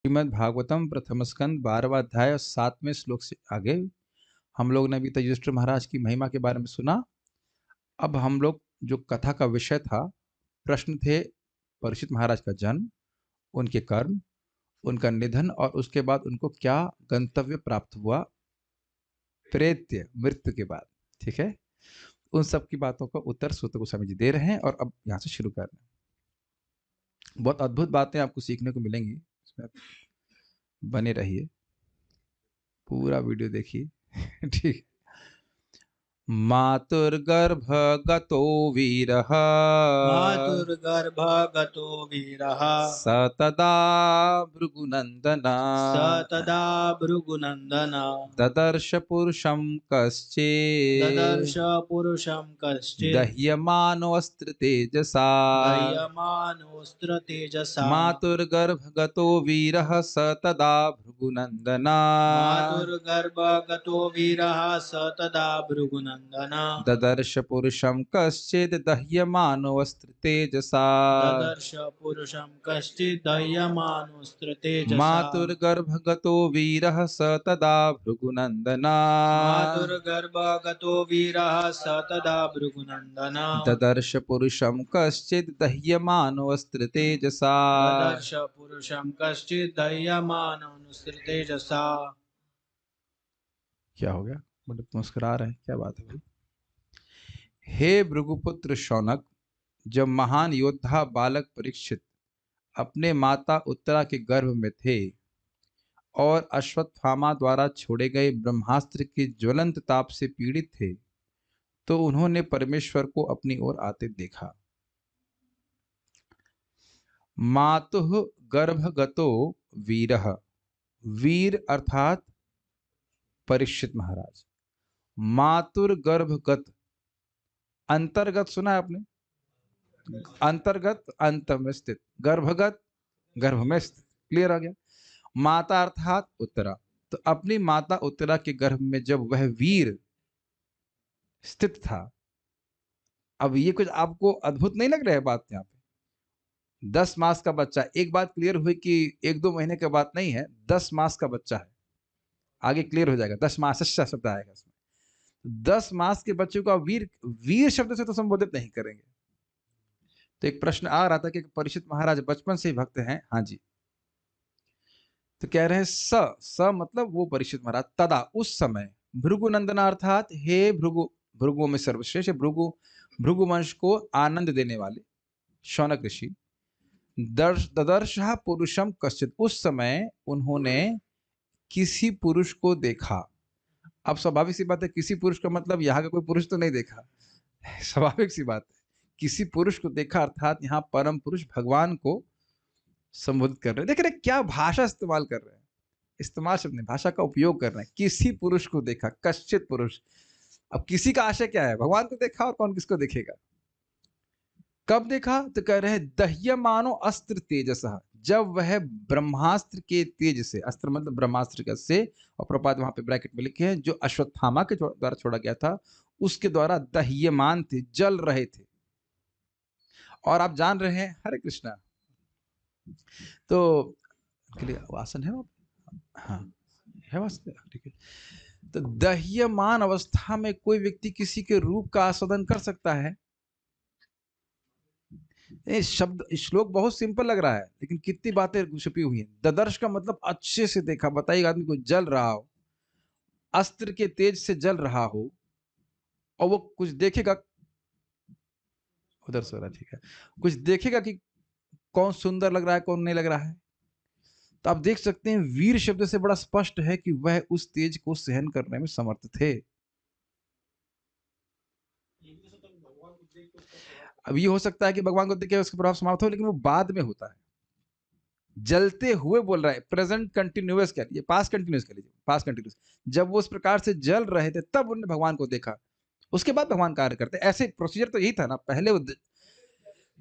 श्रीमद् भागवतम प्रथम स्कंद 12वां अध्याय और 7वें श्लोक से आगे हम लोग ने अभी तक युधिष्ठिर महाराज की महिमा के बारे में सुना। अब हम लोग जो कथा का विषय था, प्रश्न थे परीक्षित महाराज का जन्म, उनके कर्म, उनका निधन और उसके बाद उनको क्या गंतव्य प्राप्त हुआ प्रेत्य मृत्यु के बाद। ठीक है, उन सब की बातों का उत्तर सूत गोस्वामी जी दे रहे हैं और अब यहाँ से शुरू कर रहे हैं। बहुत अद्भुत बातें आपको सीखने को मिलेंगी, इसमें बने रहिए, पूरा वीडियो देखिए। ठीक। मातुर्गर्भगतो वीरः मातुर्गर्भगतो वीरः स तदा भृगुनन्दन स तदा भृगुनन्दन ददर्श पुरुषं ददर्श कश्चित् पुरुषं कश्चित् दह्यमानोऽस्त्र तेजसा दह्यमानोऽस्त्र तेजसा मातुर्गर्भगतो वीरः स तदा भृगुनन्दन मातुर्गर्भगतो वीरः स तदा भृगुनन्दन ददर्श पुरुषं कश्चित् दह्यमानोऽस्त्र तेजसा ददर्श पुरुषं कश्चित् दह्यमानोऽस्त्र तेजसा मातुर्गर्भगतो वीरः स तदा भृगुनन्दन मातुर्गर्भगतो वीरः स तदा भृगुनन्दन ददर्श पुरुषं कश्चित् दह्यमानोऽस्त्र तेजसा ददर्श पुरुषं कश्चित् दह्यमानोऽस्त्र तेजसा। क्या हो गया, मतलब मुस्कुरा रहे हैं, क्या बात है भाई? हे भृगुपुत्र शौनक, जब महान योद्धा बालक परीक्षित अपने माता उत्तरा के गर्भ में थे और अश्वत्थामा द्वारा छोड़े गए ब्रह्मास्त्र के ज्वलंत ताप से पीड़ित थे, तो उन्होंने परमेश्वर को अपनी ओर आते देखा। मातुः गर्भगतो वीरः, वीर अर्थात परीक्षित महाराज। मातुर गर्भगत, अंतर्गत सुना है आपने? अंतर्गत अंत में स्थित, गर्भगत गर्भ में स्थित। क्लियर आ गया? माता अर्थात उत्तरा, तो अपनी माता उत्तरा के गर्भ में जब वह वीर स्थित था। अब ये कुछ आपको अद्भुत नहीं लग रहा है बात? यहाँ पे 10 मास का बच्चा, एक बात क्लियर हुई कि 1-2 महीने की बात नहीं है, 10 मास का बच्चा है। आगे क्लियर हो जाएगा, 10 मास शब्द आएगा इसमें। 10 मास के बच्चे को वीर वीर शब्द से तो संबोधित नहीं करेंगे। तो एक प्रश्न आ रहा था कि परीक्षित महाराज बचपन से ही भक्त हैं। हाँ जी, तो कह रहे हैं स मतलब वो परीक्षित महाराज, तदा उस समय, भृगुनंदना अर्थात हे भृगु, भृगुओं में सर्वश्रेष्ठ, भृगु भृगुवंश को आनंद देने वाले शौनक ऋषि। ददर्श पुरुषम कश्चित, उस समय उन्होंने किसी पुरुष को देखा। अब स्वाभाविक सी बात है, किसी पुरुष का मतलब यहाँ का कोई पुरुष तो नहीं देखा, स्वाभाविक सी बात है, किसी पुरुष को देखा अर्थात यहाँ परम पुरुष भगवान को संबोधित कर रहे हैं। देख रहे क्या भाषा इस्तेमाल कर रहे हैं, इस्तेमाल शब्द नहीं, भाषा का उपयोग कर रहे हैं। किसी पुरुष को देखा, कश्चित पुरुष। अब किसी का आशय क्या है? भगवान को देखा, और कौन किसको देखेगा? कब देखा? तो कह रहे हैं दह्यमानो अस्त्र तेजसा, जब वह ब्रह्मास्त्र के तेज से, अस्त्र मतलब ब्रह्मास्त्र का से, और प्रपात वहां पे ब्रैकेट में लिखे हैं, जो अश्वत्थामा के द्वारा छोड़ा गया था, उसके द्वारा दह्यमान थे, जल रहे थे। और आप जान रहे हैं, हरे कृष्णा, तो आसन है? हाँ है वास्तव, ठीक है। तो दह्यमान अवस्था में कोई व्यक्ति किसी के रूप का आस्वादन कर सकता है? शब्द श्लोक बहुत सिंपल लग रहा है, लेकिन कितनी बातें छुपी हुई हैं। ददर्श का मतलब अच्छे से देखा, बताइए आदमी को जल रहा हो, अस्त्र के तेज से जल रहा हो, और वो कुछ देखेगा, उधर से हो रहा, ठीक है, कुछ देखेगा कि कौन सुंदर लग रहा है, कौन नहीं लग रहा है। तो आप देख सकते हैं वीर शब्द से बड़ा स्पष्ट है कि वह उस तेज को सहन करने में समर्थ थे। अब ये हो सकता है कि भगवान को देखे उसका प्रभाव समाप्त हो, लेकिन वो बाद में होता है। जलते हुए बोल रहा है, प्रेजेंट कंटिन्यूअस कह लीजिए, पास्ट कंटिन्यूअस कह लीजिए, पास्ट कंटिन्यूअस। जब वो उस प्रकार से जल रहे थे तब उन्होंने भगवान को देखा, उसके बाद भगवान कार्य करते। ऐसे प्रोसीजर तो यही था ना,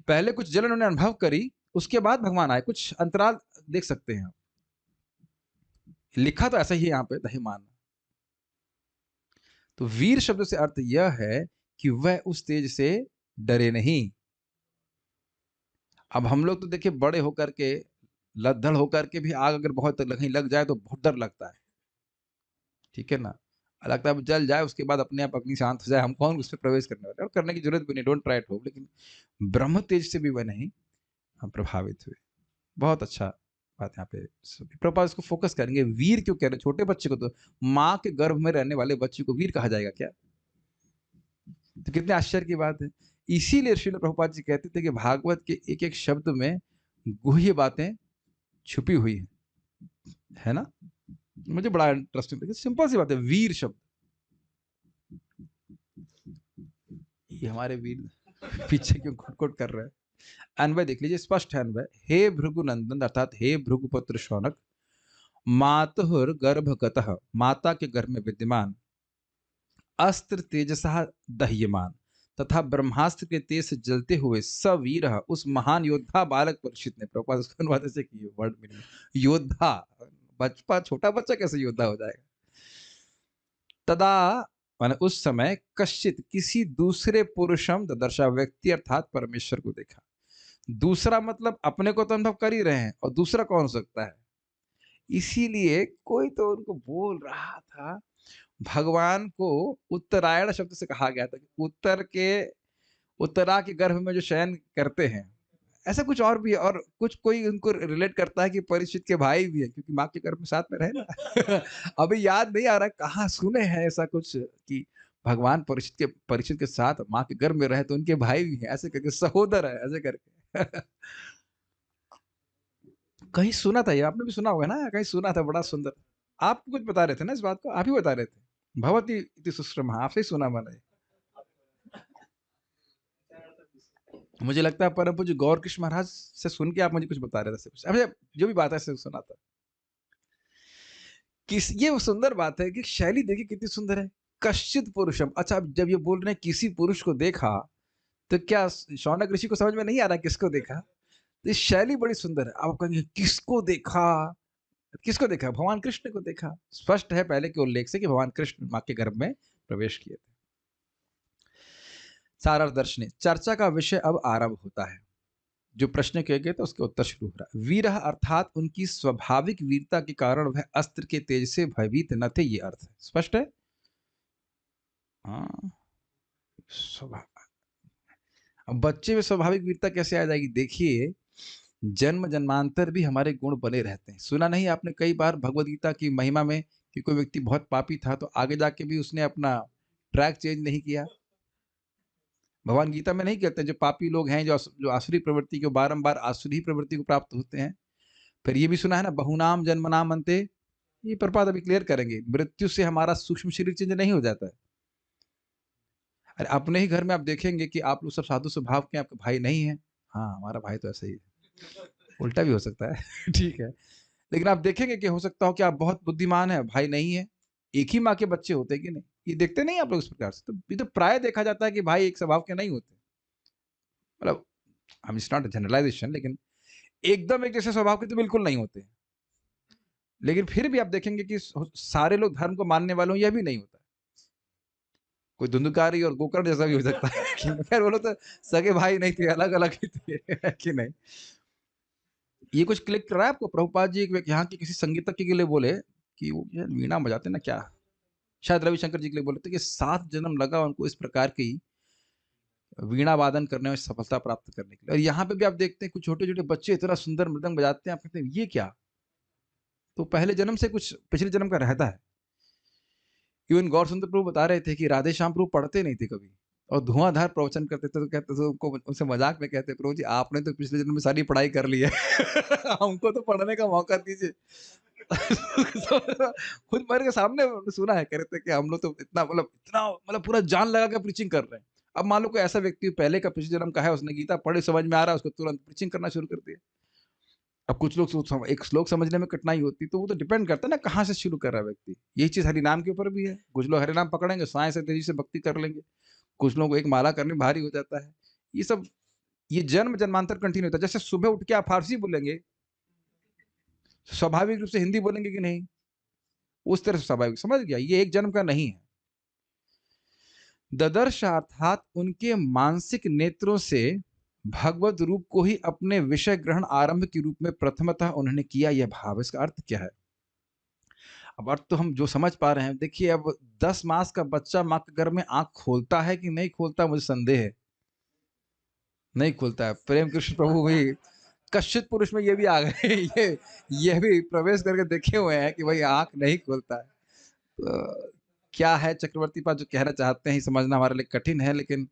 पहले कुछ जल उन्होंने अनुभव करी, उसके बाद भगवान आए। कुछ अंतराल देख सकते हैं, लिखा तो ऐसा ही है यहाँ पे दह्यमान। तो वीर शब्द से अर्थ यह है कि वह उस तेज से डरे नहीं। अब हम लोग तो देखिए बड़े होकर के लद्दड़ होकर के भी आग अगर बहुत कहीं लग जाए तो बहुत डर लगता है, ठीक है ना? लगता है अब जल जाए, उसके बाद अपने आप अग्नि शांत हो जाए, हम कौन उसमें प्रवेश करने वाले हैं, और करने की जरूरत भी नहीं, डोंट ट्राई एट होम। लेकिन ब्रह्म तेज से भी वह नहीं प्रभावित हुए। बहुत अच्छा बात यहाँ पे प्रभुपाद इसको फोकस करेंगे। वीर क्यों कह रहे? छोटे बच्चे को तो, माँ के गर्भ में रहने वाले बच्चे को वीर कहा जाएगा क्या? तो कितने आश्चर्य की बात है। इसीलिए श्रील प्रभुपाद जी कहते थे कि भागवत के एक एक शब्द में गुह्य बातें छुपी हुई है ना? मुझे बड़ा इंटरेस्टिंग लगा। सिंपल सी बात है, वीर शब्द, ये हमारे वीर पीछे क्यों कोट कर रहे हैं? अन्वय देख लीजिए, स्पष्ट है अन्वय। हे भृगुनंदन अर्थात हे भृगुपुत्र शौनक, मातुर गर्भगतः, माता के गर्भ में विद्यमान, अस्त्र तेजसा दह्यमान, तथा ब्रह्मास्त्र के तेज से जलते हुए सवीर, उस महान योद्धा बालक परीक्षित ने, प्रभुपाद उसको अनुवाद ऐसे किए वर्ड मीनिंग, योद्धा, बचपन छोटा बच्चा कैसे योद्धा हो जाएगा? तदा माने उस समय, कश्चित किसी दूसरे पुरुषम दर्शा, व्यक्ति अर्थात परमेश्वर को देखा। दूसरा मतलब अपने को तो अनुभव कर ही रहे हैं, और दूसरा कौन हो सकता है? इसीलिए कोई तो उनको बोल रहा था, भगवान को उत्तरायण शब्द से कहा गया था कि उत्तरा के गर्भ में जो शयन करते हैं, ऐसा कुछ और भी है। और कुछ कोई उनको रिलेट करता है कि परीक्षित के भाई भी है, क्योंकि माँ के गर्भ में साथ में रहे ना। अभी याद नहीं आ रहा कहाँ सुने हैं ऐसा कुछ कि भगवान परीक्षित के साथ माँ के गर्भ में रहे, तो उनके भाई भी हैं, ऐसे करके सहोदर है, ऐसे करके। कहीं सुना था ये, आपने भी सुना होगा ना, कहीं सुना था, बड़ा सुंदर। आप कुछ बता रहे थे ना इस बात को, आप ही बता रहे थे, भवती इति सुश्रम, आपसे ही सुना मैंने। मुझे लगता है परम पूज्य गौर कृष्ण महाराज से सुन के आप मुझे कुछ बता रहे थे, अच्छा जो भी बात है सुना था। किस, ये सुंदर बात है कि शैली देखिए कितनी सुंदर है। कश्चित पुरुषम, अच्छा जब ये बोल रहे हैं किसी पुरुष को देखा, तो क्या शौनक ऋषि को समझ में नहीं आ रहा किसको देखा? तो इस शैली बड़ी सुंदर है। आप कहेंगे किसको देखा? किसको देखा? भगवान कृष्ण को देखा। स्पष्ट है पहले के उल्लेख से कि भगवान कृष्ण माँ के गर्भ में प्रवेश किए थे। सारार्थ दर्शनी चर्चा का विषय अब आरंभ होता है। जो प्रश्न किए गए थे उसके उत्तर शुरू हो रहा है। वीर अर्थात उनकी स्वाभाविक वीरता के कारण वह अस्त्र के तेज से भयभीत न थे, ये अर्थ है। स्पष्ट है? हाँ, अब बच्चे में स्वाभाविक वीरता कैसे आ जाएगी? देखिए, जन्म जन्मांतर भी हमारे गुण बने रहते हैं। सुना नहीं आपने कई बार भगवद गीता की महिमा में कि कोई व्यक्ति बहुत पापी था, तो आगे जाके भी उसने अपना ट्रैक चेंज नहीं किया। भगवान गीता में नहीं कहते जो पापी लोग हैं, जो आसुरी प्रवृत्ति को बारंबार आसुरी प्रवृत्ति को प्राप्त होते हैं। फिर ये भी सुना है ना, बहुनाम जन्मनाम अंते, ये प्रपात अभी क्लियर करेंगे, मृत्यु से हमारा सूक्ष्म शरीर चेंज नहीं हो जाता है। अरे अपने ही घर में आप देखेंगे कि आप लोग सब साधु स्वभाव के, आपके भाई नहीं है, हाँ हमारा भाई तो ऐसा ही है, उल्टा भी हो सकता है। ठीक है, लेकिन आप देखेंगे कि हो सकता हो कि आप बहुत बुद्धिमान है, भाई नहीं है। एक ही माँ के बच्चे होते हैं कि नहीं? ये देखते नहीं आप लोग इस प्रकार से? तो ये तो प्राय देखा जाता है कि भाई एक स्वभाव के नहीं होते। मतलब हम, इट्स नॉट जनरलाइजेशन, लेकिन एकदम एक जैसे स्वभाव के तो बिल्कुल नहीं होते। लेकिन फिर भी आप देखेंगे कि सारे लोग धर्म को मानने वालों, यह भी नहीं होता। कोई धुंधकारी और गोकर्ण जैसा भी हो सकता है। खैर बोलो तो सगे भाई नहीं थे, अलग अलग ही थे, कि नहीं? ये कुछ क्लिक कर रहा है आपको? प्रभुपाद जी यहाँ के किसी संगीतज्ञ के लिए बोले कि वो वीणा बजाते ना, क्या शायद रविशंकर जी के लिए बोले थे कि 7 जन्म लगा उनको इस प्रकार की वीणा वादन करने में सफलता प्राप्त करने के लिए। और यहाँ पे भी आप देखते हैं कुछ छोटे छोटे बच्चे इतना सुंदर मृदंग बजाते हैं, आप कहते हैं ये क्या? तो पहले जन्म से कुछ पिछले जन्म का रहता है। इवन गौर सुंदर प्रभु बता रहे थे कि राधे श्याम प्रभु पढ़ते नहीं थे कभी, और धुआंधार प्रवचन करते थे। तो कहते थे उनको, उनसे मजाक में कहते, प्रभु जी आपने तो पिछले जन्म में सारी पढ़ाई कर ली है। हमको तो पढ़ने का मौका दीजिए। खुद मेरे के सामने सुना है, कह रहे थे कि हम लोग तो इतना पूरा जान लगा के प्रीचिंग कर रहे हैं। अब मान लो कोई ऐसा व्यक्ति पहले का पिछले जन्म का है, उसने गीता पढ़े, समझ में आ रहा है, उसको तुरंत प्रीचिंग करना शुरू कर दिया। अब कुछ लोग एक श्लोक समझने में कठिनाई होती, तो वो तो डिपेंड करता है ना कहाँ से शुरू कर रहा है व्यक्ति। यही चीज हरिनाम के ऊपर भी है। कुछ लोग हरिनाम पकड़ेंगे, साय से तेजी से भक्ति कर लेंगे, कुछ लोगों को एक माला करने में भारी हो जाता है। ये सब, ये जन्म जन्मांतर कंटिन्यू होता है। जैसे सुबह उठ के आप फारसी बोलेंगे, स्वाभाविक रूप से हिंदी बोलेंगे कि नहीं? उस तरह से स्वाभाविक, समझ गया? ये एक जन्म का नहीं है। ददर्श अर्थात उनके मानसिक नेत्रों से भगवत रूप को ही अपने विषय ग्रहण आरंभ के रूप में प्रथमतः उन्होंने किया। यह भाव, इसका अर्थ क्या है? अब अर्थ तो हम जो समझ पा रहे हैं, देखिए अब 10 मास का बच्चा माँ के गर्भ में आंख खोलता है कि नहीं खोलता, मुझे संदेह है, नहीं खोलता है। प्रेम कृष्ण प्रभु भी कश्चित पुरुष में ये भी आ गए ये भी प्रवेश करके देखे हुए हैं कि भाई आंख नहीं खोलता है। तो क्या है चक्रवर्ती पाद जो कहना चाहते हैं, ये समझना हमारे लिए कठिन है, लेकिन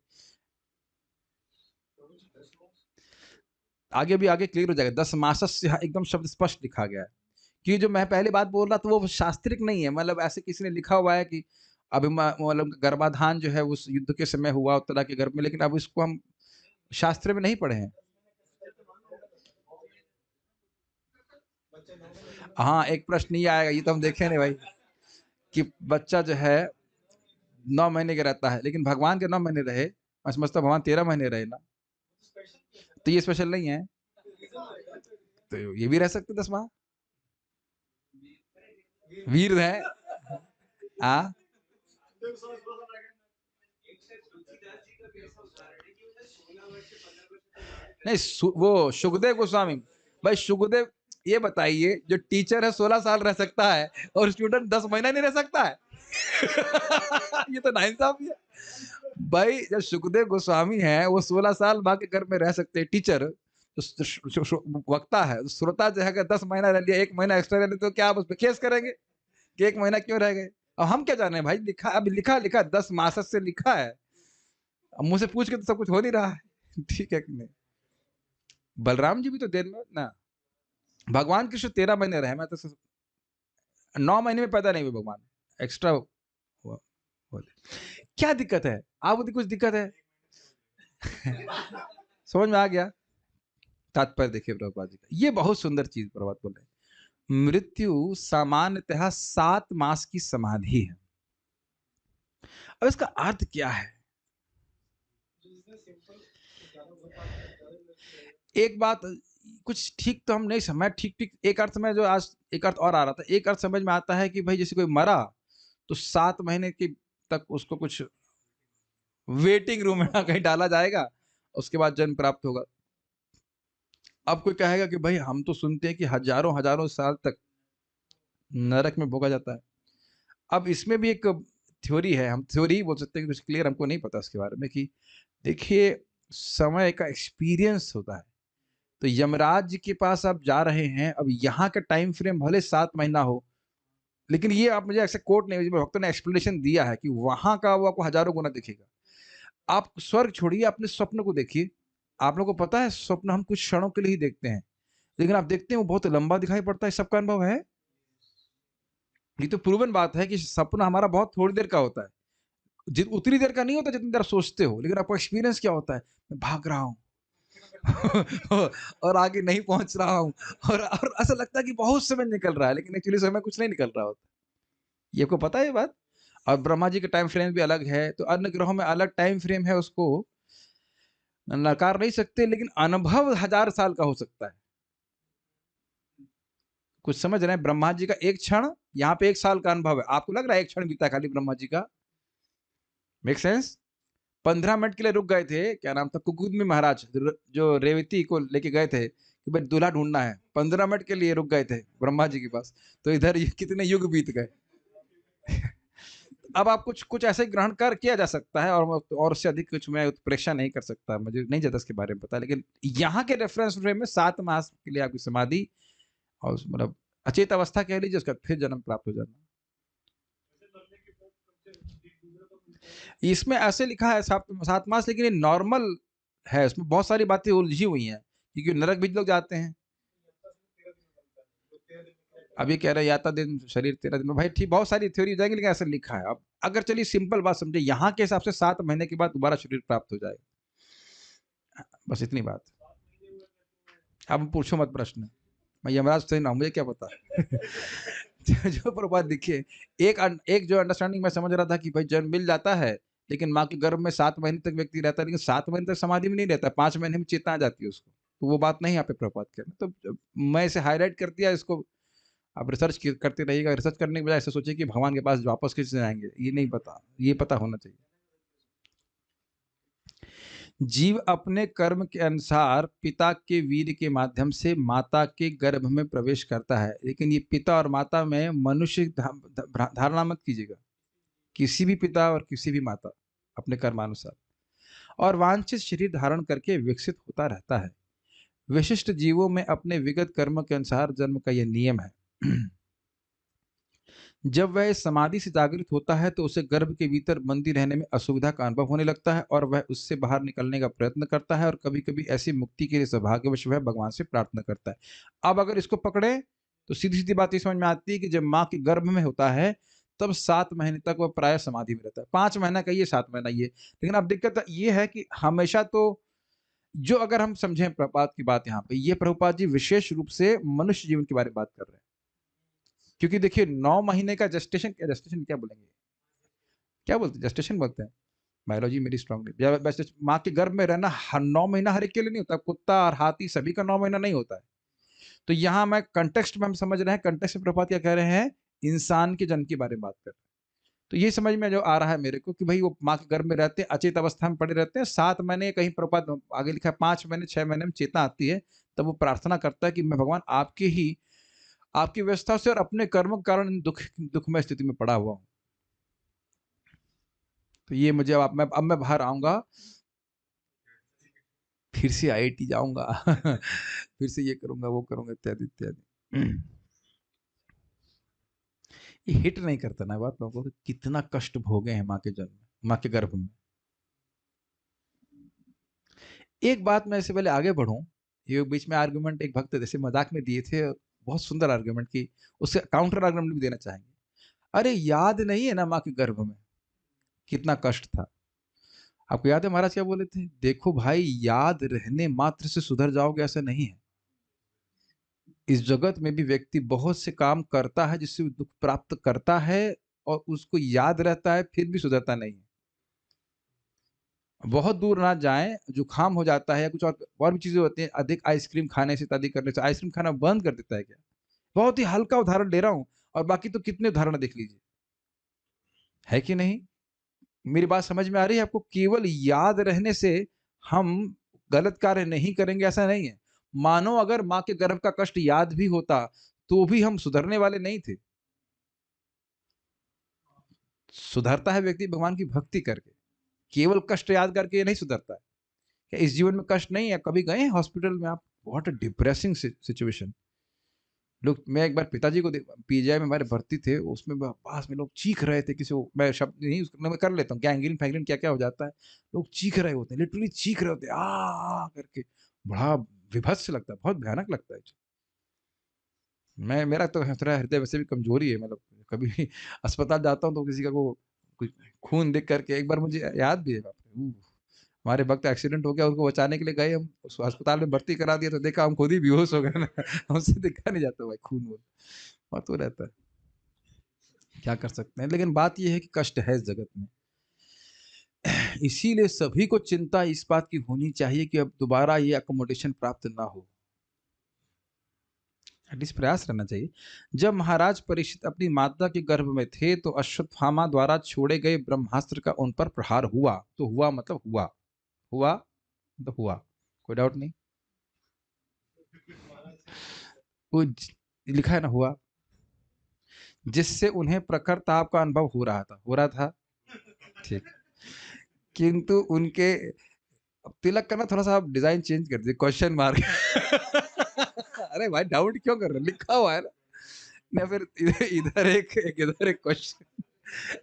आगे भी आगे क्लियर हो जाएगा। 10 मासस्य एकदम शब्द स्पष्ट लिखा गया है। कि जो मैं पहली बात बोल रहा था वो शास्त्रिक नहीं है, मतलब ऐसे किसी ने लिखा हुआ है कि अभी मतलब गर्भाधान जो है उस युद्ध के समय हुआ उत्तरा के गर्भ में, लेकिन अब इसको हम शास्त्र में नहीं पढ़े हैं। हाँ, एक प्रश्न ये आएगा, ये तो हम देखे नहीं भाई, कि बच्चा जो है 9 महीने का रहता है, लेकिन भगवान के 9 महीने रहे, मैं समझता भगवान 13 महीने रहे ना, तो ये स्पेशल नहीं है, तो ये भी रह सकते 10 माह, वीर है। हाँ, नहीं वो सुखदेव गोस्वामी, भाई सुखदेव, ये बताइए जो टीचर है 16 साल रह सकता है और स्टूडेंट 10 महीना नहीं रह सकता है ये तो नाइंसाफी है भाई। जब सुखदेव गोस्वामी है वो 16 साल माँ के घर में रह सकते हैं, टीचर तो वक्ता है, तो श्रोता जो है अगर 10 महीना रह लिया, 1 महीना एक्स्ट्रा रह लिया, तो क्या आप उस पर केस करेंगे कि 1 महीना क्यों रह गए? अब हम क्या जाने भाई, लिखा अब लिखा लिखा 10 मास से लिखा है, अब मुझसे पूछ के तो सब कुछ हो नहीं रहा है ठीक है कि नहीं? बलराम जी भी तो देर में ना, भगवान कृष्ण 13 महीने रहे, मैं तो 9 महीने में पैदा नहीं हुए भगवान, एक्स्ट्रा हुआ बोले। क्या दिक्कत है? आप कुछ दिक्कत है समझ में आ गया? तात्पर्य देखिए प्रभुपाद जी का, ये बहुत सुंदर चीज प्रभुपाद बोल रहे हैं। मृत्यु सामान्यतः 7 मास की समाधि है। अब इसका अर्थ क्या है? एक बात कुछ ठीक तो हम नहीं समझ, ठीक ठीक एक अर्थ में जो आज एक अर्थ और आ रहा था, एक अर्थ समझ में आता है कि भाई जैसे कोई मरा तो 7 महीने की तक उसको कुछ वेटिंग रूम में कहीं डाला जाएगा, उसके बाद जन्म प्राप्त होगा। अब कोई कहेगा कि भाई हम तो सुनते हैं कि हजारों हजारों साल तक नरक में भोगा जाता है। अब इसमें भी एक थ्योरी है, हम थ्योरी ही बोल सकते हैं, कुछ क्लियर हमको नहीं पता इसके बारे में, कि देखिए समय का एक्सपीरियंस होता है। तो यमराज के पास आप जा रहे हैं, अब यहाँ का टाइम फ्रेम भले 7 महीना हो, लेकिन ये आप मुझे ऐसे कोट नहीं, भक्तों ने एक्सप्लेनेशन दिया है कि वहां का वो आपको हजारों गुना दिखेगा। आप स्वर्ग छोड़िए, अपने स्वप्न को देखिए। आप लोगों को पता है स्वप्न हम कुछ क्षणों के लिए ही देखते हैं, लेकिन आप देखते हैं वो बहुत लंबा दिखाई पड़ता है। सबका अनुभव है, ये तो प्रूवन बात है कि सपना हमारा बहुत थोड़ी देर का होता है, उतनी देर का नहीं होता जितनी देर सोचते हो, लेकिन आपको एक्सपीरियंस क्या होता है, मैं भाग रहा हूँ और आगे नहीं पहुंच रहा हूँ, और ऐसा लगता है कि बहुत समय निकल रहा है, लेकिन एक्चुअली समय कुछ नहीं निकल रहा होता। ये आपको पता है ये बात? और ब्रह्मा जी का टाइम फ्रेम भी अलग है, तो अन्य ग्रहों में अलग टाइम फ्रेम है, उसको नकार नहीं सकते, लेकिन अनुभव 1000 साल का हो सकता है। कुछ समझ रहे हैं? ब्रह्मा जी का एक क्षण, यहाँ पे 1 साल का अनुभव है, आपको लग रहा है एक क्षण बीता खाली ब्रह्मा जी का? Make sense? 15 मिनट के लिए रुक गए थे, क्या नाम था, कुकुदमी महाराज, जो रेवती को लेके गए थे कि भाई दूल्हा ढूंढना है, 15 मिनट के लिए रुक गए थे ब्रह्मा जी के पास, तो इधर ये कितने युग बीत गए अब आप कुछ कुछ ऐसे ग्रहण कर किया जा सकता है, और उससे अधिक कुछ मैं उत्प्रेक्षा नहीं कर सकता, मुझे नहीं ज्यादा इसके बारे में पता, लेकिन यहाँ के रेफरेंस फ्रेम में 7 मास के लिए आपकी समाधि, और मतलब अचेत अवस्था कह लीजिए, उसका फिर जन्म प्राप्त हो जाना। इसमें ऐसे लिखा है 7 मास, लेकिन ये नॉर्मल है, इसमें बहुत सारी बातें उलझी हुई हैं, क्योंकि नरक भी लोग जाते हैं। अब ये कह रहे हैं याता दिन शरीर 13 दिन में, भाई ठीक बहुत सारी थ्योरी हो जाएंगी, लेकिन ऐसा लिखा है। अब अगर चलिए सिंपल बात समझे, यहाँ के हिसाब से 7 महीने के बाद दोबारा शरीर प्राप्त हो जाएगा, बस इतनी बात। अब पूछो मत प्रश्न, मैं यमराज से ना, मुझे क्या पता जो प्रभात दिखे, एक जो अंडरस्टैंडिंग मैं समझ रहा था कि भाई जन्म मिल जाता है, लेकिन माँ के गर्भ में 7 महीने तक व्यक्ति रहता है, लेकिन 7 महीने तक समाधि में नहीं रहता, 5 महीने में चेतना आ जाती है उसको, तो वो बात नहीं यहाँ पे प्रभात करना। तो मैं इसे हाईलाइट कर दिया, इसको आप रिसर्च करते रहिएगा, रिसर्च करने के बजाय ऐसे सोचिए कि भगवान के पास वापस कैसे आएंगे, ये नहीं पता, ये पता होना चाहिए। जीव अपने कर्म के अनुसार पिता के वीर्य के माध्यम से माता के गर्भ में प्रवेश करता है। लेकिन ये पिता और माता में मनुष्य धारणा मत कीजिएगा, किसी भी पिता और किसी भी माता अपने कर्मानुसार और वांछित शरीर धारण करके विकसित होता रहता है। विशिष्ट जीवों में अपने विगत कर्म के अनुसार जन्म का यह नियम है। जब वह इस समाधि से जागृत होता है तो उसे गर्भ के भीतर बंदी रहने में असुविधा का अनुभव होने लगता है और वह उससे बाहर निकलने का प्रयत्न करता है और कभी-कभी ऐसी मुक्ति के लिए सौभाग्यवश वह भगवान से प्रार्थना करता है। अब अगर इसको पकड़े तो सीधी-सीधी बात ये समझ में आती है कि जब माँ के गर्भ में होता है तब 7 महीने तक वह प्राय समाधि में रहता है। 5 महीना कहिए 7 महीना ये। लेकिन अब दिक्कत ये है कि हमेशा तो जो अगर हम समझें प्रभुपाद की बात यहाँ पे, ये प्रभुपाद जी विशेष रूप से मनुष्य जीवन के बारे में बात कर रहे हैं। क्योंकि देखिए 9 महीने का जेस्टेशन क्या बोलेंगे? क्या बोलते हैं? जेस्टेशन बोलते हैं। बायोलॉजी मेरी स्ट्रांग नहीं। वैसे माँ के गर्भ में रहना 9 महीना हर एक के लिए नहीं होता। कुत्ता और हाथी सभी का 9 महीना नहीं होता है। तो यहाँ मैं कॉन्टेक्स्ट में हम समझ रहे हैं, कॉन्टेक्स्ट में प्रभुपाद क्या कह रहे हैं? इंसान के जन्म के बारे में बात कर रहे हैं। तो ये समझ में जो आ रहा है मेरे को कि भाई वो माँ के गर्भ में रहते हैं, अचेत अवस्था में पड़े रहते हैं। 7 महीने कहीं प्रभुपाद आगे लिखा है 5 महीने 6 महीने में चेतना आती है, तब वो प्रार्थना करता है कि मैं भगवान आपकी व्यवस्था से और अपने कर्म के कारण दुखमय स्थिति में पड़ा हुआ हूँ। तो ये मुझे अब मैं बाहर आऊंगा, फिर से आईआईटी जाऊंगा फिर से ये करूंगा वो करूंगा इत्यादि इत्यादि। ये हिट नहीं करता ना बात लोगों को, कितना कष्ट भोगे हैं माँ के जन्म में, माँ के गर्भ में। एक बात मैं इससे पहले आगे बढ़ूं, ये बीच में आर्गुमेंट एक भक्त जैसे मजाक में दिए थे, बहुत सुंदर आर्गुमेंट की, उससे काउंटर आर्गुमेंट भी देना चाहेंगे। अरे याद नहीं है ना माँ के गर्भ में कितना कष्ट था? आपको याद है महाराज क्या बोले थे? देखो भाई, याद रहने मात्र से सुधर जाओगे ऐसा नहीं है। इस जगत में भी व्यक्ति बहुत से काम करता है जिससे वो दुख प्राप्त करता है और उसको याद रहता है, फिर भी सुधरता नहीं है। बहुत दूर ना जाएं, जुकाम हो जाता है या कुछ और भी चीजें होती हैं, अधिक आइसक्रीम खाने से इत्यादि करने से आइसक्रीम खाना बंद कर देता है क्या? बहुत ही हल्का उदाहरण ले रहा हूं, और बाकी तो कितने उदाहरण देख लीजिए, है कि नहीं? मेरी बात समझ में आ रही है आपको? केवल याद रहने से हम गलत कार्य नहीं करेंगे ऐसा नहीं है। मानो अगर माँ के गर्भ का कष्ट याद भी होता तो भी हम सुधरने वाले नहीं थे। सुधरता है व्यक्ति भगवान की भक्ति करके, केवल कष्ट याद करके ये नहीं सुधरता है। क्या इस जीवन में कष्ट नहीं है? कभी गए हॉस्पिटल में आप? What a depressing situation. लोग, मैं एक बार पिताजी को पीजीआई में हमारे भर्ती थे, उसमें पास में लोग चीख रहे थे, किसी को मैं शब्द नहीं उसको मैं कर लेता हूँ, गैंग्रीन फैंग्रीन क्या क्या हो जाता है, लोग चीख रहे होते हैं, लिटरली चीख रहे होते हैं आ करके, बड़ा विभत्स लगता है, बहुत भयानक लगता है। मैं मेरा तो थोड़ा हृदय वैसे भी कमजोरी है, मतलब कभी भी अस्पताल जाता हूँ तो किसी का को कुछ खून देख करके, एक बार मुझे याद भी है, बाप रे, हमारे वक्त एक्सीडेंट हो गया, उसको बचाने के लिए गए हम, उसको अस्पताल में भर्ती करा दिया तो देखा हम खुद ही बेहोश हो गए ना हमसे देखा नहीं जाता भाई खून वून, और तो रहता है, क्या कर सकते हैं। लेकिन बात यह है कि कष्ट है इस जगत में, इसीलिए सभी को चिंता इस बात की होनी चाहिए कि अब दोबारा ये अकोमोडेशन प्राप्त ना हो, एटलीस्ट प्रयास रहना चाहिए। जब महाराज परीक्षित अपनी माता के गर्भ में थे तो अश्वत्थामा द्वारा छोड़े गए ब्रह्मास्त्र का उन पर प्रहार हुआ। तो हुआ मतलब हुआ, हुआ मतलब हुआ, कोई डाउट नहीं। वो लिखा है ना, हुआ, जिससे उन्हें प्रखर ताप का अनुभव हो रहा था, ठीक। किंतु उनके, अब तिलक का ना थोड़ा सा आप डिजाइन चेंज कर दीजिए, क्वेश्चन मार्क अरे भाई डाउट क्यों कर रहे, लिखा हुआ है ना फिर इधर एक क्वेश्चन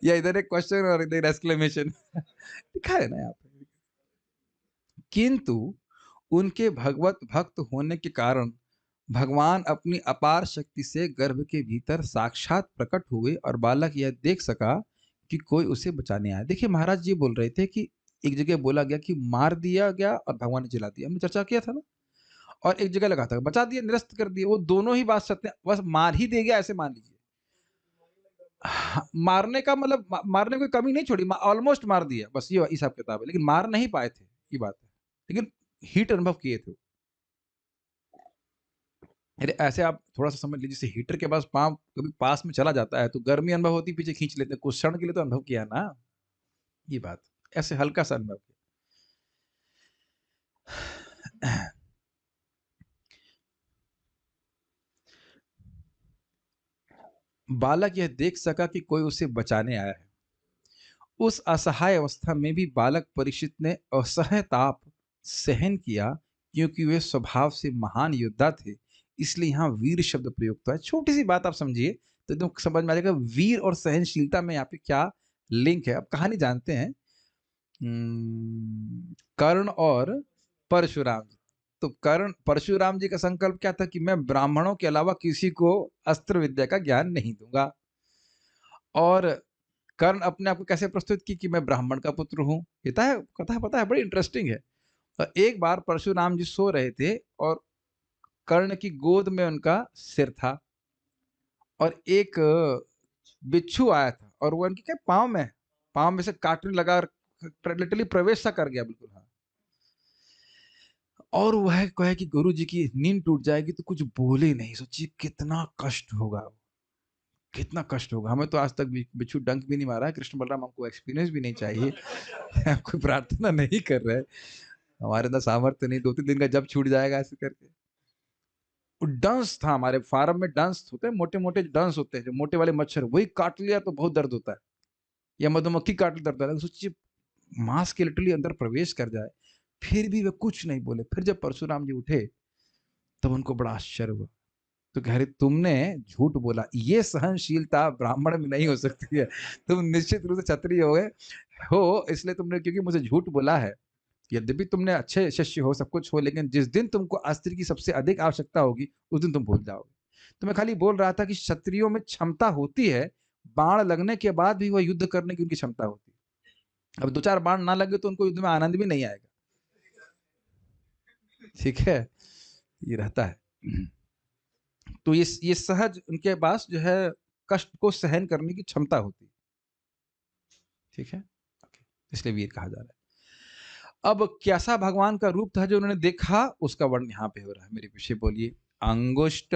या इधर एक क्वेश्चन और इधर एक्सक्लेमेशन लिखा है ना यहाँ पे। किंतु उनके भगवत भक्त होने के कारण भगवान अपनी अपार शक्ति से गर्भ के भीतर साक्षात प्रकट हुए और बालक यह देख सका कि कोई उसे बचाने आया। देखिए महाराज जी बोल रहे थे कि एक जगह बोला गया कि मार दिया गया और भगवान ने जला दिया, हमने चर्चा किया था ना, और एक जगह लगा था बचा दिया निरस्त कर दिया, वो दोनों ही बात सत्य, बस मार ही दे गया ऐसे मान लीजिए। मारने का मतलब मारने की कमी नहीं छोड़ी, ऑलमोस्ट मार दिया, बस ये हिसाब किताब है, लेकिन मार नहीं पाए थे, ये बात है। लेकिन हीट अनुभव किए थे। अरे ऐसे आप थोड़ा सा समझ लीजिए, जैसे हीटर के पास पाँव कभी पास में चला जाता है तो गर्मी अनुभव होती, पीछे खींच लेते हैं, कुछ क्षण के लिए तो अनुभव किया ना, ये बात, ऐसे हल्का सा अनुभव किया। बालक यह देख सका कि कोई उसे बचाने आया है। उस असहाय अवस्था में भी बालक परीक्षित ने असह्य ताप सहन किया, क्योंकि वे स्वभाव से महान योद्धा थे। इसलिए यहाँ वीर शब्द प्रयुक्त है। छोटी सी बात आप समझिए तो एकदम समझ में आ जाएगा वीर और सहनशीलता में यहाँ पे क्या लिंक है। अब कहानी जानते हैं। कर्ण और परशुराम जी। तो कर्ण परशुराम जी का संकल्प क्या था कि मैं ब्राह्मणों के अलावा किसी को अस्त्र विद्या का ज्ञान नहीं दूंगा। और कर्ण अपने आप को कैसे प्रस्तुत की कि मैं ब्राह्मण का पुत्र हूं। कथा पता है, बड़ी इंटरेस्टिंग है। और एक बार परशुराम जी सो रहे थे और कर्ण की गोद में उनका सिर था और एक बिच्छू आया था और वो उनके क्या पाँव में से काटने लगा और लिटरली प्रवेश सा कर गया बिल्कुल। हाँ, और वह कहे कि गुरु जी की नींद टूट जाएगी तो कुछ बोले नहीं। सोचिए कितना कष्ट होगा, कितना कष्ट होगा। हमें तो आज तक बिच्छू डंक भी नहीं मारा है। कृष्ण बलराम हमको एक्सपीरियंस भी नहीं चाहिए। कोई प्रार्थना नहीं कर रहे, हमारे अंदर सामर्थ्य नहीं। 2-3 दिन का जब छूट जाएगा ऐसे करके। डंस था हमारे फार्म में, डंस होते हैं, मोटे मोटे डंस होते हैं जो मोटे वाले मच्छर, वही काट लिया तो बहुत दर्द होता है, या मधुमक्खी काट लिया दर्द होता है। सोचिए मांस के लिटरली अंदर प्रवेश कर जाए, फिर भी वे कुछ नहीं बोले। फिर जब परशुराम जी उठे तब उनको बड़ा आश्चर्य हुआ। तो कह रहे तुमने झूठ बोला, ये सहनशीलता ब्राह्मण में नहीं हो सकती है। तुम निश्चित रूप से क्षत्रिय हो इसलिए तुमने, क्योंकि मुझे झूठ बोला है। यद्यपि तुमने अच्छे शिष्य हो, सब कुछ हो, लेकिन जिस दिन तुमको अस्त्र की सबसे अधिक आवश्यकता होगी उस दिन तुम भूल जाओगे। तो मैं खाली बोल रहा था कि क्षत्रियों में क्षमता होती है, बाण लगने के बाद भी वह युद्ध करने की उनकी क्षमता होती है। अब 2-4 बाण ना लगे तो उनको युद्ध में आनंद भी नहीं आएगा। ठीक है, ये रहता है। तो ये सहज उनके पास जो है कष्ट को सहन करने की क्षमता होती है। ठीक है, इसलिए वीर कहा जा रहा है। अब कैसा भगवान का रूप था जो उन्होंने देखा, उसका वर्णन यहाँ पे हो रहा है। मेरे पीछे बोलिए। अंगुष्ट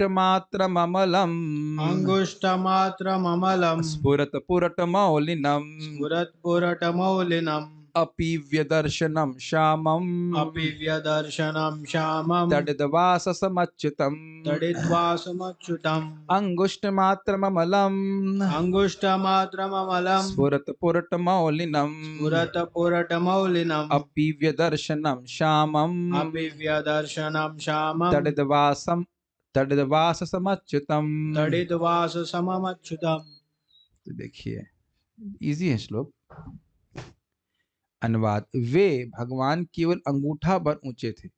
मात्र ममलम अंगुष्टमात्रममलं स्फुरत पुरट मौलिनम स्फुरत्पुरटमौलिनम् अपि व्यदर्शनम श्यामम अपि व्यदर्शनं श्यामं तडिदवाससमच्युतम तडिद्वासमच्युतम् अंगुष्ट मात्र ममलम अंगुष्टमात्रममलं स्फुरत पुरट मौलिनम स्फुरत्पुरटमौलिनम् अपि व्यदर्शनम श्यामम अपि व्यदर्शनं श्यामं तडिदवासम तडिदवाससमच्युतम। तडिद्वाससममच्युतम्। तो देखिए इजी है श्लोक। अनुवाद। वे भगवान केवल अंगूठा भर ऊंचे थे,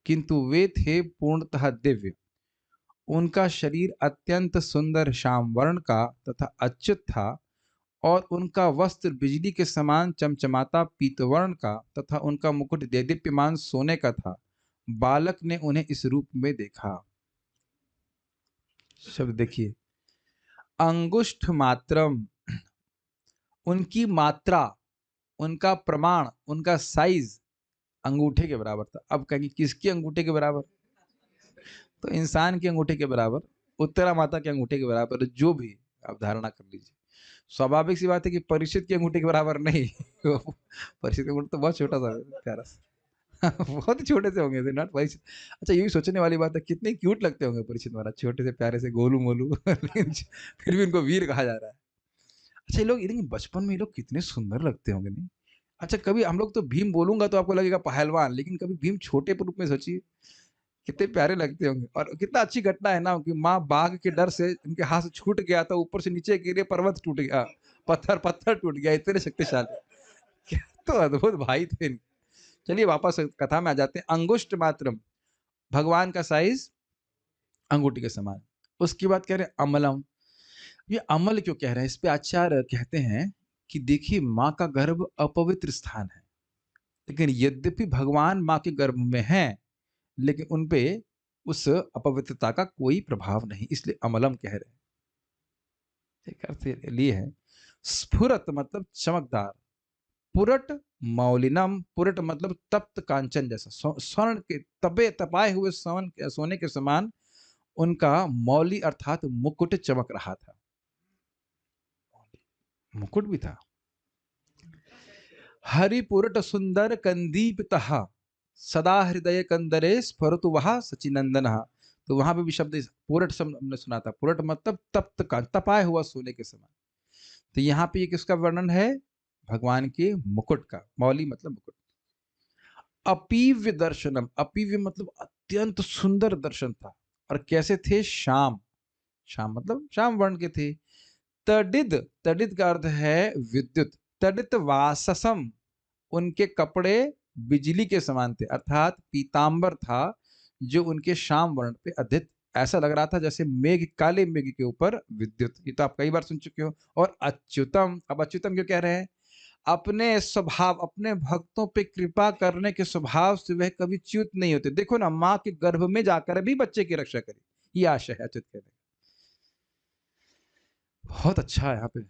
किंतु वे थे पूर्णतः दिव्य। उनका शरीर अत्यंत सुंदर श्याम वर्ण का तथा अच्युत था, और उनका वस्त्र बिजली के समान चमचमाता पीतवर्ण का तथा उनका मुकुट देदीप्यमान सोने का था। बालक ने उन्हें इस रूप में देखा। शब्द देखिए, अंगुष्ठ मात्रम, उनकी मात्रा, उनका प्रमाण, उनका साइज अंगूठे के बराबर था। अब कहेंगे किसके अंगूठे के बराबर? तो इंसान के अंगूठे के बराबर, उत्तरा माता के अंगूठे के बराबर, जो भी आप धारणा कर लीजिए। स्वाभाविक सी बात है कि परीक्षित के अंगूठे के बराबर नहीं। परीक्षित का अंगूठा तो बहुत छोटा सा प्यारा सा। बहुत ही छोटे से होंगे नॉट परीक्षित। अच्छा ये भी सोचने वाली बात है, कितने क्यूट लगते होंगे परीक्षित महाराज, छोटे से प्यारे से गोलू मोलू। फिर भी उनको वीर कहा जा रहा है। अच्छा ये लोग, लेकिन बचपन में ये लोग कितने सुंदर लगते होंगे नहीं? अच्छा कभी हम लोग तो भीम बोलूंगा तो आपको लगेगा पहलवान, लेकिन कभी भीम छोटे रूप में सोचिए कितने प्यारे लगते होंगे। और कितना अच्छी घटना है ना कि माँ बाघ के डर से उनके हाथ से छूट गया था, ऊपर से नीचे गिरे, पर्वत टूट गया, पत्थर टूट गया, इतने शक्तिशाली। क्या तो अद्भुत भाई थे। चलिए वापस कथा में आ जाते हैं। अंगुष्ठ मात्रम, भगवान का साइज अंगूठी के समान। उसके बाद कह रहे अमलम। ये अमल क्यों कह रहे हैं? इस पे आचार्य कहते हैं कि देखिए माँ का गर्भ अपवित्र स्थान है, लेकिन यद्यपि भगवान माँ के गर्भ में हैं, लेकिन उनपे उस अपवित्रता का कोई प्रभाव नहीं, इसलिए अमलम कह रहे हैं। एक अर्थ लिए है। स्फुरत मतलब चमकदार, पुरट मौलिनम, पुरट मतलब तप्त कांचन जैसा, स्वर्ण के तपाए हुए सोने के समान उनका मौली अर्थात मुकुट चमक रहा था। मुकुट भी था। हरिपुरट सुंदर कंदीपितः सदा हृदय कंदरे स्फुरतु वह सचिनंदन। तो वहां पे भी शब्द पुरट शब्द हमने सुना था। पुरट मतलब तप्त का, तपाया हुआ सोने के समान। तो यहाँ पे ये किसका वर्णन है? भगवान के मुकुट का। मौली मतलब मुकुट। अपीव्य दर्शनम, अपीव्य मतलब अत्यंत सुंदर दर्शन था। और कैसे थे? श्याम, श्याम मतलब श्याम वर्ण के थे। तडिद, तडिद का अर्थ है विद्युत। तडित वाससम, उनके कपड़े बिजली के समान थे, अर्थात पीतांबर था जो उनके श्याम वर्ण पे अधित। ऐसा लग रहा था जैसे मेघ, काले मेघ के ऊपर विद्युत। ये तो आप कई बार सुन चुके हो। और अच्युतम, अब अच्युतम क्यों कह रहे हैं? अपने स्वभाव, अपने भक्तों पे कृपा करने के स्वभाव से वह कभी च्युत नहीं होते। देखो ना, माँ के गर्भ में जाकर भी बच्चे की रक्षा करी, ये आशा है अच्युत कहने। बहुत अच्छा है। यहाँ पे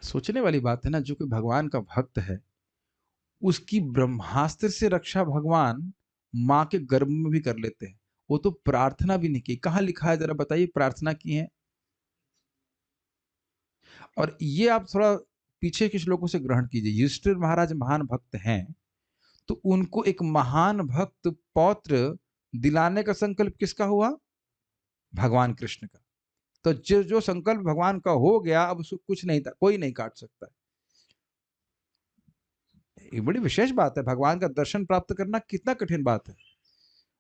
सोचने वाली बात है ना, जो कोई भगवान का भक्त है उसकी ब्रह्मास्त्र से रक्षा भगवान माँ के गर्भ में भी कर लेते हैं। वो तो प्रार्थना भी नहीं की। कहाँ लिखा है जरा बताइए, प्रार्थना की है? और ये आप थोड़ा पीछे के श्लोकों से ग्रहण कीजिए। युधिष्ठिर महाराज महान भक्त हैं, तो उनको एक महान भक्त पौत्र दिलाने का संकल्प किसका हुआ? भगवान कृष्ण का। तो जो जो संकल्प भगवान का हो गया, अब उसको कुछ नहीं था, कोई नहीं काट सकता। ये बड़ी विशेष बात है। भगवान का दर्शन प्राप्त करना कितना कठिन बात है।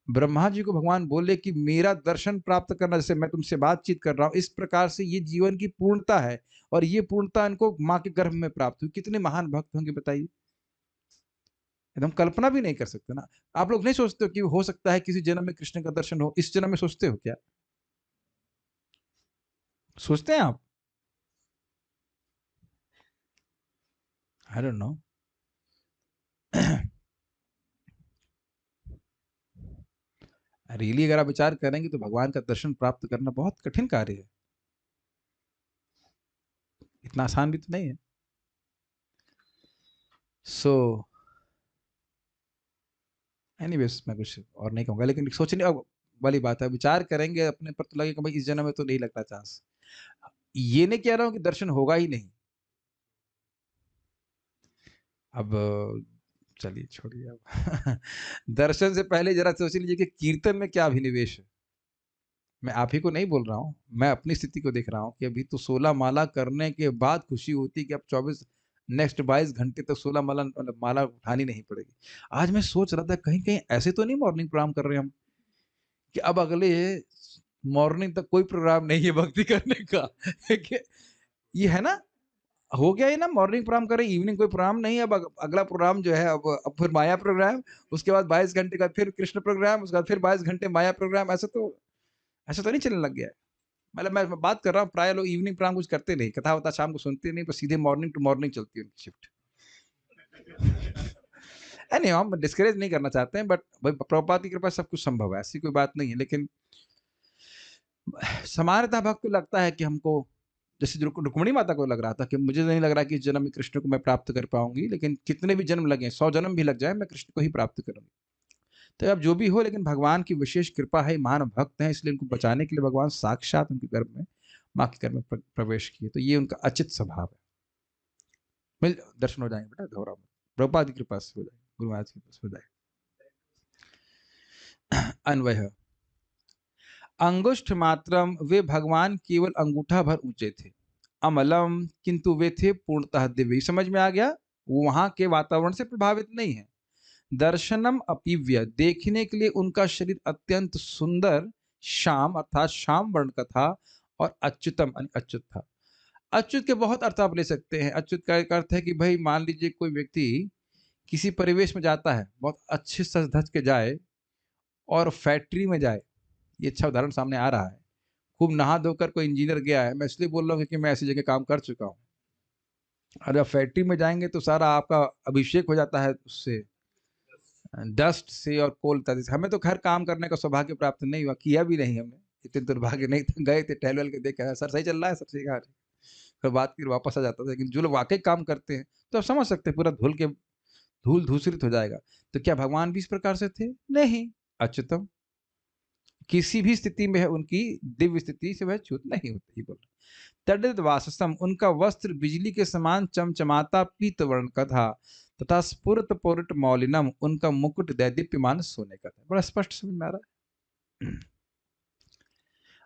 ब्रह्मा जी को भगवान बोले कि मेरा दर्शन प्राप्त करना, जैसे मैं तुमसे बातचीत कर रहा हूं इस प्रकार से, ये जीवन की पूर्णता है। और ये पूर्णता इनको माँ के गर्भ में प्राप्त हुई। कितने महान भक्त होंगे बताइए। एकदम कल्पना भी नहीं कर सकते ना। आप लोग नहीं सोचते हो कि हो सकता है किसी जन्म में कृष्ण का दर्शन हो? इस जन्म में सोचते हो क्या? सोचते हैं आप? I don't know. रियली अगर आप विचार करेंगे तो भगवान का दर्शन प्राप्त करना बहुत कठिन कार्य है। इतना आसान भी तो नहीं है। सो एनीवेज, मैं कुछ और नहीं कहूंगा, लेकिन सोचने वाली बात है। विचार करेंगे अपने पर तो लगेगा भाई इस जन्म में तो नहीं लगता चांस। ये नहीं कह रहा हूं कि दर्शन होगा ही नहीं। अब चलिए छोड़िए अब। दर्शन से पहले जरा सोच लीजिए कि कीर्तन में क्या अभिनिवेश है। मैं आप ही को नहीं बोल रहा हूँ, मैं अपनी स्थिति को देख रहा हूँ कि अभी तो 16 माला करने के बाद खुशी होती है कि अब 24 नेक्स्ट 22 घंटे तक 16 माला, मतलब माला उठानी नहीं पड़ेगी। आज मैं सोच रहा था कहीं कहीं ऐसे तो नहीं मॉर्निंग प्रोग्राम कर रहे हैं हम, कि अब अगले मॉर्निंग तक कोई प्रोग्राम नहीं है भक्ति करने का। कि ये है ना, हो गया है ना, मॉर्निंग प्रोग्राम करें, इवनिंग कोई प्रोग्राम नहीं है। अब अगला प्रोग्राम जो है, अब फिर माया प्रोग्राम, उसके बाद 22 घंटे का फिर कृष्ण प्रोग्राम, उसके बाद फिर 22 घंटे माया प्रोग्राम। ऐसा तो नहीं चलने लग गया है। मतलब मैं बात कर रहा हूँ, प्राय लोग इवनिंग प्रोग्राम कुछ करते नहीं, कथा वथा शाम को सुनते नहीं, बस सीधे मॉर्निंग टू मॉर्निंग चलती है उनकी शिफ्ट। नहीं, हम डिस्करेज नहीं करना चाहते हैं, बट प्रभुपाद की कृपा से सब कुछ संभव है, ऐसी कोई बात नहीं है। लेकिन सामान्यतः भक्त को लगता है कि हमको, जैसे रुक्मिणी माता को लग रहा था कि मुझे नहीं लग रहा कि इस जन्म में कृष्ण को मैं प्राप्त कर पाऊंगी, लेकिन कितने भी जन्म लगे, 100 जन्म भी लग जाए, मैं कृष्ण को ही प्राप्त करूंगी। तो अब जो भी हो, लेकिन भगवान की विशेष कृपा है, महान भक्त हैं, इसलिए उनको बचाने के लिए भगवान साक्षात उनके गर्भ में, माँ के गर्भ में प्रवेश किए। तो ये उनका अचित स्वभाव है। मिल दर्शन हो जाएंगे बेटा, घबराओ मत, प्रभुपाद की कृपा से हो जाएंगे, गुरु महाराज की कृपा से हो जाएंगे। अन्वय, अंगुष्ठ मात्रम, वे भगवान केवल अंगूठा भर ऊंचे थे। अमलम, किंतु वे थे पूर्णतः दिव्य। समझ में आ गया? वो वहां के वातावरण से प्रभावित नहीं है। दर्शनम अपीव्य, देखने के लिए उनका शरीर अत्यंत सुंदर श्याम, अर्थात श्याम वर्ण का था। और अच्युतम, अच्युत था। अच्युत के बहुत अर्थ आप ले सकते हैं। अच्युत का एक अर्थ है कि भाई मान लीजिए कोई व्यक्ति किसी परिवेश में जाता है, बहुत अच्छे सज धज के जाए, और फैक्ट्री में जाए, ये अच्छा उदाहरण सामने आ रहा है। खूब नहा धोकर कोई इंजीनियर गया है, मैं इसलिए बोल रहा हूँ क्योंकि मैं ऐसी जगह काम कर चुका हूँ। और जब फैक्ट्री में जाएंगे तो सारा आपका अभिषेक हो जाता है उससे, डस्ट से और कोलता से। हमें तो खैर काम करने का सौभाग्य प्राप्त नहीं हुआ, किया भी नहीं हमने, इतने दुर्भाग्य नहीं थे। गए थे टहल के, देखा सर सही चल रहा है, सर सही कहा, फिर बात की वापस आ जाता था। लेकिन जो लोग वाकई काम करते हैं तो आप समझ सकते हैं, पूरा धुल के धूल धूसरित हो जाएगा। तो क्या भगवान भी इस प्रकार से थे? नहीं। अच्युतम, किसी भी स्थिति में उनकी दिव्य स्थिति से वह च्युत नहीं होती। बोल तडित वाससम, उनका वस्त्र बिजली के समान चमचमाता पीत वर्ण का था, तथा स्फुरत पुरट मौलिनम, उनका मुकुट दैदीप्यमान सोने का था। बड़ा स्पष्ट समझ में आ रहा है।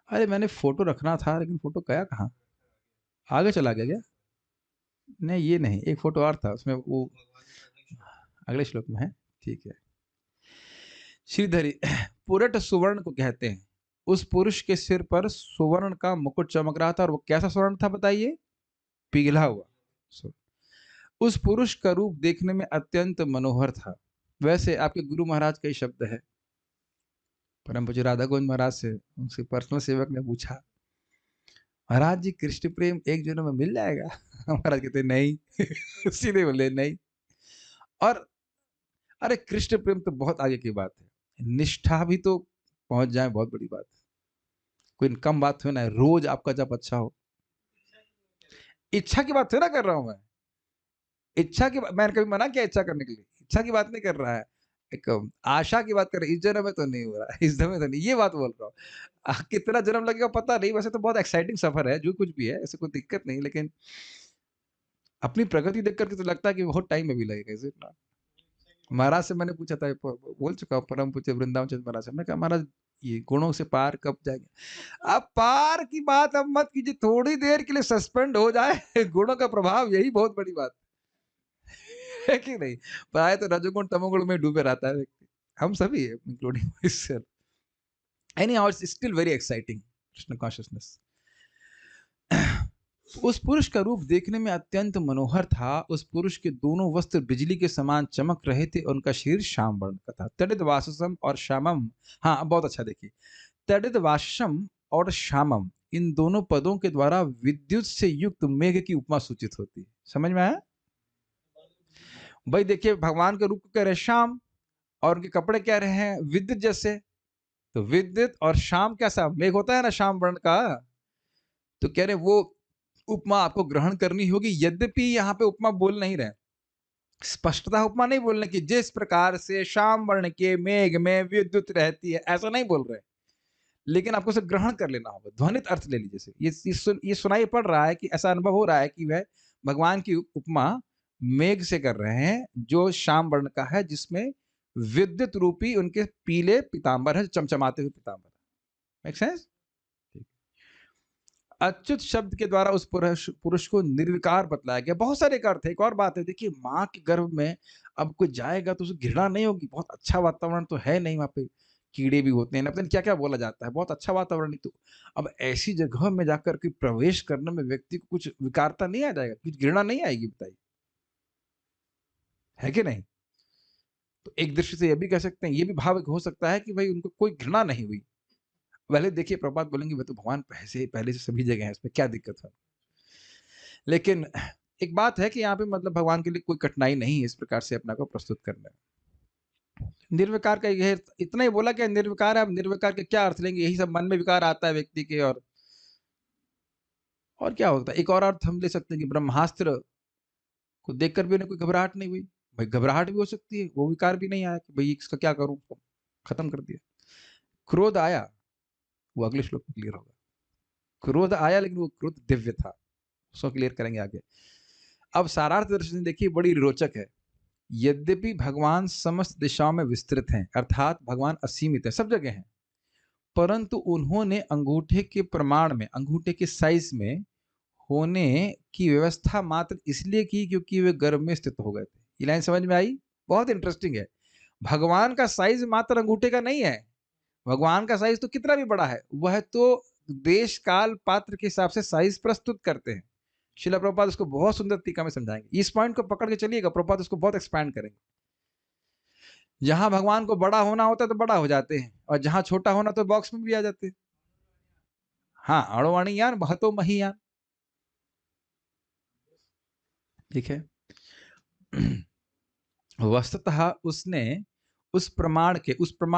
अरे मैंने फोटो रखना था, लेकिन फोटो गया कहाँ? आगे चला गया क्या? नहीं, ये नहीं, एक फोटो और था, उसमें वो अगले श्लोक में है। ठीक है। श्रीधरी, पुरट सुवर्ण को कहते हैं। उस पुरुष के सिर पर सुवर्ण का मुकुट चमक रहा था, और वो कैसा स्वर्ण था बताइए? पिघला हुआ स्वर्ण। उस पुरुष का रूप देखने में अत्यंत मनोहर था। वैसे आपके गुरु महाराज का ही शब्द है। परम पूज्य राधा गोविंद महाराज से उनसे पर्सनल सेवक ने पूछा, महाराज जी कृष्ण प्रेम एक जन्म में मिल जाएगा? महाराज कहते नहीं। सीधे बोले नहीं। और अरे कृष्ण प्रेम तो बहुत आगे की बात है, निष्ठा भी तो पहुंच जाए बहुत बड़ी बात है। कोई कम बात हो ना, रोज आपका जब अच्छा हो। इच्छा की बात थोड़ा कर रहा हूं मैं। इच्छा की मैंने कभी मना किया इच्छा करने के लिए? इच्छा की बात नहीं कर रहा है, एक आशा की बात कर रहा है। इस जन्म में तो नहीं हो रहा है, इस जन्म में तो नहीं, ये बात बोल रहा हूँ। कितना जन्म लगेगा पता नहीं। वैसे तो बहुत एक्साइटिंग सफर है, जो कुछ भी है, ऐसे कोई दिक्कत नहीं, लेकिन अपनी प्रगति देख करके तो लगता है कि बहुत टाइम में भी लगेगा इसे ना। महाराज से मैंने पूछा था, बोल चुका हूँ, परम पूज्य वृंदावन चंद्र महाराज से, मैं कहा महाराज ये गुणों से पार कब जाएंगे? अब पार की बात अब मत कीजिए, थोड़ी देर के लिए सस्पेंड हो जाए गुणों का प्रभाव, यही बहुत बड़ी बात है कि नहीं? प्राय तो रजोगुण तमोगुण में डूबे रहता है व्यक्ति, हम सभी है, including my self. Any how it's still very exciting Krishna consciousness. उस पुरुष का रूप देखने में अत्यंत मनोहर था। उस पुरुष के दोनों वस्त्र बिजली के समान चमक रहे थे, उनका शरीर श्याम वर्ण का था। तडित वाससम और श्यामम, हाँ बहुत अच्छा देखिए, तडित वासम और श्यामम, इन दोनों पदों के द्वारा विद्युत से युक्त मेघ की उपमा सूचित होती है। समझ में आया भाई? देखिए भगवान के रूप को कह रहे श्याम, और उनके कपड़े कह रहे हैं विद्युत जैसे। तो विद्युत और श्याम कैसा मेघ होता है ना, श्याम वर्ण का। तो कह रहे वो उपमा आपको ग्रहण करनी होगी। यद्यपि यहाँ पे उपमा बोल नहीं रहे, स्पष्टता उपमा नहीं बोलने की, जिस प्रकार से श्याम वर्ण के मेघ में विद्युत रहती है, ऐसा नहीं बोल रहे, लेकिन आपको उसे ग्रहण कर लेना होगा, ध्वनित अर्थ ले लीजिए। ये सुनाई पड़ रहा है कि ऐसा अनुभव हो रहा है कि वह भगवान की उपमा मेघ से कर रहे हैं, जो श्याम वर्ण का है, जिसमें विद्युत रूपी उनके पीले पीतांबर है, चमचमाते हुए पीतांबर। Make sense? अच्युत शब्द के द्वारा उस पुरुष को निर्विकार बतलाया गया। बहुत सारे अर्थ है। एक और बात है, देखिए माँ के गर्भ में अब कोई जाएगा तो उसे घृणा नहीं होगी, बहुत अच्छा वातावरण तो है नहीं, वहां पे कीड़े भी होते हैं, पता नहीं क्या क्या बोला जाता है, बहुत अच्छा वातावरण नहीं। तो अब ऐसी जगह में जाकर के प्रवेश करने में व्यक्ति को कुछ विकारता नहीं आ जाएगा, कुछ घृणा नहीं आएगी? बताइए, है कि नहीं? तो एक दृष्टि से यह भी कह सकते हैं, ये भी भाव हो सकता है कि भाई उनको कोई घृणा नहीं हुई। पहले देखिए प्रभुपाद बोलेंगे वह तो भगवान पहले से सभी जगह है, इसमें क्या दिक्कत है? लेकिन एक बात है कि यहाँ पे मतलब भगवान के लिए कोई कठिनाई नहीं है इस प्रकार से अपना को प्रस्तुत करने में। निर्विकार का यह इतना ही बोला कि निर्विकार है। अब निर्विकार के क्या अर्थ लेंगे? यही सब मन में विकार आता है व्यक्ति के, और क्या होता है? एक और अर्थ हम ले सकते हैं कि ब्रह्मास्त्र को देखकर भी उन्हें कोई घबराहट नहीं हुई। भाई घबराहट भी हो सकती है, वो विकार भी नहीं आया कि भाई इसका क्या करूं, खत्म कर दिया। क्रोध आया, वो अगले श्लोक में क्लियर होगा। क्रोध आया, लेकिन वो क्रोध दिव्य था, उसको क्लियर करेंगे आगे। अब सारार्थ दर्शन देखिए, बड़ी रोचक है। यद्यपि भगवान समस्त दिशाओं में विस्तृत हैं, अर्थात भगवान असीमित है, सब जगह हैं, परंतु उन्होंने अंगूठे के प्रमाण में, अंगूठे के साइज में होने की व्यवस्था मात्र इसलिए की क्योंकि वे गर्भ में स्थित हो गए थे। ये लाइन समझ में आई? बहुत इंटरेस्टिंग है। भगवान का साइज मात्र अंगूठे का नहीं है, भगवान का साइज तो कितना भी बड़ा है, वह तो देश काल पात्र के हिसाब से साइज प्रस्तुत करते हैं। शिला प्रभुपाद उसको बहुत सुंदर तरीका में समझाएंगे। इस पॉइंट को पकड़ के चलिएगा, प्रभुपाद उसको बहुत एक्सपैंड करेंगे। जहां भगवान को बड़ा होना होता है तो बड़ा हो जाते हैं, और जहां छोटा होना तो बॉक्स में भी आ जाते हैं। हाँ, अणुवाणी यान महतो महियान, ठीक है। वस्तुतः उसने उस प्रमाण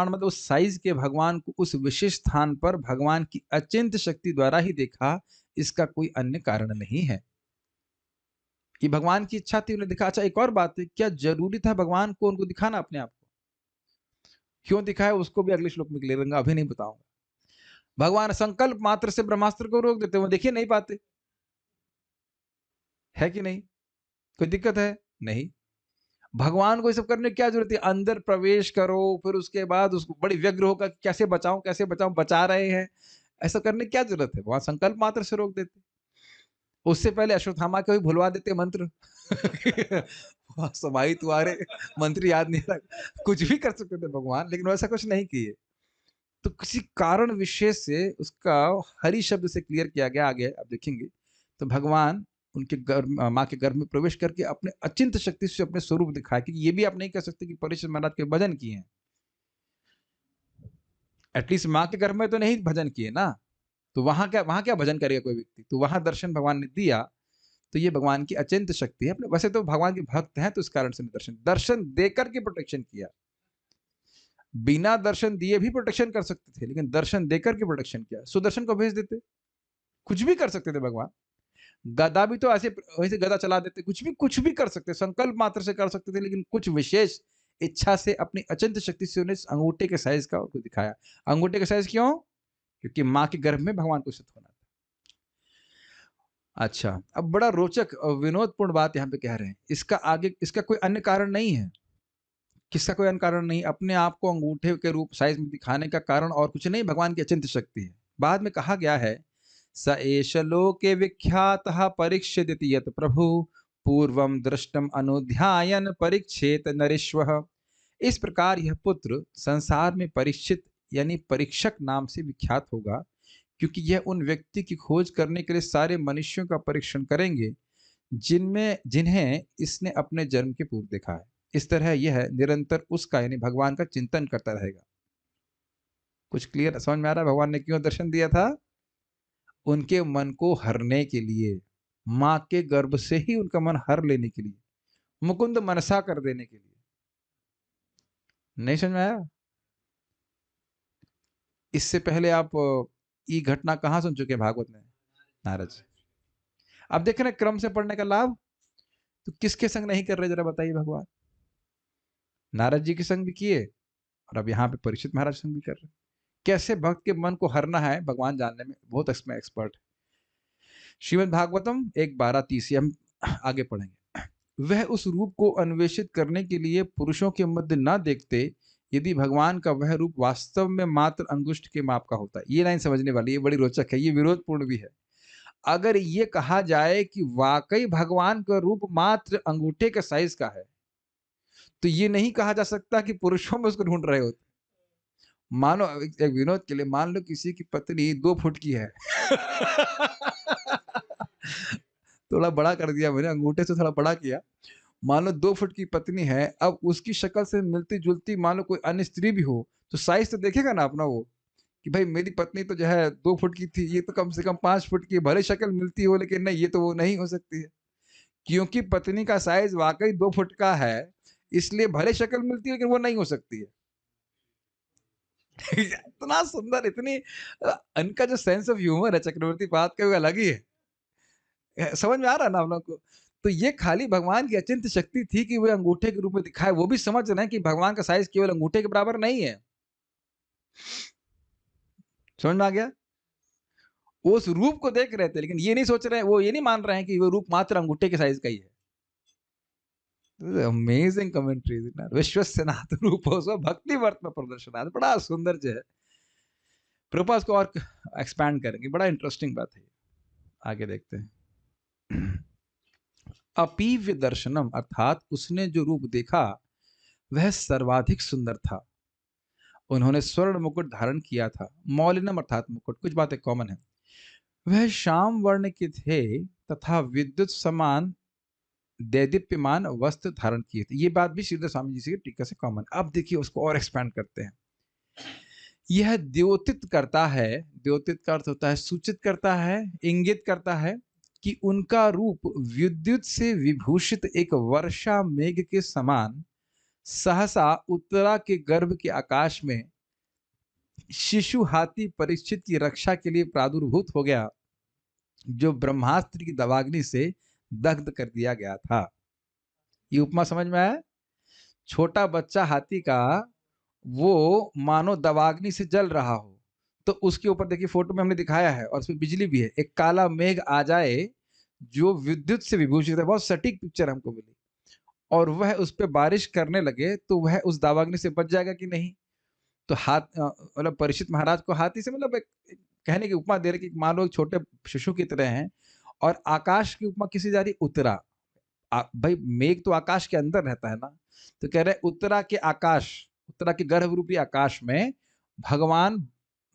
मतलब उस साइज के भगवान को उस विशेष स्थान पर भगवान की अचिंत शक्ति द्वारा ही देखा, इसका कोई अन्य कारण नहीं है। ये भगवान की इच्छा थी, उन्हें दिखा। अच्छा एक और बात है, क्या जरूरी था भगवान को उनको दिखाना अपने आप को? क्यों दिखाया उसको भी अगले श्लोक में क्लियर करूंगा, अभी नहीं बताऊंगा। भगवान संकल्प मात्र से ब्रह्मास्त्र को रोक देते, वो देखिए नहीं पाते, है कि नहीं? कोई दिक्कत है? नहीं। भगवान को ये सब करने की क्या जरूरत है? अंदर प्रवेश करो, फिर उसके बाद उसको बड़ी व्यग्र होकर कैसे बचाऊं कैसे बचाऊं, बचा रहे हैं, ऐसा करने की क्या जरूरत है? वहां संकल्प मात्र से रोक देते। उससे पहले अश्वत्थामा को भी भुलवा देते मंत्र। वहां समाई तुम्हारे मंत्र याद नहीं रहा, कुछ भी कर सकते थे भगवान, लेकिन वैसा कुछ नहीं किए। तो किसी कारण विशेष से उसका हरि शब्द से क्लियर किया गया, आगे आप देखेंगे। तो भगवान उनके गर्भ, माँ के गर्भ में प्रवेश करके अपने अचिंत शक्ति से अपने स्वरूप दिखाया, क्योंकि ये भी आप नहीं कह सकते कि परीक्षित महाराज के भजन किए हैं। एटलीस्ट माँ के गर्भ में तो नहीं भजन किए ना, तो वहां क्या भजन करेगा कोई व्यक्ति? तो वहां दर्शन भगवान ने दिया। तो ये भगवान की अचिंत शक्ति है। अपने वैसे तो भगवान के भक्त हैं, तो इस कारण से दर्शन दर्शन देकर के प्रोटेक्शन किया। बिना दर्शन दिए भी प्रोटेक्शन कर सकते थे, लेकिन दर्शन देकर के प्रोटेक्शन किया। सुदर्शन को भेज देते, कुछ भी कर सकते थे भगवान। गदा भी तो ऐसे वैसे गदा चला देते, कुछ भी कर सकते, संकल्प मात्र से कर सकते थे, लेकिन कुछ विशेष इच्छा से अपनी अचिंत शक्ति से उन्हें अंगूठे के साइज का उनको दिखाया। अंगूठे का साइज क्यों? क्योंकि माँ के गर्भ में भगवान को स्थित होना था। अच्छा, अब बड़ा रोचक विनोदपूर्ण बात यहाँ पे कह रहे हैं। इसका आगे इसका कोई अन्य कारण नहीं है। किसका कोई अन्य कारण नहीं? अपने आप को अंगूठे के रूप साइज में दिखाने का कारण और कुछ नहीं, भगवान की अचिंत शक्ति है। बाद में कहा गया है, स एष लोके विख्यातः परीक्षिदिति यत् प्रभु पूर्वं दृष्टम अनुध्यायन परीक्षेत नरेश्वः। इस प्रकार यह पुत्र संसार में परीक्षित यानी परीक्षक नाम से विख्यात होगा, क्योंकि यह उन व्यक्ति की खोज करने के लिए सारे मनुष्यों का परीक्षण करेंगे जिन्हें इसने अपने जन्म के पूर्व देखा है। इस तरह यह निरंतर उसका यानी भगवान का चिंतन करता रहेगा। कुछ क्लियर समझ में आ रहा है भगवान ने क्यों दर्शन दिया था? उनके मन को हरने के लिए, मां के गर्भ से ही उनका मन हर लेने के लिए, मुकुंद मनसा कर देने के लिए। नहीं समझ में आया? इससे पहले आप ये घटना कहां सुन चुके हैं भागवत में? नारद जी। अब देख रहे क्रम से पढ़ने का लाभ। तो किसके संग नहीं कर रहे जरा बताइए भगवान? नारद जी के संग भी किए, और अब यहाँ पे परीक्षित महाराज संग भी कर रहे। कैसे भक्त के मन को हरना है भगवान जानने में बहुत इसमें एक्सपर्ट है। श्रीमद् भागवतम 1:12-30 हम आगे पढ़ेंगे। वह उस रूप को अन्वेषित करने के लिए पुरुषों के मध्य न देखते, यदि भगवान का वह रूप वास्तव में मात्र अंगुष्ठ के माप का होता। ये लाइन समझने वाली, ये बड़ी रोचक है, ये विरोधपूर्ण भी है। अगर ये कहा जाए कि वाकई भगवान का रूप मात्र अंगूठे के साइज का है, तो ये नहीं कहा जा सकता कि पुरुषों में उसको ढूंढ रहे होते। मानो एक विनोद के लिए, मान लो किसी की पत्नी 2 फुट की है। थोड़ा बड़ा कर दिया मैंने, अंगूठे से थोड़ा बड़ा किया। मान लो 2 फुट की पत्नी है, अब उसकी शक्ल से मिलती जुलती मान लो कोई अन्य स्त्री भी हो, तो साइज तो देखेगा ना अपना वो, कि भाई मेरी पत्नी तो जो है 2 फुट की थी, ये तो कम से कम 5 फुट की, भले शक्ल मिलती हो लेकिन नहीं, ये तो वो नहीं हो सकती है। क्योंकि पत्नी का साइज वाकई 2 फुट का है, इसलिए भले शक्ल मिलती है लेकिन वो नहीं हो सकती है। इतना सुंदर, इतनी इनका जो सेंस ऑफ ह्यूमर है चक्रवर्ती बात का, वो अलग ही है। समझ में आ रहा है ना आप लोग को? तो ये खाली भगवान की अचिंत शक्ति थी कि वे अंगूठे के रूप में दिखाए। वो भी समझ रहे हैं कि भगवान का साइज केवल अंगूठे के बराबर नहीं है। समझ में आ गया? वो उस रूप को देख रहे थे, लेकिन ये नहीं सोच रहे, वो ये नहीं मान रहे हैं कि वो रूप मात्र अंगूठे के साइज का ही है। Amazing commentary. विश्वस्यनाथ रूप भक्ति वर्त में प्रदर्शनाथ, बड़ा सुंदर जो है। प्रभुपाद को और एक्सपैंड करेंगे, बड़ा इंटरेस्टिंग बात है। आगे देखते हैं। अपीव्य दर्शनम, अर्थात उसने जो रूप देखा वह सर्वाधिक सुंदर था। उन्होंने स्वर्ण मुकुट धारण किया था। मौलिनम अर्थात मुकुट, कुछ बातें कॉमन है। वह श्याम वर्ण के थे तथा विद्युत समान दैदीप्यमान वस्त्र धारण किए थे। ये बात भी श्रीधर स्वामी जी से टीका से कॉमन। अब देखिए उसको और एक्सपैंड करते हैं। यह द्योतित करता है, द्योतित का अर्थ होता है सूचित करता है, इंगित करता है कि उनका रूप विद्युत से विभूषित एक वर्षा मेघ के समान सहसा उत्तरा के गर्भ के आकाश में शिशु हाथी परीक्षित की रक्षा के लिए प्रादुर्भूत हो गया, जो ब्रह्मास्त्र की दवाग्नि से दग्ध कर दिया गया था। ये उपमा समझ में आया? छोटा बच्चा हाथी का वो मानो दवाग्नि से जल रहा हो, तो उसके ऊपर देखिए फोटो में हमने दिखाया है और उसमें बिजली भी है, एक काला मेघ आ जाए जो विद्युत से विभूषित है, बहुत सटीक पिक्चर हमको मिली, और वह उस पर बारिश करने लगे तो वह उस दावाग्नि से बच जाएगा कि नहीं। तो मतलब परीक्षित महाराज को हाथी से मतलब एक कहने की उपमा दे रहे कि मान लो एक छोटे शिशु की तरह हैं, और आकाश की उपमा किसी जा रही उत्तरा। भाई मेघ तो आकाश के अंदर रहता है ना, तो कह रहे उत्तरा के आकाश, उत्तरा के गर्भ रूपी आकाश में भगवान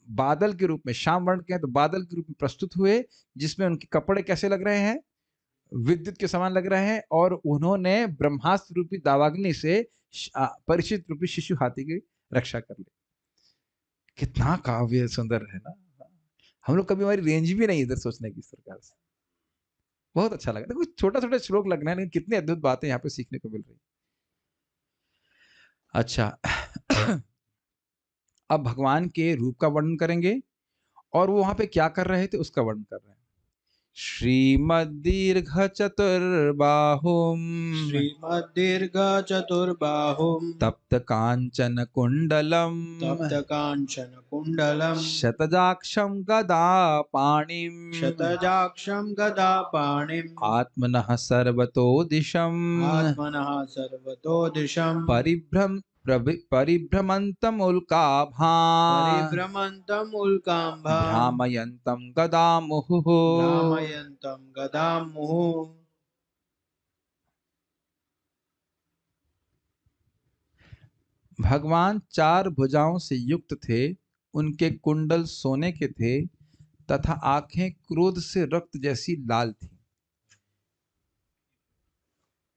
बादल के रूप में, श्याम वर्ण के हैं तो बादल के रूप में प्रस्तुत हुए, जिसमें उनके कपड़े कैसे लग रहे हैं, विद्युत के समान लग रहे हैं, और उन्होंने ब्रह्मास्त्र रूपी दावाग्नि से परीक्षित रूपी शिशु हाथी की रक्षा कर ली। कितना काव्य सुंदर है ना। हम लोग कभी, हमारी रेंज भी नहीं इधर सोचने की इस प्रकार से। बहुत अच्छा लगा, देखो छोटा छोटा श्लोक लगना है लेकिन कितनी अद्भुत बातें यहाँ पे सीखने को मिल रही। अच्छा अब भगवान के रूप का वर्णन करेंगे और वो वहां पे क्या कर रहे थे उसका वर्णन कर रहे हैं। श्रीमद्दीर्घ चतुर्बाहुम श्रीमद्दीर्घ चतुर्बाहुं तप्त कांचन कुंडलम तप्त कांचन कुंडलम शतजाक्षम गदा पाणिम शतजाक्षं गदापाणिं आत्मनः सर्वतो दिशम आत्मनः सर्वतो दिशं परिभ्रमन्तम् उल्काभां परिभ्रमन्तम् उल्काम्भां भ्रामयन्तं गदामुहुः। भ्रामयन्तं गदामुहुः। भगवान चार भुजाओं से युक्त थे, उनके कुंडल सोने के थे तथा आंखें क्रोध से रक्त जैसी लाल थी।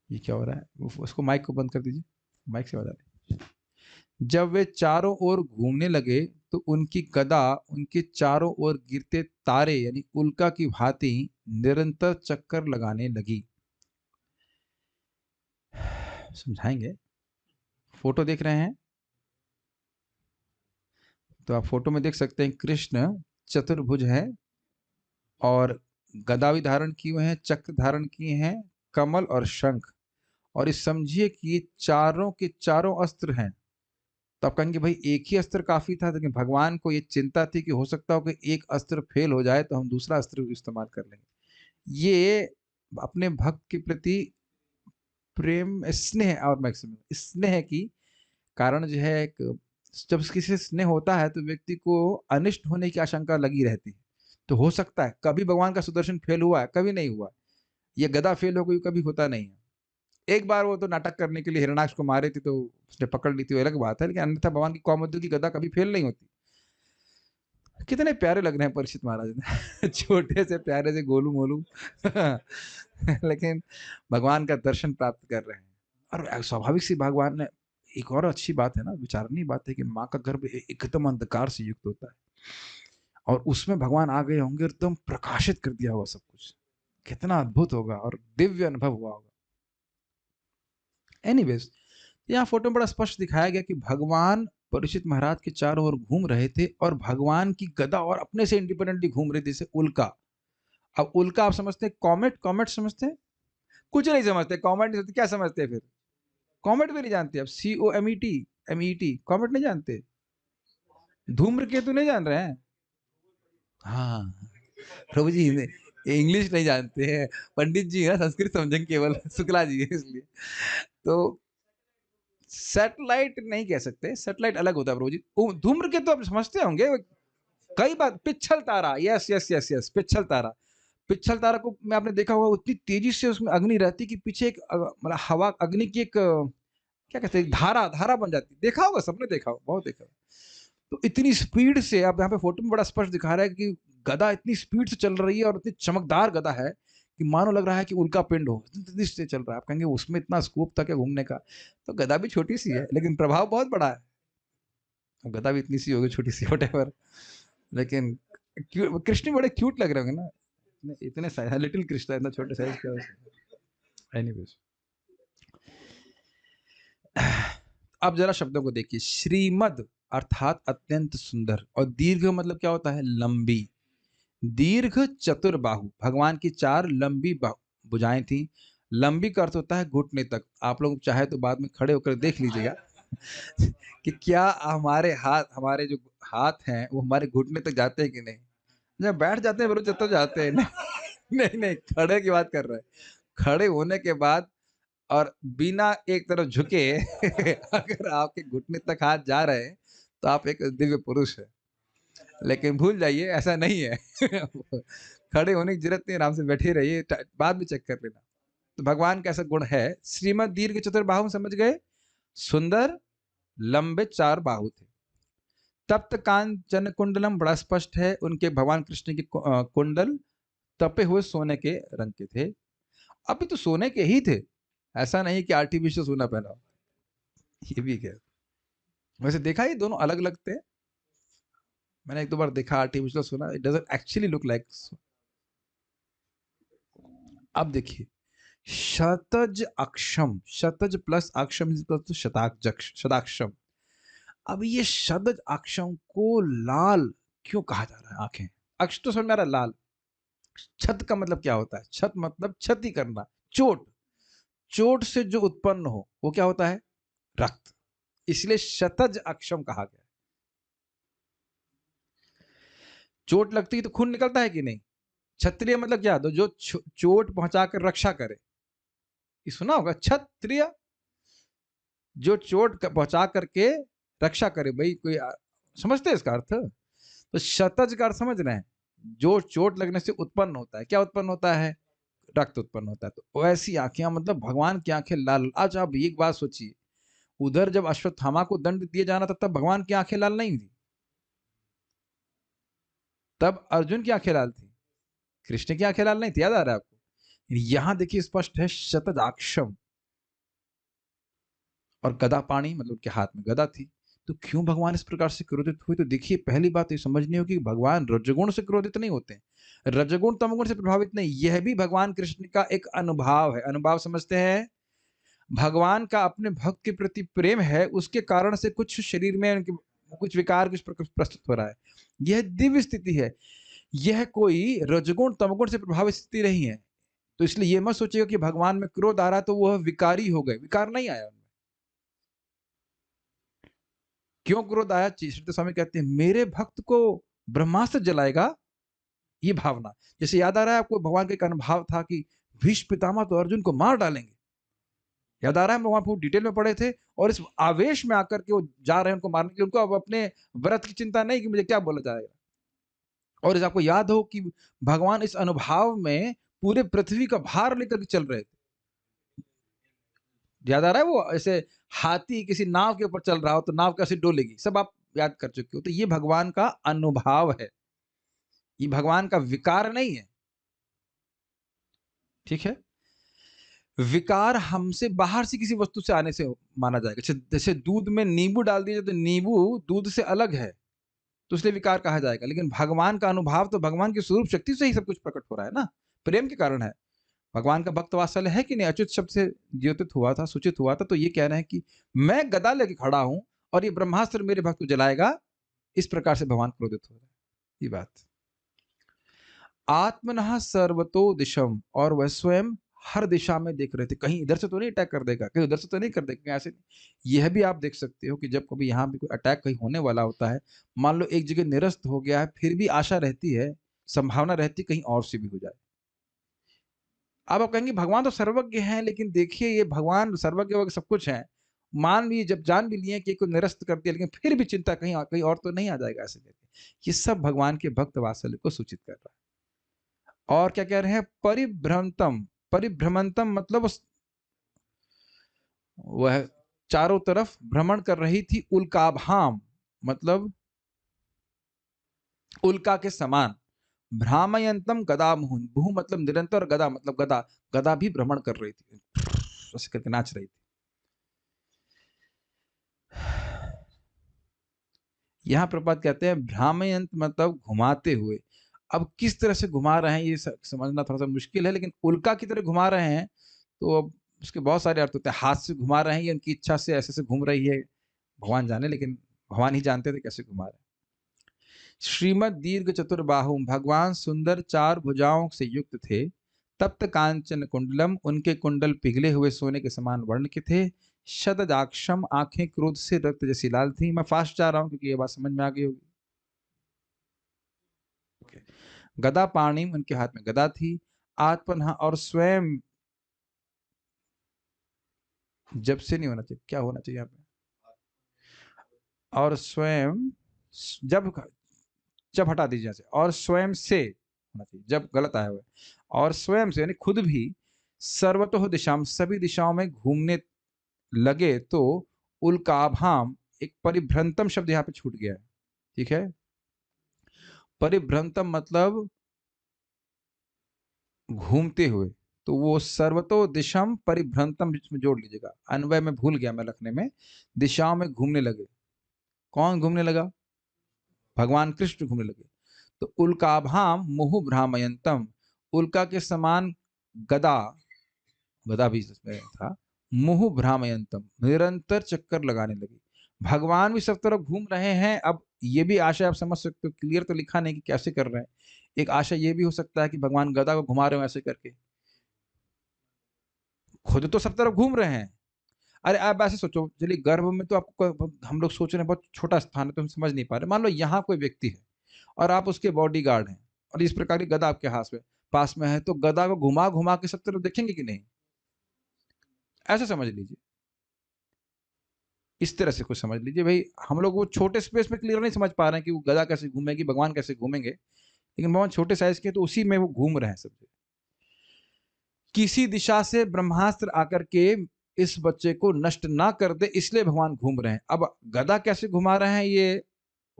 ये क्या हो रहा है, उसको माइक को बंद कर दीजिए, माइक से बजा रहे। जब वे चारों ओर घूमने लगे तो उनकी गदा उनके चारों ओर गिरते तारे यानी उल्का की भांति निरंतर चक्कर लगाने लगी। समझाएंगे। फोटो देख रहे हैं तो आप फोटो में देख सकते हैं कृष्ण चतुर्भुज है और गदा भी धारण किए हुए हैं, चक्र धारण किए हैं, कमल और शंख, और इस समझिए कि ये चारों के चारों अस्त्र हैं। तो आप कहेंगे भाई एक ही अस्त्र काफी था, लेकिन भगवान को ये चिंता थी कि हो सकता हो कि एक अस्त्र फेल हो जाए तो हम दूसरा अस्त्र इस्तेमाल कर लेंगे। ये अपने भक्त के प्रति प्रेम, स्नेह, और मैक्सिमम स्नेह की कारण जो है, एक जब किसी से स्नेह होता है तो व्यक्ति को अनिष्ट होने की आशंका लगी रहती है। तो हो सकता है कभी भगवान का सुदर्शन फेल हुआ है, कभी नहीं हुआ, ये गदा फेल हो गई, कभी होता नहीं है। एक बार वो तो नाटक करने के लिए हिरणाक्ष को मारे थे तो उसने पकड़ ली थी, वो अलग बात है, लेकिन अन्यथा भगवान की कौमुदी की गदा कभी फेल नहीं होती। कितने प्यारे लग रहे हैं परीक्षित महाराज ने छोटे से प्यारे से गोलू मोलू लेकिन भगवान का दर्शन प्राप्त कर रहे हैं। और स्वाभाविक सी भगवान ने एक और अच्छी बात है ना, विचारनीय बात है कि माँ का गर्भ एकदम अंधकार से युक्त होता है और उसमें भगवान आ गए होंगे, एकदम प्रकाशित कर दिया होगा सब कुछ, कितना अद्भुत होगा और दिव्य अनुभव हुआ होगा। एनीवेज, यहाँ फोटो में बड़ा स्पष्ट दिखाया गया कि भगवान परीक्षित महाराज के चारों ओर घूम रहे थे और भगवान की गदा और अपने से इंडिपेंडेंटली घूम रही थी, जैसे उल्का। अब उल्का आप समझते हैं, कॉमेट, कॉमेट समझते हैं? कुछ नहीं समझते, कॉमेट नहीं समझते, क्या समझते हैं फिर? कॉमेट भी नहीं जानते आप, COMET कॉमेट नहीं जानते? धूम्रकेतु नहीं जान रहे हैं? हाँ प्रभु जी इंग्लिश नहीं जानते हैं, पंडित जी है, संस्कृत समझेंगे केवल शुक्ला जी है इसलिए। तो सैटेलाइट नहीं कह सकते, सैटेलाइट अलग होता है प्रभु जी। धूम्रकेतु तो आप समझते होंगे, कई बार पिच्छल तारा, यस यस यस यस, पिच्छल तारा, पिच्छल तारा को में आपने देखा होगा उतनी तेजी से उसमें अग्नि रहती कि पीछे एक मतलब हवा, अग्नि की एक क्या कहते हैं, धारा, धारा बन जाती, देखा होगा, सबने देखा होगा, बहुत देखा होगा। तो इतनी स्पीड से, आप यहाँ पे फोटो में बड़ा स्पष्ट दिखा रहा है कि गदा इतनी स्पीड से चल रही है और इतनी चमकदार गदा है कि मानो लग रहा है कि उल्का पिंड हो, इतनी से चल रहा है। आप कहेंगे उसमें इतना स्कोप था क्या घूमने का? तो गदा भी छोटी सी है लेकिन प्रभाव बहुत बड़ा है। गदा भी इतनी सी होगी, छोटी सी, वटेवर, लेकिन कृष्ण बड़े क्यूट लग रहे होंगे ना, इतने साइज, लिटिल कृष्ण इतना छोटे साइज का। एनीवेज, अब जरा शब्दों को देखिए। श्रीमद अर्थात अत्यंत सुंदर, और दीर्घ मतलब क्या होता है? लंबी। दीर्घ चतुर्बाहु, भगवान की चार लंबी भुजाएं थी। लंबी का अर्थ होता है घुटने तक। आप लोग चाहे तो बाद में खड़े होकर देख लीजिएगा, कि क्या हमारे जो हाथ हैं वो हमारे घुटने तक जाते हैं कि नहीं। जब बैठ जाते हैं बड़े तो जाते हैं नहीं नहीं नहीं, खड़े की बात कर रहे हैं। खड़े होने के बाद और बिना एक तरफ झुके अगर आपके घुटने तक हाथ जा रहे हैं तो आप एक दिव्य पुरुष है। लेकिन भूल जाइए ऐसा नहीं है। खड़े होने की जरूरत नहीं, आराम से बैठे रहिए, बाद में चेक कर लेना। तो भगवान का ऐसा गुण है। श्रीमद दीर्घ चतुर्बाहु समझ गए, सुंदर लंबे 4 बाहु थे। तप्त कांचन कुंडलम बड़ा स्पष्ट है, उनके भगवान कृष्ण के कुंडल तपे हुए सोने के रंग के थे। अभी तो सोने के ही थे, ऐसा नहीं कि आर्टिफिशियल सोना पहना हो। ये भी है। वैसे देखा ये दोनों अलग लगते हैं। मैंने एक दो बार देखा आर्टिफिशियल सोना, it doesn't actually look like. अब देखिए, शतज अक्षम, शतज प्लस अक्षम तो शताक्षम। अब ये शतज अक्षम को लाल क्यों कहा जा रहा है? आंखें, अक्ष तो समझ में आ रहा है, लाल। छत का मतलब क्या होता है? छत मतलब क्षति करना, चोट। चोट से जो उत्पन्न हो वो क्या होता है? रक्त। इसलिए शतज अक्षम कहा गया। चोट लगती है तो खून निकलता है कि नहीं? क्षत्रिय मतलब क्या? तो जो चोट पहुंचाकर रक्षा करे, ये सुना होगा, क्षत्रिय जो चोट पहुंचा करके रक्षा करे। भाई कोई समझते हैं इसका अर्थ? तो शतज का अर्थ समझ रहे हैं, जो चोट लगने से उत्पन्न होता है। क्या उत्पन्न होता है? रक्त उत्पन्न होता है। तो वैसी आंखें, मतलब भगवान की आंखें लाल। आज आप एक बात सोचिए, उधर जब अश्वत्थामा को दंड दिए जाना था तब भगवान की आंखें लाल नहीं थी, तब अर्जुन की आंखें लाल थी, कृष्ण की आंखें लाल नहीं थी। याद आ रहा है आपको? यहां देखिए स्पष्ट है, शतजाक्षम। और गदा पाणी मतलब उनके हाथ में गदा थी। तो क्यों भगवान इस प्रकार से क्रोधित हुए? तो देखिए, पहली बात ये समझनी होगी कि भगवान रजगुण से क्रोधित नहीं होते, रजगुण तमगुण से प्रभावित नहीं। यह भी भगवान कृष्ण का एक अनुभव है। अनुभव समझते हैं? भगवान का अपने भक्त के प्रति प्रेम है, उसके कारण से कुछ शरीर में उनके कुछ विकार कुछ प्रस्तुत हो रहा है। यह दिव्य स्थिति है, यह कोई रजगुण तमगुण से प्रभावित स्थिति नहीं है। तो इसलिए यह मत सोचिएगा कि भगवान में क्रोध आ रहा तो वह विकारी हो गए। विकार नहीं आया। क्यों क्रोध आया? श्रीधर स्वामी कहते हैं, मेरे भक्त को ब्रह्मास्त्र जलाएगा, ये भावना। जैसे याद आ रहा है आपको, भगवान का एक अनुभव था कि भीष्म पितामह तो अर्जुन को मार डालेंगे। याद आ रहा है? हम वहां डिटेल में पढ़े थे। और इस आवेश में आकर के वो जा रहे हैं उनको मारने के लिए। उनको अब अपने व्रत की चिंता नहीं कि मुझे क्या बोला जाएगा। और आपको याद हो कि भगवान इस अनुभव में पूरे पृथ्वी का भार लेकर के चल रहे थे। याद आ रहा है? वो ऐसे हाथी किसी नाव के ऊपर चल रहा हो तो नाव कैसे डोलेगी, सब आप याद कर चुके हो। तो ये भगवान का अनुभव है, ये भगवान का विकार नहीं है। ठीक है? विकार हमसे बाहर से किसी वस्तु से आने से माना जाएगा। जैसे दूध में नींबू डाल दिया तो नींबू दूध से अलग है, तो इसलिए विकार कहा जाएगा। लेकिन भगवान का अनुभव तो भगवान की स्वरूप शक्ति से ही सब कुछ प्रकट हो रहा है ना, प्रेम के कारण है। भगवान का भक्त वात्सल्य है कि नहीं? अच्युत शब्द से द्योतित हुआ था, सूचित हुआ था। तो ये कह रहे हैं कि मैं गदा लेके खड़ा हूं और ये ब्रह्मास्त्र मेरे भक्त को जलाएगा। इस प्रकार से भगवान क्रोधित हो रहे हैं। ये बात। आत्मनः सर्वतो दिशम, और वह स्वयं हर दिशा में देख रहे थे। कहीं इधर से तो नहीं अटैक कर देगा, कहीं उधर से तो नहीं कर देगा, ऐसे नहीं। यह भी आप देख सकते हो कि जब कभी यहाँ भी कोई अटैक कहीं होने वाला होता है, मान लो एक जगह निरस्त हो गया है, फिर भी आशा रहती है, संभावना रहती कहीं और से भी हो जाए। अब आप कहेंगे भगवान तो सर्वज्ञ हैं, लेकिन देखिए ये भगवान सर्वज्ञ सब कुछ है, मान लिए जब जान भी लिए कि को निरस्त कर दिया, लेकिन फिर भी चिंता कहीं कहीं और तो नहीं आ जाएगा ऐसे करके। ये सब भगवान के भक्त वात्सल्य को सूचित कर रहा है। और क्या कह रहे हैं? परिभ्रमतम, परिभ्रमंतम मतलब वह चारों तरफ भ्रमण कर रही थी। उल्काभाम मतलब उल्का के समान। भ्रामयंतम गदा मुहुन, मुहु मतलब निरंतर, गदा मतलब गदा, गदा भी भ्रमण कर रही थी, ऐसे करके नाच रही थी। यहां प्रपात कहते हैं भ्रामयंत मतलब घुमाते हुए। अब किस तरह से घुमा रहे हैं ये समझना थोड़ा सा मुश्किल है, लेकिन उल्का की तरह घुमा रहे हैं तो अब उसके बहुत सारे अर्थ होते हैं। हाथ से घुमा रहे हैं या उनकी इच्छा से ऐसे से घूम रही है, भगवान जाने, लेकिन भगवान ही जानते थे कैसे घुमा रहे हैं। श्रीमद दीर्घ चतुर्बाहु, भगवान सुंदर 4 भुजाओं से युक्त थे। तप्त कांचन कुंडलम, उनके कुंडल पिघले हुए सोने के समान वर्ण के थे। शतजाक्षम, आंखें क्रोध से रक्त जैसी लाल थी। मैं फास्ट जा रहा हूं क्योंकि ये बात समझ में आ गई होगी। Okay. गदा पाणिम, उनके हाथ में गदा थी। आत्मन, और स्वयं, जब से नहीं होना चाहिए, क्या होना चाहिए यहाँ पे, और स्वयं, जब, जब हटा दीजिए से, और स्वयं से होना चाहिए, जब गलत आया हुआ है। और स्वयं से यानी खुद भी, सर्वतोह दिशाम, सभी दिशाओं में घूमने लगे। तो उल्काभाम, एक परिभ्रंतम शब्द यहाँ पे छूट गया है, ठीक है। परिभ्रंतम मतलब घूमते हुए, तो वो सर्वतो दिशम परिभ्रंतम बीच में जोड़ लीजिएगा, अन्वय में भूल गया मैं लिखने में। दिशाओं में घूमने लगे, कौन घूमने लगा, भगवान कृष्ण घूमने लगे। तो उल्काभाम मुहु भ्रामयंतम, उल्का के समान गदा, गदा भी इसमें था, मुहु भ्रामयंतम, निरंतर चक्कर लगाने लगी। भगवान भी सब तरफ घूम रहे हैं। अब ये भी आशय आप समझ सकते हो, क्लियर तो लिखा नहीं कि कैसे कर रहे हैं। एक आशय ये भी हो सकता है कि भगवान गदा को घुमा रहे हो ऐसे करके, खुद तो सब तरफ घूम रहे हैं। अरे आप ऐसे सोचो, चलिए गर्भ में तो आपको, हम लोग सोच रहे हैं बहुत छोटा स्थान है तो हम समझ नहीं पा रहे। मान लो यहाँ कोई व्यक्ति है और आप उसके बॉडी गार्ड हैं, और इस प्रकार की गदा आपके हाथ में पास में है, तो गदा को घुमा घुमा के सब तरफ देखेंगे कि नहीं, ऐसा समझ लीजिए। इस तरह से कुछ समझ लीजिए भाई। हम लोग वो छोटे स्पेस में क्लियर नहीं समझ पा रहे हैं कि वो गदा कैसे घूमेगी, भगवान कैसे घूमेंगे, लेकिन भगवान छोटे साइज के तो उसी में वो घूम रहे हैं सब। किसी दिशा से ब्रह्मास्त्र आकर के इस बच्चे को नष्ट ना कर दे, इसलिए भगवान घूम रहे हैं। अब गदा कैसे घुमा रहे हैं, ये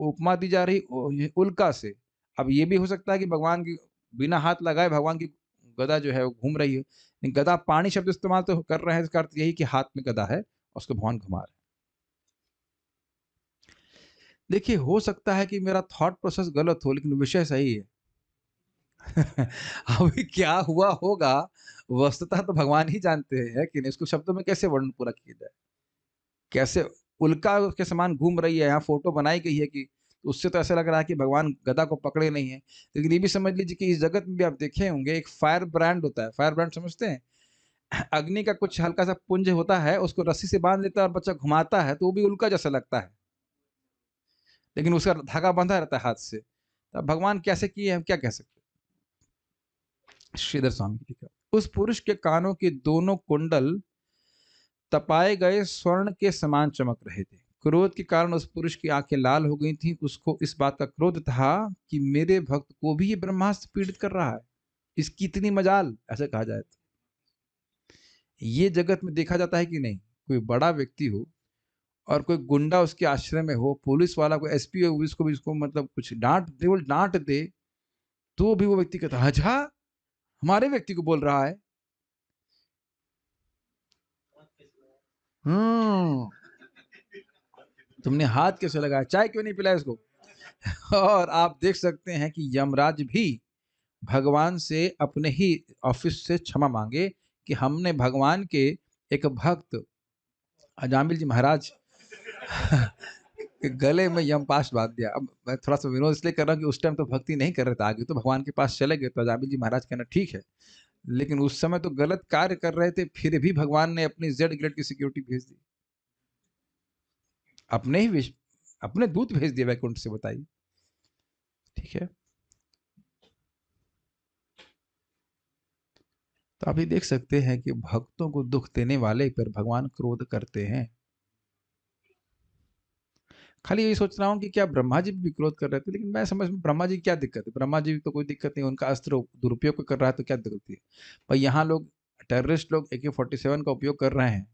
उपमा दी जा रही उल्का से। अब ये भी हो सकता है कि भगवान की बिना हाथ लगाए भगवान की गदा जो है वो घूम रही है, लेकिन गदा पाणी शब्द इस्तेमाल तो कर रहे हैं, इसका अर्थ यही कि हाथ में गदा है और उसको भगवान घुमा रहे हैं। देखिए हो सकता है कि मेरा थॉट प्रोसेस गलत हो, लेकिन विषय सही है। अभी क्या हुआ होगा वस्तुतः तो भगवान ही जानते हैं कि नहीं, इसको शब्दों में कैसे वर्णन पूरा किया जाए, कैसे उल्का के समान घूम रही है, यहाँ फोटो बनाई गई है कि उससे तो ऐसा लग रहा है कि भगवान गदा को पकड़े नहीं है। लेकिन ये भी समझ लीजिए कि इस जगत में भी आप देखे होंगे, एक फायर ब्रांड होता है, फायर ब्रांड समझते हैं, अग्नि का कुछ हल्का सा पुंज होता है, उसको रस्सी से बांध लेता है और बच्चा घुमाता है तो वो भी उल्का जैसा लगता है, लेकिन उसका धागा बंधा रहता है हाथ से। तो भगवान कैसे किए हम क्या कह सकते हैं। श्रीधर स्वामी जी का, उस पुरुष के कानों के दोनों कुंडल तपाए गए स्वर्ण के समान चमक रहे थे। क्रोध के कारण उस पुरुष की आंखें लाल हो गई थीं। उसको इस बात का क्रोध था कि मेरे भक्त को भी ये ब्रह्मास्त्र पीड़ित कर रहा है, इसकी इतनी मजाल, ऐसे कहा जाए तो। ये जगत में देखा जाता है कि नहीं, कोई बड़ा व्यक्ति हो और कोई गुंडा उसके आश्रय में हो, पुलिस वाला कोई एसपी हो, उसको भी उसको मतलब कुछ डांट दे, तो भी वो व्यक्ति कहता है अच्छा हमारे व्यक्ति को बोल रहा है। हम्म, तुमने हाथ कैसे लगाया, चाय क्यों नहीं पिलाया इसको। और आप देख सकते हैं कि यमराज भी भगवान से अपने ही ऑफिस से क्षमा मांगे कि हमने भगवान के एक भक्त अजामिल जी महाराज के गले में यमपाश बांध दिया। अब मैं थोड़ा सा विनोद इसलिए कर रहा हूँ कि उस टाइम तो भक्ति नहीं कर रहे थे, आगे तो भगवान के पास चले गए, तो अजामिल जी महाराज कहना ठीक है, लेकिन उस समय तो गलत कार्य कर रहे थे, फिर भी भगवान ने अपनी जेड ग्रेड की सिक्योरिटी भेज दी, अपने ही अपने दूत भेज दिए वैकुंठ से, बताइए। ठीक है, तो आप ये देख सकते हैं कि भक्तों को दुख देने वाले पर भगवान क्रोध करते हैं। खाली यही सोच रहा हूँ कि क्या ब्रह्मा जी भी क्रोध कर रहे थे, लेकिन मैं समझ में ब्रह्मा जी की क्या दिक्कत है, ब्रह्मा जी तो कोई दिक्कत नहीं, उनका अस्त्र दुरुपयोग कर रहा है तो क्या दिक्कत है। पर यहाँ लोग टेररिस्ट लोग AK-47 का उपयोग कर रहे हैं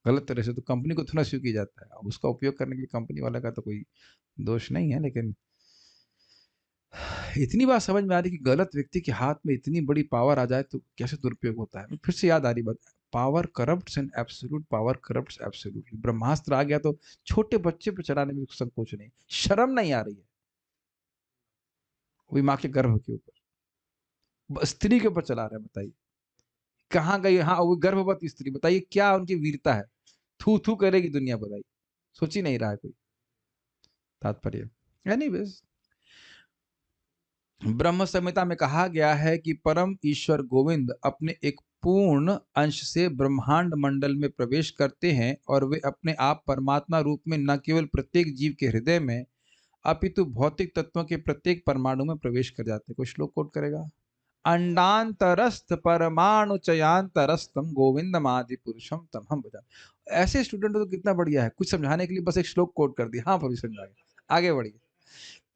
गलत तरह से, तो कंपनी को थोड़ा स्वीकार किया जाता है, अब उसका उपयोग करने के लिए कंपनी वाला का तो कोई दोष नहीं है। लेकिन इतनी बात समझ में आ रही कि गलत व्यक्ति के हाथ में इतनी बड़ी पावर आ जाए तो कैसे दुरुपयोग होता है। फिर से याद आ रही बात, power corrupts and absolute power corrupts absolutely. ब्रह्मास्त्र आ गया तो छोटे बच्चे पर चलाने में संकोच नहीं, शर्म नहीं आ रही है, वही माँ के गर्भ के ऊपर, स्त्री के ऊपर चला रहे हैं, बताइए कहाँ गई। हाँ वो गर्भवती स्त्री, बताइए क्या उनकी वीरता है, थू थू करेगी दुनिया, बताइए, सोच ही नहीं रहा है कोई। तात्पर्य एनीवेज, ब्रह्म संहिता में कहा गया है कि परम ईश्वर गोविंद अपने एक पूर्ण अंश से ब्रह्मांड मंडल में प्रवेश करते हैं और वे अपने आप परमात्मा रूप में न केवल प्रत्येक जीव के हृदय में अपितु भौतिक तत्वों के प्रत्येक परमाणु में प्रवेश कर जाते हैं। कोई श्लोक कोट करेगा? अंडांतरस्थ परमाणु चयांतरस्थम गोविंदमादि पुरुषम तमहम भजा। ऐसे स्टूडेंट तो कितना बढ़िया है, कुछ समझाने के लिए बस एक श्लोक कोट कर दिया, हाँ प्रभु समझ आ गया, आगे बढ़िए,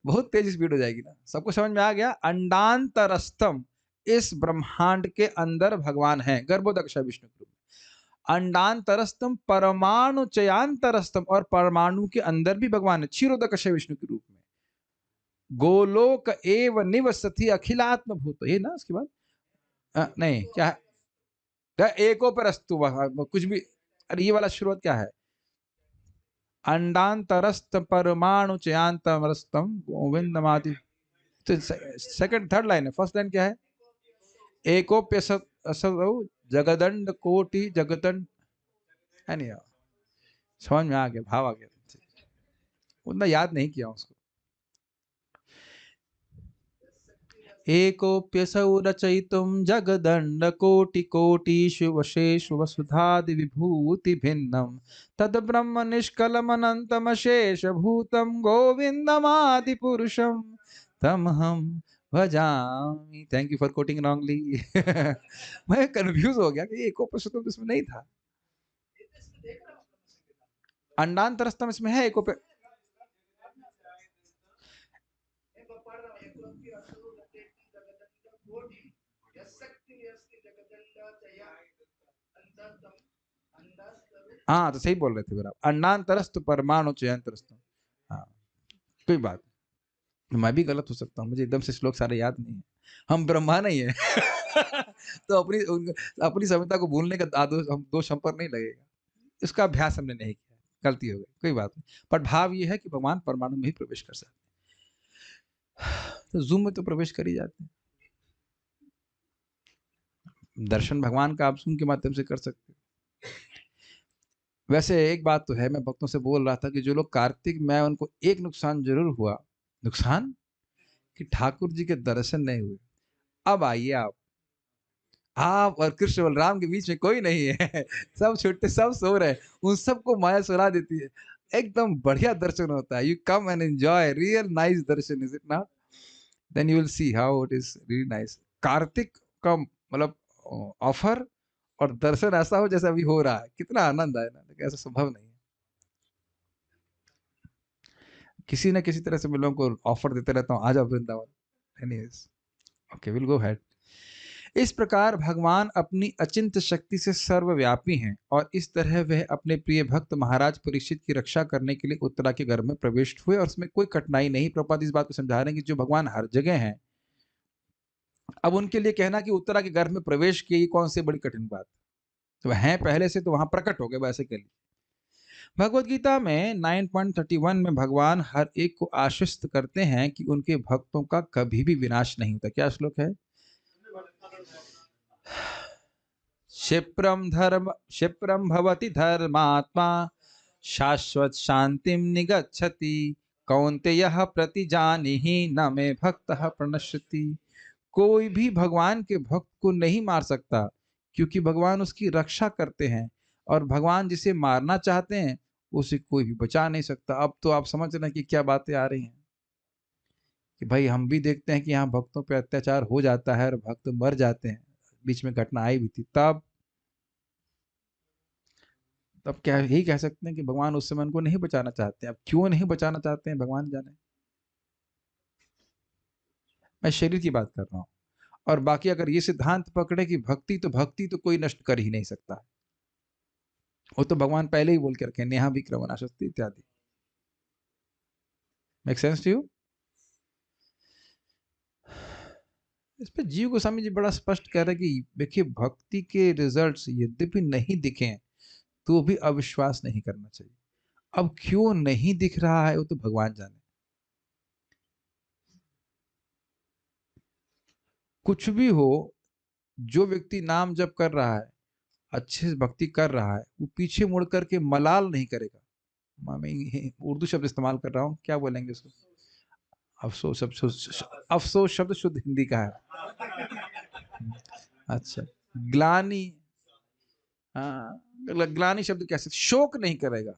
बहुत तेज स्पीड हो जाएगी ना। सबको समझ में आ गया? अंडांतरस्थम, इस ब्रह्मांड के अंदर भगवान है गर्भोदक विष्णु के रूप में। अंडांतरस्थम परमाणु चयांतरस्थम, और परमाणु के अंदर भी भगवान है क्षीरोदक विष्णु के रूप में। गोलोक एव निवसति अखिलात्म भूत, ये ना उसके बाद नहीं क्या है, एको पर अस्तु कुछ भी, अरे ये वाला शुरुआत क्या है? अंडांतरस्त परमाणु चयांतरस्तम गोविंदमादि, तो सेकंड थर्ड लाइन है, फर्स्ट लाइन क्या है? एकोप्य जगदंड कोटि जगदंड, है नहीं? समझ में आ गया, भाव आ गया, उतना याद नहीं किया उसको। एकोप्यसौ रचयितुं जगदंड कोटि कोटिषु वशेषु वसुधादि विभूति भिन्नम तद ब्रह्म निष्कलमनंतमशेष भूतम गोविंदमादि पुरुषम तमहम भजामि। Thank you for quoting wrongly. मैं कंफ्यूज हो गया कि एकोप्यस तो इसमें नहीं था, अंडांतरस्तम इसमें है एकोप्य। हाँ तो सही बोल रहे थे फिर आप, अंडांतरस्त परमाणु चयांतरस्त। हाँ कोई बात, मैं भी गलत हो सकता हूँ, मुझे एकदम से श्लोक सारे याद नहीं है, हम ब्रह्मा नहीं है। तो अपनी सभ्यता को भूलने का हम दोष हम पर नहीं लगेगा, इसका अभ्यास हमने नहीं किया, गलती हो गई, कोई बात नहीं। पर भाव ये है कि भगवान परमाणु में ही प्रवेश कर सकते हैं, तो जूम में तो प्रवेश कर ही जाते हैं। दर्शन भगवान का आप जूम के माध्यम से कर सकते हैं। वैसे एक बात तो है, मैं भक्तों से बोल रहा था कि जो लोग कार्तिक में, उनको एक नुकसान जरूर हुआ, नुकसान कि ठाकुर जी के दर्शन नहीं हुए। अब आइए आप और कृष्ण बलराम के बीच में कोई नहीं है। सब छुट्टे, सब सो रहे हैं, उन सबको माया सुला देती है, एकदम बढ़िया दर्शन होता है। You come and enjoy real nice दर्शन, is it not? Then you will see how it is really nice. Kartik का मतलब ऑफर और दर्शन ऐसा हो जैसा अभी हो रहा है, कितना आनंद आए ना, लेकिन ऐसा संभव नहीं है। किसी ना किसी तरह से मैं लोगों को ऑफर देते रहता हूँ, आ जाओ Vrindavan. Anyways, okay will go head. इस प्रकार भगवान अपनी अचिंत शक्ति से सर्वव्यापी हैं और इस तरह वह अपने प्रिय भक्त महाराज परीक्षित की रक्षा करने के लिए उत्तरा के गर्भ में प्रवेश हुए और उसमें कोई कठिनाई नहीं। प्रभुपाद इस बात को समझा रहे हैं कि जो भगवान हर जगह हैं, अब उनके लिए कहना कि उत्तरा के गर्भ में प्रवेश किए, ये कौन सी बड़ी कठिन बात? तो हैं पहले से, तो वहां प्रकट हो गए, वैसे के लिए। भगवत गीता में 9.31 में भगवान हर एक को आश्वस्त करते हैं कि उनके भक्तों का कभी भी विनाश नहीं होता। क्या श्लोक है? क्षिप्रम भवति धर्मात्मा शाश्वत शांतिम निगच्छति कौन्तेयः प्रतिजानीहि न मे भक्तः प्रणश्यति। कोई भी भगवान के भक्त को नहीं मार सकता, क्योंकि भगवान उसकी रक्षा करते हैं, और भगवान जिसे मारना चाहते हैं उसे कोई भी बचा नहीं सकता। अब तो आप समझ रहे हैं कि क्या बातें आ रही हैं, कि भाई हम भी देखते हैं कि यहाँ भक्तों पे अत्याचार हो जाता है और भक्त मर जाते हैं, बीच में घटना आई भी थी। तब क्या यही कह सकते हैं कि भगवान उस समय उनको नहीं बचाना चाहते हैं। अब क्यों नहीं बचाना चाहते हैं भगवान जाने, मैं शरीर की बात कर रहा हूँ। और बाकी अगर ये सिद्धांत पकड़े कि भक्ति तो कोई नष्ट कर ही नहीं सकता, वो तो भगवान पहले ही बोल के रखे, नेहा विक्रमणाशस्ति इत्यादि। Make sense to you? इस पे जीव गोस्वामी जी बड़ा स्पष्ट कह रहे कि देखिए, भक्ति के रिजल्ट्स यद्यपि नहीं दिखे तो भी अविश्वास नहीं करना चाहिए। अब क्यों नहीं दिख रहा है वो तो भगवान जाने। कुछ भी हो, जो व्यक्ति नाम जप कर रहा है, अच्छे से भक्ति कर रहा है, वो पीछे मुड़ करके मलाल नहीं करेगा। मैं उर्दू शब्द इस्तेमाल कर रहा हूँ, क्या बोलेंगे उसको? अफसोस शब्द शुद्ध हिंदी का है। अच्छा, ग्लानि, हाँ, ग्लानि शब्द कैसे, शोक नहीं करेगा,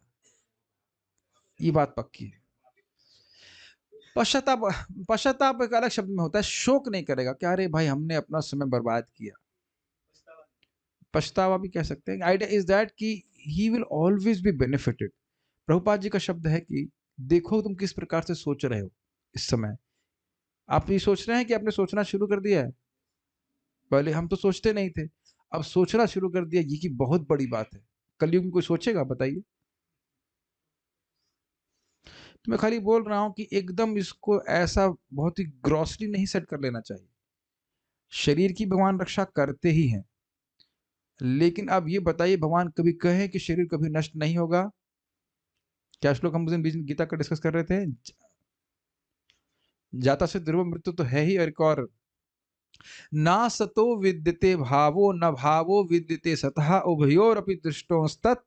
ये बात पक्की है। पश्चाताप, पश्चाताप एक अलग शब्द में होता है, शोक नहीं करेगा कि अरे भाई हमने अपना समय बर्बाद किया। पछतावा भी कह सकते हैं। आइडिया इज दैट कि he will always be benefited. Prabhupada ji का शब्द है कि देखो तुम किस प्रकार से सोच रहे हो इस समय। आप ये सोच रहे हैं कि आपने सोचना शुरू कर दिया है? पहले हम तो सोचते नहीं थे, अब सोचना शुरू कर दिया, ये की बहुत बड़ी बात है। कलयुग में कोई सोचेगा बताइए? तो मैं खाली बोल रहा हूं कि एकदम इसको ऐसा बहुत ही ग्रॉसली नहीं सेट कर लेना चाहिए। शरीर की भगवान रक्षा करते ही हैं, लेकिन अब ये बताइए भगवान कभी कहे कि शरीर कभी नष्ट नहीं होगा? क्या श्लोक हम उस दिन बीच में गीता का डिस्कस कर रहे थे? जाता से ध्रुव मृत्यु तो है ही, और एक और, ना सतो विद्यते भावो न भावो विद्यते सतः उभयोरपि दृष्टोस्तत्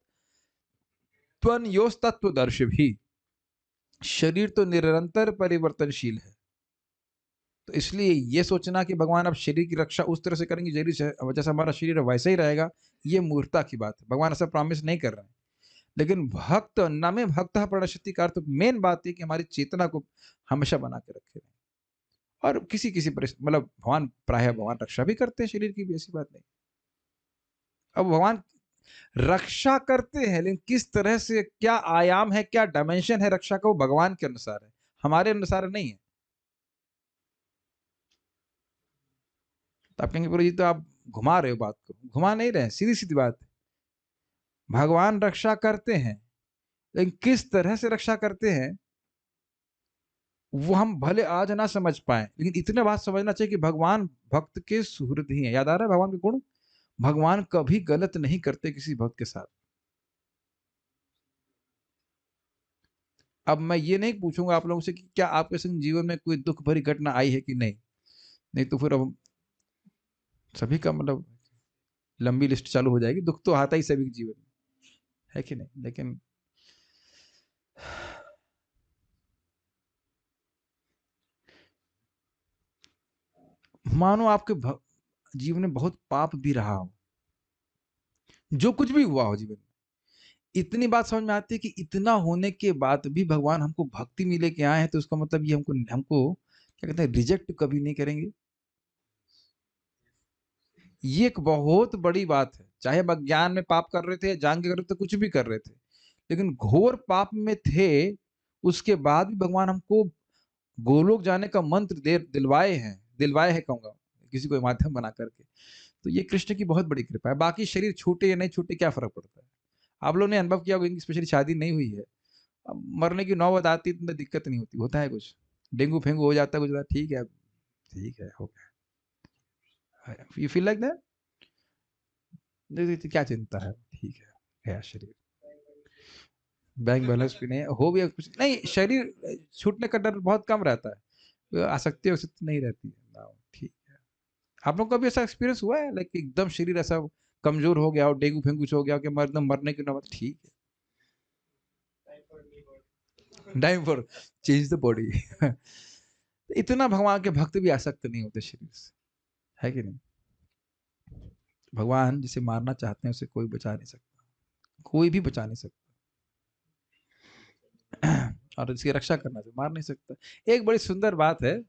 त्वन्योस्तत्वदर्शी भी। शरीर तो निरंतर परिवर्तनशील है, तो इसलिए ये सोचना कि भगवान अब शरीर की रक्षा उस तरह से करेंगे जैसा हमारा शरीर वैसे ही रहेगा, ये मूर्खता की बात है। भगवान ऐसा प्रॉमिस नहीं कर रहे हैं। लेकिन भक्त न में भक्त प्रणश्यति का अर्थ, मेन बात है कि हमारी चेतना को हमेशा बना के रखे। और किसी किसी मतलब भगवान प्राय भगवान रक्षा भी करते हैं शरीर की भी, ऐसी बात नहीं। अब भगवान रक्षा करते हैं, लेकिन किस तरह से, क्या आयाम है, क्या डायमेंशन है रक्षा का, वो भगवान के अनुसार है, हमारे अनुसार नहीं है। तो आप कहेंगे जी तो आप घुमा रहे हो बात को। घुमा नहीं रहे, सीधी सीधी बात है। भगवान रक्षा करते हैं, लेकिन किस तरह से रक्षा करते हैं वो हम भले आज ना समझ पाए, लेकिन इतने बात समझना चाहिए कि भगवान भक्त के सुहृद ही हैं। याद आ रहा है भगवान के गुण? भगवान कभी गलत नहीं करते किसी भक्त के साथ। अब मैं ये नहीं पूछूंगा आप लोगों से कि क्या आपके संग जीवन में कोई दुख भरी घटना आई है कि नहीं। नहीं तो फिर अब सभी का मतलब लंबी लिस्ट चालू हो जाएगी। दुख तो आता ही सभी के जीवन में, है कि नहीं? लेकिन मानो आपके जीवन में बहुत पाप भी रहा हो, जो कुछ भी हुआ हो जीवन में, इतनी बात समझ में आती है कि इतना होने के बाद भी भगवान हमको भक्ति में लेके आए हैं, तो उसका मतलब ये हमको हमको क्या कहते हैं, रिजेक्ट कभी नहीं करेंगे। ये एक बहुत बड़ी बात है। चाहे हम अज्ञान में पाप कर रहे थे, जान के कर रहे थे, कुछ भी कर रहे थे, लेकिन घोर पाप में थे, उसके बाद भी भगवान हमको गोलोक जाने का मंत्र दे दिलवाए हैं कहूंगा, किसी को माध्यम बना करके। तो ये कृष्ण की बहुत बड़ी कृपा है। बाकी शरीर छूटे या नहीं छूटे क्या फर्क पड़ता है? आप लोगों ने अनुभव किया होगा, इनकी स्पेशली शादी नहीं हुई है, अब मरने की नौबत आती तो दिक्कत नहीं होती। होता है कुछ डेंगू फेंगू हो जाता है कुछ, ठीक है, ठीक है, हो गया, यू फील लाइक दैट, क्या चिंता है, ठीक है, गया शरीर, बैंक बैलेंस भी नहीं हो भी कुछ नहीं, शरीर छूटने का डर बहुत कम रहता है, आसक्ति वसक्ति नहीं रहती है। ठीक है। आप लोग का भी ऐसा एक्सपीरियंस हुआ है, लाइक एकदम शरीर ऐसा कमजोर हो गया और डेंगू फेंगू हो गया कि एकदम मरने की नौबत? ठीक है, time for change the body. इतना भगवान के भक्त भी आसक्त नहीं होते शरीर से, है कि नहीं? भगवान जिसे मारना चाहते हैं उसे कोई बचा नहीं सकता, कोई भी बचा नहीं सकता। और इसकी रक्षा करना से मार नहीं सकता। एक बड़ी सुंदर बात है,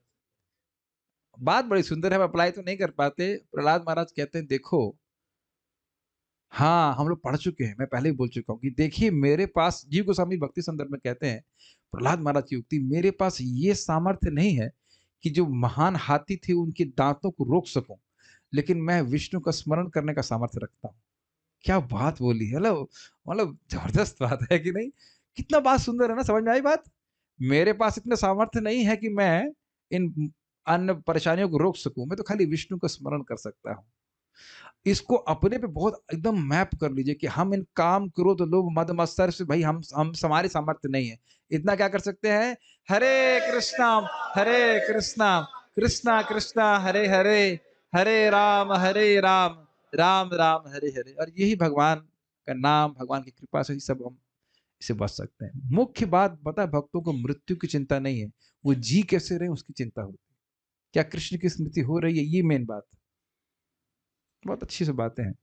बात बड़ी सुंदर है, हम अप्लाई तो नहीं कर पाते। प्रहलाद महाराज कहते हैं देखो, हाँ हम लोग पढ़ चुके हैं, मैं पहले भी बोल चुका हूँ कि देखिए मेरे पास, जीव गोस्वामी भक्ति संदर्भ में कहते हैं प्रहलाद महाराज की उक्ति, मेरे पास ये सामर्थ्य नहीं है कि जो महान हाथी थे उनके दांतों को रोक सकूं, लेकिन मैं विष्णु का स्मरण करने का सामर्थ्य रखता हूँ। क्या बात बोली है, मतलब जबरदस्त बात है कि नहीं? कितना बात सुंदर है ना, समझ में आई बात? मेरे पास इतना सामर्थ्य नहीं है कि मैं इन अन्य परेशानियों को रोक सकूं, मैं तो खाली विष्णु का स्मरण कर सकता हूं। इसको अपने पे बहुत एकदम मैप कर लीजिए कि हम इन काम क्रोध लोभ मद मत्सर से भाई हम हमारे सामर्थ्य नहीं है। इतना क्या कर सकते हैं, हरे कृष्णा हरे कृष्णा कृष्णा कृष्णा हरे हरे, हरे राम राम राम हरे हरे। और यही भगवान का नाम, भगवान की कृपा से ही सब हम इसे बच सकते हैं। मुख्य बात पता है, भक्तों को मृत्यु की चिंता नहीं है, वो जी कैसे रहे उसकी चिंता होती है। क्या कृष्ण की स्मृति हो रही है, ये मेन बात है। बहुत अच्छी सी बातें हैं।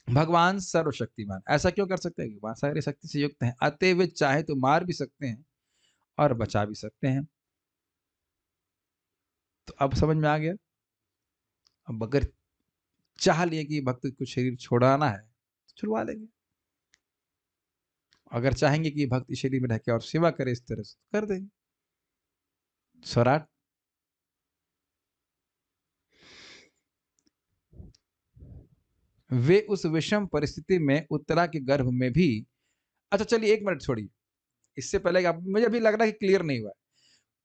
भगवान सर्वशक्तिमान, ऐसा क्यों कर सकते हैं? भगवान सारी शक्ति से युक्त हैं, अतः वे चाहे तो मार भी सकते हैं और बचा भी सकते हैं। तो अब समझ में आ गया। अब अगर चाह लिए कि भक्त को शरीर छोड़ाना है तो छुड़वा लेंगे, अगर चाहेंगे कि भक्त इस शरीर में रह के और सेवा करे इस तरह से तो कर देंगे। स्वराट। वे उस विषम परिस्थिति में उत्तरा के गर्भ में भी, अच्छा चलिए एक मिनट छोड़िए, इससे पहले मुझे अभी लग रहा है कि क्लियर नहीं हुआ है।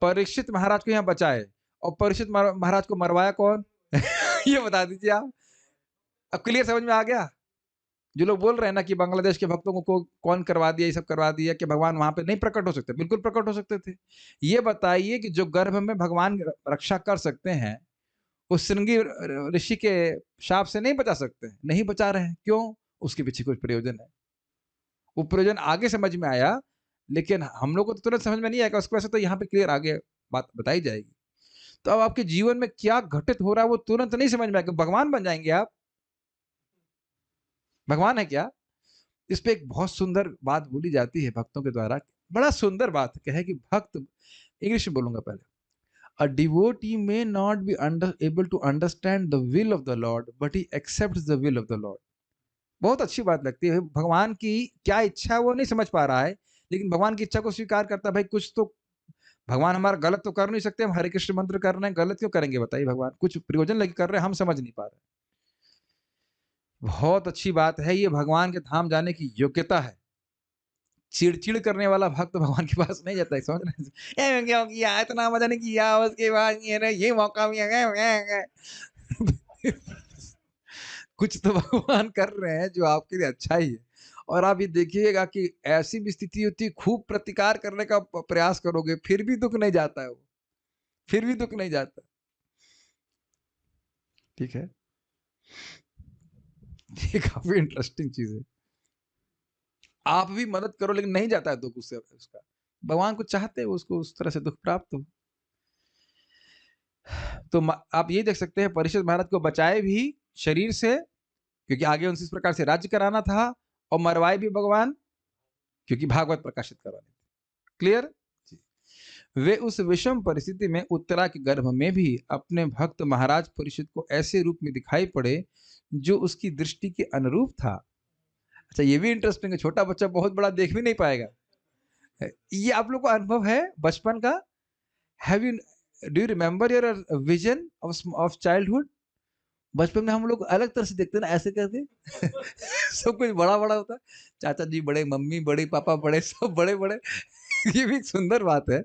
परीक्षित महाराज को यहाँ बचाए और परीक्षित महाराज को मरवाया कौन? ये बता दीजिए आप। अब क्लियर समझ में आ गया? जो लोग बोल रहे हैं ना कि बांग्लादेश के भक्तों को कौन करवा दिया, ये सब करवा दिया, कि भगवान वहां पे नहीं प्रकट हो सकते, बिल्कुल प्रकट हो सकते थे। ये बताइए कि जो गर्भ में भगवान रक्षा कर सकते हैं, वो श्रृंगी ऋषि के शाप से नहीं बचा सकते हैं? नहीं बचा रहे हैं, क्यों? उसके पीछे कुछ प्रयोजन है। वो प्रयोजन आगे समझ में आया, लेकिन हम लोग को तो तुरंत समझ में नहीं आएगा, उसकी वजह से तो यहाँ पे क्लियर आगे बात बताई जाएगी। तो अब आपके जीवन में क्या घटित हो रहा है वो तुरंत नहीं समझ में आएगा। भगवान बन जाएंगे आप? भगवान है क्या? इस पे एक बहुत सुंदर बात बोली जाती है भक्तों के द्वारा, बड़ा सुंदर बात है कि भक्त, इंग्लिश में बोलूंगा पहले, a devotee may not be able to understand the will of the Lord, but he accepts the will of the Lord. बहुत अच्छी बात लगती है। भगवान की क्या इच्छा है वो नहीं समझ पा रहा है, लेकिन भगवान की इच्छा को स्वीकार करता है। भाई कुछ तो भगवान हमारा गलत तो कर नहीं सकते, हम हरे कृष्ण मंत्र कर रहे हैं, गलत क्यों करेंगे बताइए? भगवान कुछ प्रयोजन लगे कर रहे हैं, हम समझ नहीं पा रहे। बहुत अच्छी बात है, ये भगवान के धाम जाने की योग्यता है। चिड़चिड़ करने वाला भक्त भगवान के पास नहीं जाता है, समझ रहे हैं? क्यों किया, इतना मजा नहीं किया, उसके बाद ये मौका भी है। कुछ तो भगवान कर रहे हैं जो आपके लिए अच्छा ही है। और आप ये देखिएगा कि ऐसी भी स्थिति होती है, खूब प्रतिकार करने का प्रयास करोगे फिर भी दुख नहीं जाता है, वो फिर भी दुख नहीं जाता। ठीक है, ये काफी इंटरेस्टिंग चीज है। आप भी मदद करो लेकिन नहीं जाता है दुख उससे, उसका भगवान को चाहते हैं उसको उस तरह से दुख प्राप्त हो। तो आप ये देख सकते हैं परीक्षित महाराज को बचाए भी शरीर से, क्योंकि आगे उनसे इस प्रकार से राज्य कराना था, और मरवाए भी भगवान क्योंकि भागवत प्रकाशित कराने थे। क्लियर? वे उस विषम परिस्थिति में उत्तरा के गर्भ में भी अपने भक्त महाराज परीक्षित को ऐसे रूप में दिखाई पड़े जो उसकी दृष्टि के अनुरूप था। अच्छा ये भी इंटरेस्टिंग है, छोटा बच्चा बहुत बड़ा देख भी नहीं पाएगा। ये आप लोग को अनुभव है बचपन का? Have you, do you remember your vision of childhood? बचपन में हम लोग अलग तरह से देखते हैं ना, ऐसे करके सब कुछ बड़ा बड़ा होता है, चाचा जी बड़े, मम्मी बड़ी, पापा बड़े, सब बड़े बड़े। ये भी एक सुंदर बात है।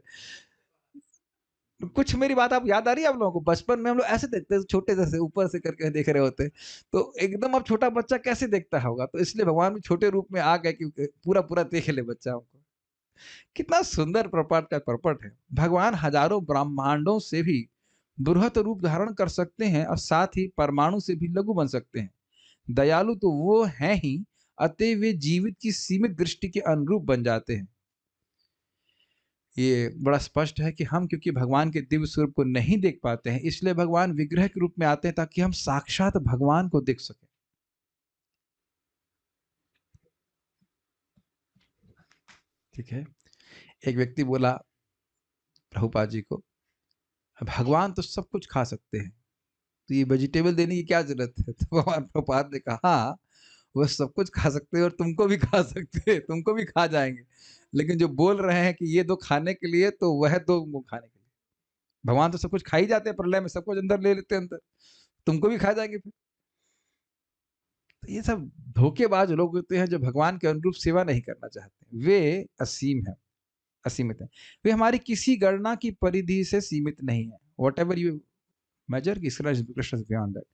कुछ मेरी बात आप याद आ रही है आप लोगों को? बचपन में हम लोग ऐसे देखते हैं, छोटे जैसे ऊपर से करके देख रहे होते, तो एकदम अब छोटा बच्चा कैसे देखता होगा? तो इसलिए भगवान भी छोटे रूप में आ गए कि पूरा पूरा देख ले बच्चा हमको। कितना सुंदर प्रपट का प्रपट है। भगवान हजारों ब्रह्मांडों से भी बृहत रूप धारण कर सकते हैं और साथ ही परमाणु से भी लघु बन सकते हैं। दयालु तो वो हैं ही, अतः वे जीवित की सीमित दृष्टि के अनुरूप बन जाते हैं। ये बड़ा स्पष्ट है कि हम क्योंकि भगवान के दिव्य स्वरूप को नहीं देख पाते हैं, इसलिए भगवान विग्रह के रूप में आते हैं ताकि हम साक्षात भगवान को देख सकें। ठीक है, एक व्यक्ति बोला प्रभुपाद जी को, भगवान तो सब कुछ खा सकते हैं, तो ये वेजिटेबल देने की क्या जरूरत है? तो भगवान प्रभुपाद ने कहा, हाँ वो सब कुछ खा सकते हैं और तुमको भी खा सकते हैं, तुमको भी खा जाएंगे, लेकिन जो बोल रहे हैं कि ये दो खाने के लिए, तो वह दो खाने के लिए। भगवान तो सब कुछ खा ही जाते हैं, प्रलय में सब कुछ अंदर ले लेते हैं, अंदर तुमको भी खा जाएंगे फिर। तो ये सब धोखेबाज लोग होते हैं जो भगवान के अनुरूप सेवा नहीं करना चाहते। वे असीम है, असीमित है, वे हमारी किसी गणना की परिधि से सीमित नहीं है। Whatever you measure, Krishna beyond that.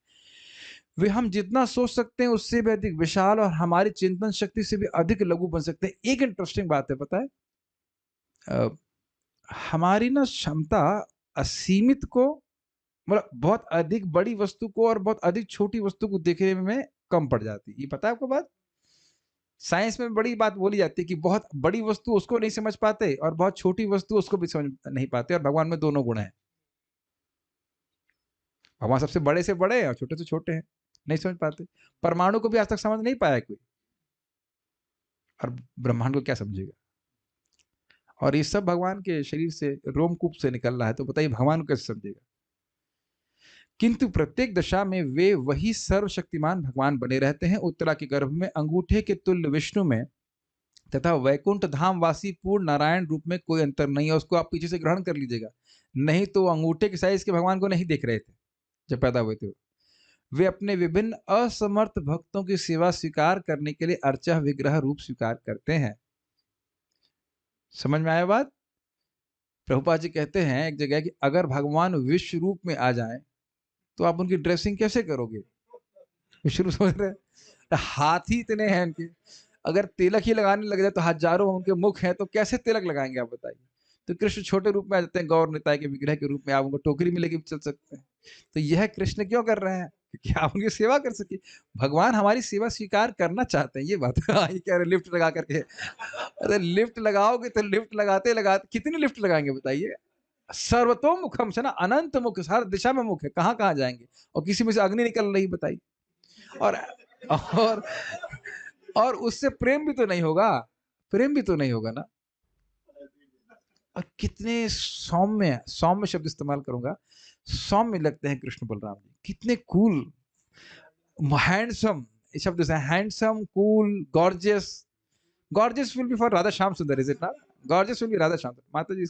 वे हम जितना सोच सकते हैं उससे भी अधिक विशाल और हमारी चिंतन शक्ति से भी अधिक लघु बन सकते हैं। एक इंटरेस्टिंग बात है, पता है हमारी ना क्षमता असीमित को, मतलब बहुत अधिक बड़ी वस्तु को और बहुत अधिक छोटी वस्तु को देखने में कम पड़ जाती है। ये पता है आपको बात? साइंस में बड़ी बात बोली जाती है कि बहुत बड़ी वस्तु उसको नहीं समझ पाते और बहुत छोटी वस्तु उसको भी समझ नहीं पाते, और भगवान में दोनों गुण हैं। भगवान सबसे बड़े से बड़े हैं और छोटे से छोटे हैं, नहीं समझ पाते। परमाणु को भी आज तक समझ नहीं पाया कोई, और ब्रह्मांड को क्या समझेगा। और ये सब भगवान के शरीर से, रोमकूप से निकल रहा है, तो बताइए भगवान को कैसे समझेगा। किंतु प्रत्येक दशा में वे वही सर्वशक्तिमान भगवान बने रहते हैं। उत्तरा के गर्भ में अंगूठे के तुल्य विष्णु में तथा वैकुंठ धाम वासी पूर्ण नारायण रूप में कोई अंतर नहीं है। उसको आप पीछे से ग्रहण कर लीजिएगा, नहीं तो अंगूठे के साइज के भगवान को नहीं देख रहे थे जब पैदा हुए थे। वे अपने विभिन्न असमर्थ भक्तों की सेवा स्वीकार करने के लिए अर्चा विग्रह रूप स्वीकार करते हैं। समझ में आया बात। प्रभुपाद जी कहते हैं एक जगह कि अगर भगवान विश्व रूप में आ जाएं तो आप उनकी ड्रेसिंग कैसे करोगे। विश्व रूप समझ रहे हैं? हाथ ही इतने हैं उनके, अगर तिलक ही लगाने लग जाए तो हजारों उनके मुख हैं, तो कैसे तिलक लगाएंगे आप बताइए। तो कृष्ण छोटे रूप में आ जाते हैं, गौर निताय के विग्रह के रूप में, आप उनको टोकरी में लेके भी चल सकते हैं। तो यह कृष्ण क्यों कर रहे हैं कि आप उनकी सेवा कर सके। भगवान हमारी सेवा स्वीकार करना चाहते हैं, ये बात ये कह रहे लिफ्ट लगा करके। अरे लिफ्ट लगाओगे तो लिफ्ट लगाते लगाते कितनी लिफ्ट लगाएंगे बताइए। सर्वतोमुखम से ना, अनंत मुख, हर दिशा में मुख है, कहाँ कहाँ जाएंगे। और किसी में से अग्नि निकल रही बताइए। और और उससे प्रेम भी तो नहीं होगा, प्रेम भी तो नहीं होगा ना। और कितने सौम्य, सौम्य शब्द इस्तेमाल करूंगा, सौम्य लगते हैं कृष्ण बलराम जी, कितने कूल, हैंडसम, शब्द है handsome, cool, gorgeous. Gorgeous will be for Radha Shyam Sundar, is it not? Gorgeous will be Radha Shyam Sundar, माता जी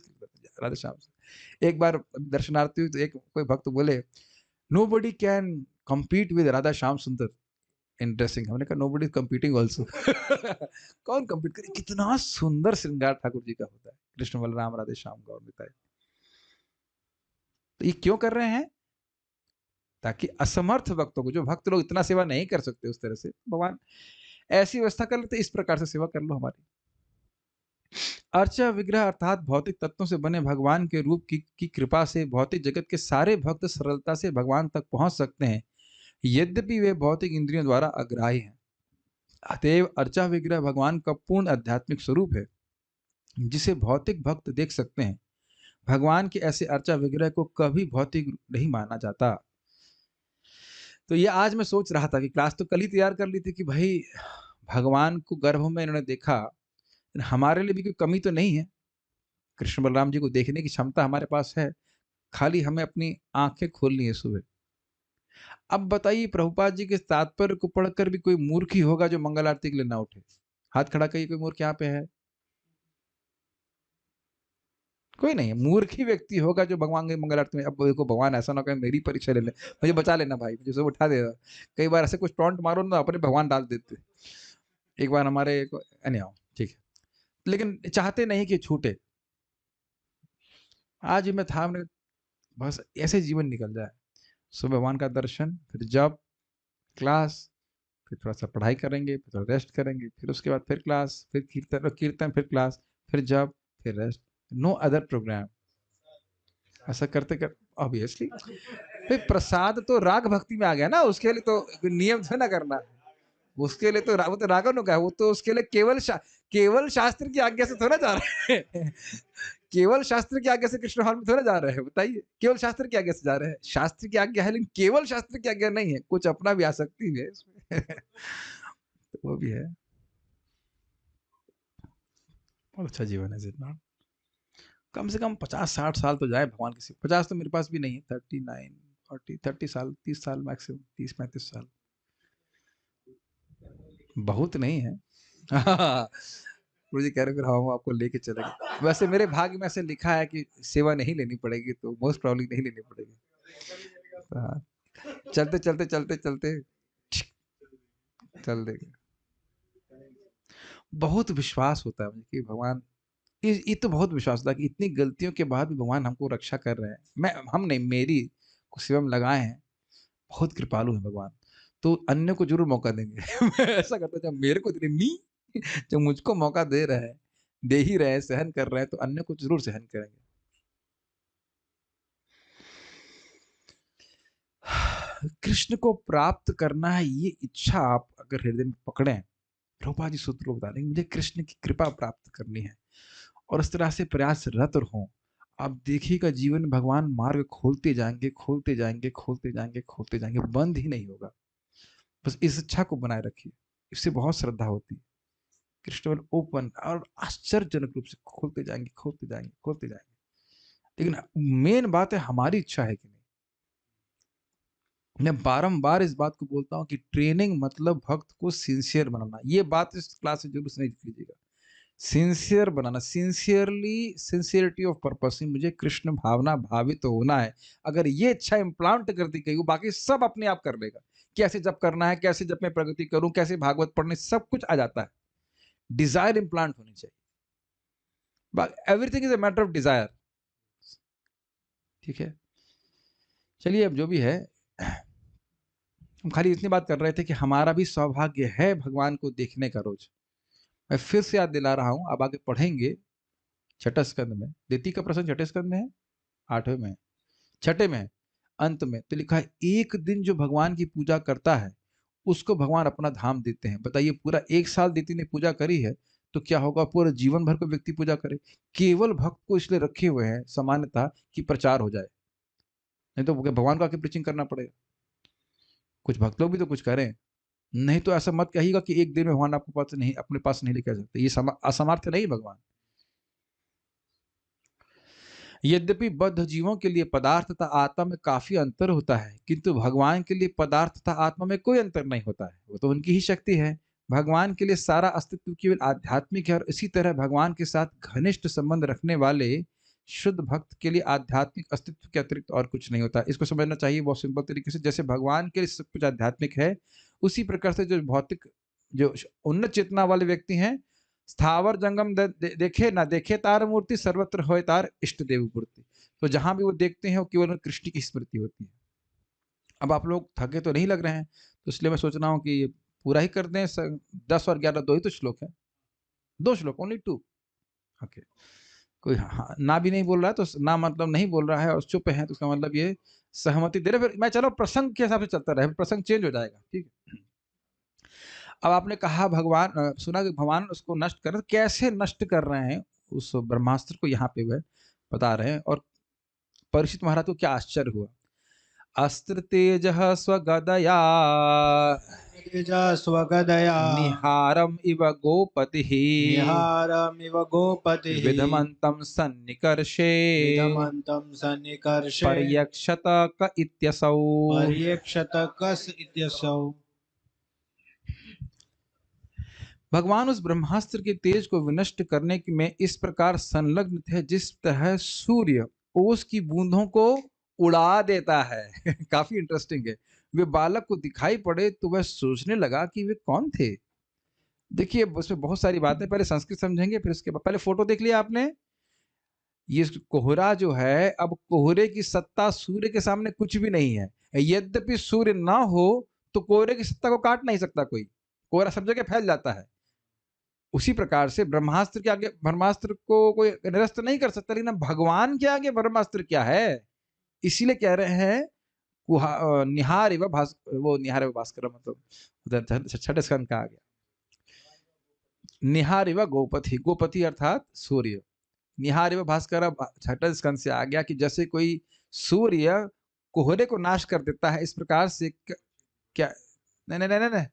राधा श्याम सुंदर। एक बार दर्शनार्थी हुई तो एक कोई भक्त बोले, nobody can compete with Radha Shyam सुंदर इन ड्रेसिंग। हमने कहा नोबडी इज कंपीटिंग आल्सो। कौन कंपीट करे, कितना सुंदर श्रृंगार ठाकुर जी का होता है, कृष्ण बलराम राधे श्याम गौर निताय। तो ये क्यों कर रहे हैं, ताकि असमर्थ भक्तों को, जो भक्त लोग इतना सेवा नहीं कर सकते उस तरह से, भगवान ऐसी व्यवस्था कर लेते, इस प्रकार से सेवा कर लो हमारी। अर्चा विग्रह अर्थात भौतिक तत्वों से बने भगवान के रूप की कृपा से भौतिक जगत के सारे भक्त सरलता से भगवान तक पहुंच सकते हैं, यद्यपि वे भौतिक इंद्रियों द्वारा अग्राही हैं। अतएव अर्चा विग्रह भगवान का पूर्ण आध्यात्मिक स्वरूप है, जिसे भौतिक भक्त देख सकते हैं। भगवान के ऐसे अर्चा विग्रह को कभी भौतिक नहीं माना जाता। तो ये आज मैं सोच रहा था कि क्लास तो कल ही तैयार कर ली थी कि भाई भगवान को गर्भ में इन्होंने देखा, हमारे लिए भी कोई कमी तो नहीं है। कृष्ण बलराम जी को देखने की क्षमता हमारे पास है, खाली हमें अपनी आंखें खोलनी है सुबह। अब बताइए प्रभुपाद जी के तात्पर्य को पढ़कर भी कोई मूर्ख ही होगा जो मंगल आरती के लिए ना उठे। हाथ खड़ा करिए, कोई मूर्ख यहाँ पे है? कोई नहीं है। मूर्ख ही व्यक्ति होगा जो भगवान के मंगल आरती में, अब देखो भगवान ऐसा ना कहे मेरी परीक्षा ले ले, मुझे बचा लेना भाई, मुझे सब उठा देगा। कई बार ऐसे कुछ टॉन्ट मारो ना, अपने भगवान डाल देते। एक बार हमारे आओ ठीक है, लेकिन चाहते नहीं कि छूटे। आज मैं था, बस ऐसे जीवन निकल जाए, सुबह भगवान का दर्शन, फिर जब क्लास, फिर थोड़ा सा पढ़ाई करेंगे, फिर थोड़ा रेस्ट करेंगे, फिर उसके बाद फिर क्लास, फिर कीर्तन, कीर्तन फिर क्लास, फिर जब, फिर रेस्ट, नो अदर प्रोग्राम। ऐसा करते कर ऑब्वियसली फिर प्रसाद तो राग भक्ति में आ गया ना, उसके लिए तो नियम से ना करना, उसके लिए तो वो तो रागन होगा, वो तो उसके लिए केवल शास्त्र की आज्ञा से थोड़ा जा रहे हैं। केवल शास्त्र की आज्ञा से कृष्ण हॉल में थोड़ा जा रहे हैं, बताइए। केवल शास्त्र की आज्ञा से जा रहे हैं, शास्त्र की आज्ञा है लेकिन केवल शास्त्र की आज्ञा नहीं है, कुछ अपना भी आसक्ति भी है इसमें। तो वो भी है। बहुत अच्छा जीवन है जितना, कम से कम 50-60 साल तो जाए भगवान किसी। 50 तो मेरे पास भी नहीं है, 39 40 30 साल, 30 साल मैक्सिमम, 30-35 साल बहुत नहीं है। गुरु जी कह रहे फिर हम आपको लेके चलेंगे। वैसे मेरे भाग्य में ऐसे लिखा है कि सेवा नहीं लेनी पड़ेगी, तो मोस्ट प्रॉब्ली नहीं लेनी पड़ेगी। चलते चलते चलते चलते चल देंगे। बहुत विश्वास होता है मुझे कि भगवान, ये तो बहुत विश्वास होता है कि इतनी गलतियों के बाद भी भगवान हमको रक्षा कर रहे हैं। हम नहीं, मेरी को सेवा में लगाए हैं, बहुत कृपालु है भगवान, तो अन्य को जरूर मौका देंगे। मैं ऐसा करता, जब मेरे को जब मुझको मौका दे रहे हैं, दे ही रहे हैं, सहन कर रहे हैं, तो अन्य को जरूर सहन करेंगे। कृष्ण को प्राप्त करना है, ये इच्छा आप अगर हृदय में पकड़ें, प्रभुपाद जी सूत्र बता देंगे, मुझे कृष्ण की कृपा प्राप्त करनी है, और इस तरह से प्रयासरत हो, आप देखिएगा जीवन में भगवान मार्ग खोलते जाएंगे, खोलते जाएंगे, खोलते जाएंगे, खोलते जाएंगे, बंद ही नहीं होगा। बस इस इच्छा को बनाए रखिए, इससे बहुत श्रद्धा होती है। कृष्ण will ओपन और आश्चर्यजनक रूप से खोलते जाएंगे, खोलते जाएंगे, खोलते जाएंगे। लेकिन मेन बात है हमारी इच्छा है कि नहीं। मैं बारंबार इस बात को बोलता हूं कि ट्रेनिंग मतलब भक्त को सिंसियर बनाना। ये बात इस क्लास से जरूर नहीं लीजिएगा। Sincere banana, sincerely, sincerity of purpose, मुझे कृष्ण भावना भावित तो होना है। अगर ये इच्छा इम्प्लांट कर दी गई, वो बाकी सब अपने आप कर लेगा। कैसे जब करना है, कैसे जब मैं प्रगति करूं, कैसे भागवत पढ़ने, सब कुछ आ जाता है। डिजायर इम्प्लांट होनी चाहिए। Everything is a matter of desire. ठीक है, चलिए अब जो भी है, हम खाली इतनी बात कर रहे थे कि हमारा भी सौभाग्य है भगवान को देखने का रोज। मैं फिर से याद दिला रहा हूं, अब आगे पढ़ेंगे छठे स्कंद में। दिति का प्रसंग छठे स्कंद में है, आठवें में है, छठे में है, अंत में तो लिखा है एक दिन जो भगवान की पूजा करता है उसको भगवान अपना धाम देते हैं। बताइए, पूरा एक साल दिति ने पूजा करी है तो क्या होगा पूरा जीवन भर को व्यक्ति पूजा करे। केवल भक्त को इसलिए रखे हुए हैं सामान्यतः कि प्रचार हो जाए, नहीं तो भगवान को आके प्रीचिंग करना पड़ेगा। कुछ भक्त लोग भी तो कुछ करें, नहीं तो ऐसा मत कहिएगा कि एक दिन में भगवान आपके पास नहीं, अपने पास नहीं लेके आ सकते। ये असमर्थ नहीं भगवान। यद्यपि बद्ध जीवों के लिए पदार्थ तथा आत्मा में काफी अंतर होता है, किंतु भगवान के लिए पदार्थ तथा आत्मा में कोई अंतर नहीं होता है। वो तो उनकी ही शक्ति है। भगवान के लिए सारा अस्तित्व केवल आध्यात्मिक है और इसी तरह भगवान के साथ घनिष्ठ संबंध रखने वाले शुद्ध भक्त के लिए आध्यात्मिक अस्तित्व के अतिरिक्त और कुछ नहीं होता। इसको समझना चाहिए बहुत सिंपल तरीके से। जैसे भगवान के लिए सब कुछ आध्यात्मिक है, उसी प्रकार से जो भौतिक, जो उन्नत चेतना वाले व्यक्ति हैं, स्थावर जंगम देखे ना देखे तार मूर्ति, सर्वत्र होए तार इष्ट देव मूर्ति। तो जहां भी वो देखते हैं वो केवल कृष्ण की स्मृति होती है। अब आप लोग थके तो नहीं लग रहे हैं, तो इसलिए मैं सोच रहा हूँ कि पूरा ही कर दें। 10 और 11 दो ही तो श्लोक है, 2 श्लोक, ओनली 2। ओके, कोई हाँ ना भी नहीं बोल रहा है तो ना मतलब नहीं बोल रहा है और चुप है, तो उसका मतलब ये सहमति दे रहे। फिर मैं चलो प्रसंग के हिसाब से चलता रहे, प्रसंग चेंज हो जाएगा। ठीक है, अब आपने कहा भगवान, सुना कि भगवान उसको नष्ट कर रहे, कैसे नष्ट कर रहे हैं उस ब्रह्मास्त्र को, यहाँ पे वह बता रहे हैं। और परीक्षित महाराज को क्या आश्चर्य हुआ। अस्त्र तेज स्वगदया तेजा स्वगदया निहारम इव गोपति निहारमिव गोपतिः विधमन्तं सन्निकर्षे विधमन्तं सन्निकर्षे पर्यक्षत क इत्यसौ। पर्यक्षत कस इत्यसौ। भगवान उस ब्रह्मास्त्र के तेज को विनष्ट करने में इस प्रकार संलग्न थे जिस तरह सूर्य ओस की बूंदों को उड़ा देता है। काफी इंटरेस्टिंग है। वे बालक को दिखाई पड़े तो वह सोचने लगा कि वे कौन थे। देखिए उसमें बहुत सारी बातें, पहले संस्कृत समझेंगे फिर उसके बाद। पहले फोटो देख लिया आपने, ये कोहरा जो है, अब कोहरे की सत्ता सूर्य के सामने कुछ भी नहीं है। यद्यपि सूर्य ना हो तो कोहरे की सत्ता को काट नहीं सकता कोई, कोहरा सब जगह फैल जाता है। उसी प्रकार से ब्रह्मास्त्र के आगे ब्रह्मास्त्र को कोई निरस्त नहीं कर सकता, लेकिन भगवान के आगे ब्रह्मास्त्र क्या है। इसीलिए कह रहे हैं निहार एवं वो निहार एवं भास्कर, मतलब उधर छठे स्कंद का आ गया। निहार एवं गोपति, गोपति अर्थात सूर्य। निहार एवं भास्कर छठे स्कंद से आ गया कि जैसे कोई सूर्य कोहरे को नाश कर देता है, इस प्रकार से क्या, नहीं नहीं नहीं नहीं,